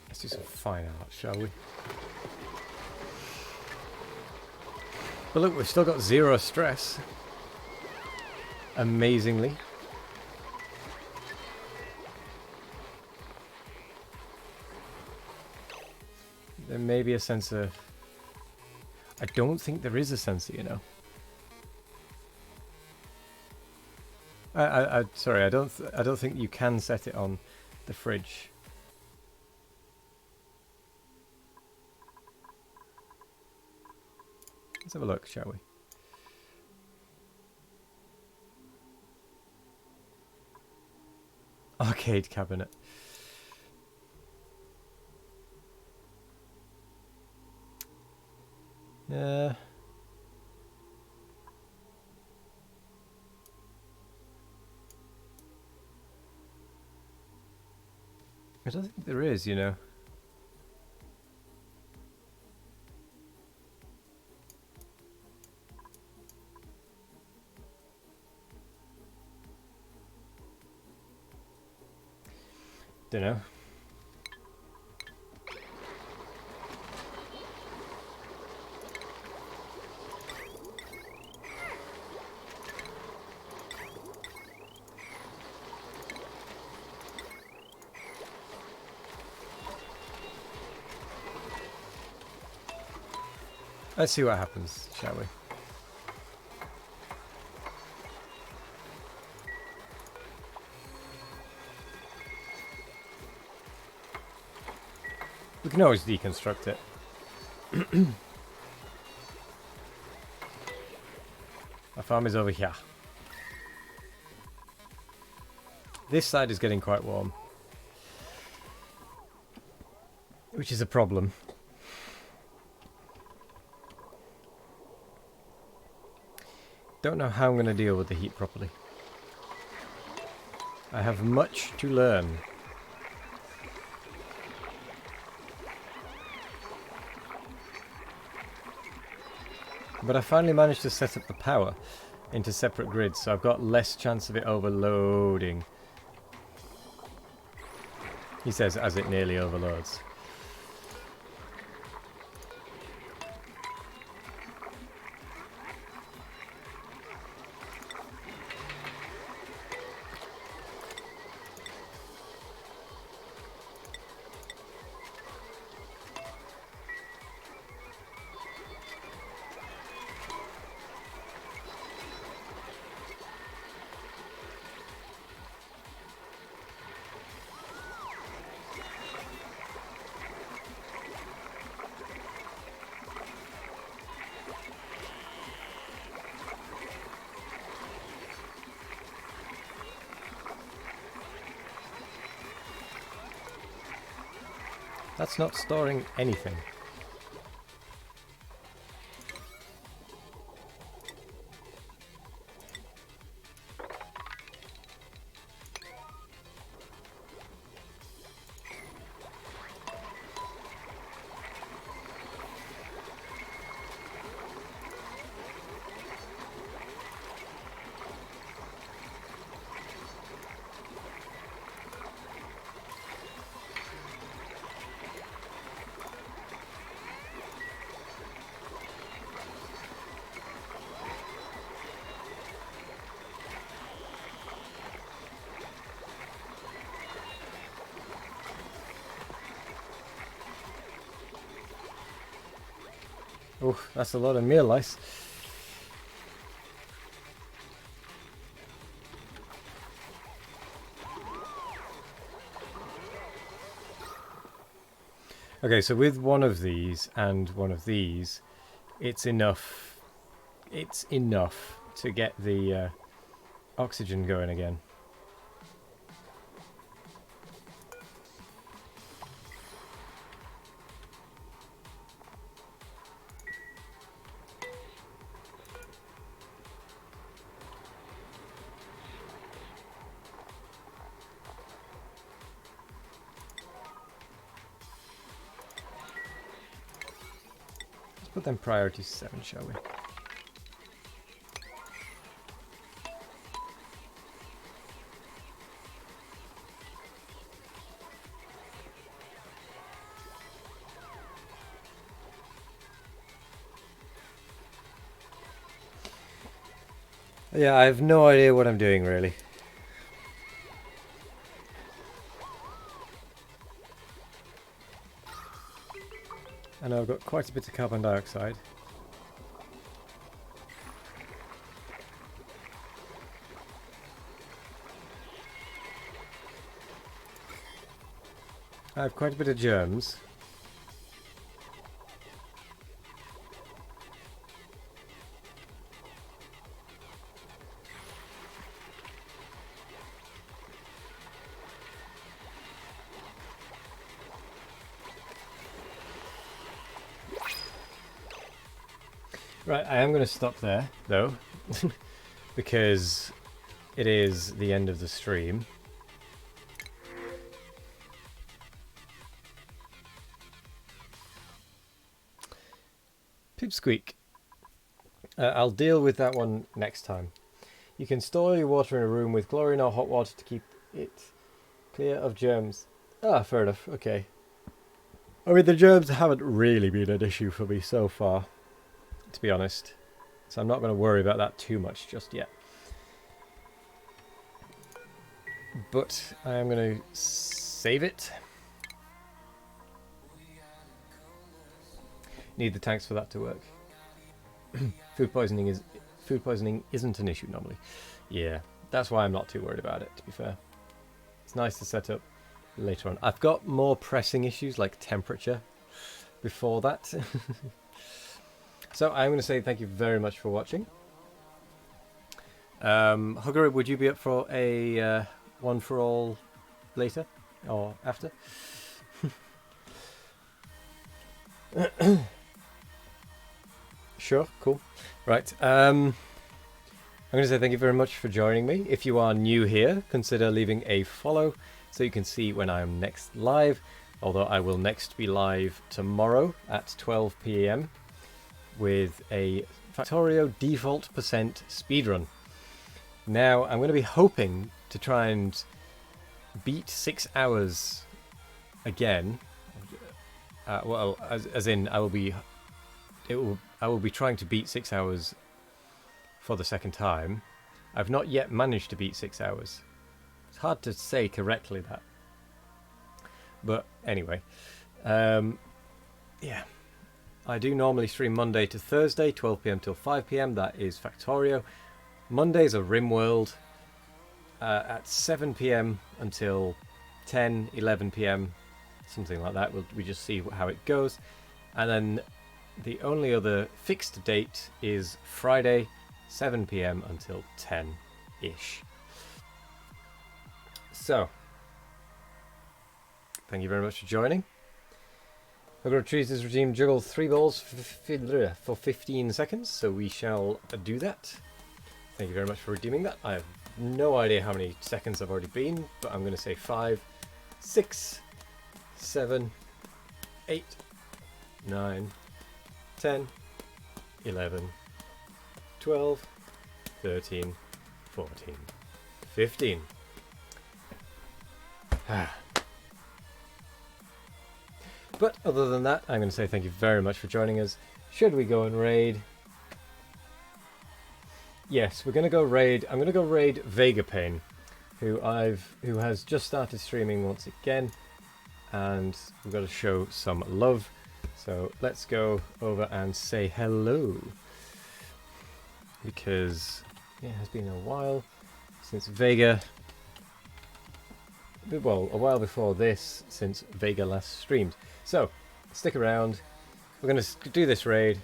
Let's do some fine art, shall we? But look, we've still got 0 stress. Amazingly. There may be a sensor. I don't think there is a sensor, you know. Sorry, I don't think you can set it on the fridge. Let's have a look, shall we? Arcade cabinet. Yeah. I don't think there is, you know. Don't know. Let's see what happens, shall we? We can always deconstruct it. Our farm is over here. This side is getting quite warm, which is a problem. Don't know how I'm going to deal with the heat properly. I have much to learn. But I finally managed to set up the power into separate grids, so I've got less chance of it overloading. He says as it nearly overloads. That's not storing anything. Oh, that's a lot of meal lice. Okay, so with one of these and one of these, it's enough. It's enough to get the oxygen going again. Let's put them priority 7, shall we? Yeah, I have no idea what I'm doing, really. I know I've got quite a bit of carbon dioxide. I have quite a bit of germs. Right, I am going to stop there, though, because it is the end of the stream. Pipsqueak. I'll deal with that one next time. You can store your water in a room with chlorine or hot water to keep it clear of germs. Ah, fair enough, okay. I mean, the germs haven't really been an issue for me so far, to be honest. So I'm not going to worry about that too much just yet. But I am going to save it. Need the tanks for that to work. Food poisoning isn't an issue normally. Yeah, that's why I'm not too worried about it, to be fair. It's nice to set up later on. I've got more pressing issues like temperature before that. So I'm going to say thank you very much for watching. Hugger, would you be up for a one for all later or after? Sure, cool. Right. I'm going to say thank you very much for joining me. If you are new here, consider leaving a follow so you can see when I am next live. Although I will next be live tomorrow at 12 PM with a Factorio default % speedrun. Now, I'm going to be hoping to try and beat 6 hours again. Well, as in, I will be trying to beat 6 hours for the second time. I've not yet managed to beat 6 hours. It's hard to say correctly that. But anyway, yeah. I do normally stream Monday to Thursday, 12 PM till 5 PM. That is Factorio. Mondays are RimWorld at 7 PM until 10, 11 PM, something like that. We just see how it goes. And then the only other fixed date is Friday, 7 PM until 10-ish. So, thank you very much for joining. I'm going to choose this regime juggle 3 balls for 15 seconds, so we shall do that. Thank you very much for redeeming that. I have no idea how many seconds I've already been, but I'm going to say 5, 6, 7, 8, 9, 10, 11, 12, 13, 14, 15. But other than that, I'm going to say thank you very much for joining us. Should we go and raid? Yes, we're going to go raid. I'm going to go raid Vegapane, who has just started streaming once again, and we've got to show some love. So let's go over and say hello. Because yeah, it has been a while since Vega. Well, a while before this, since Vega last streamed. So, stick around. We're going to do this raid,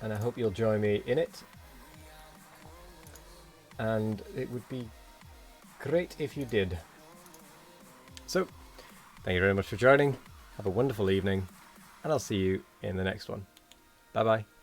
and I hope you'll join me in it. And it would be great if you did. So, thank you very much for joining. Have a wonderful evening, and I'll see you in the next one. Bye bye.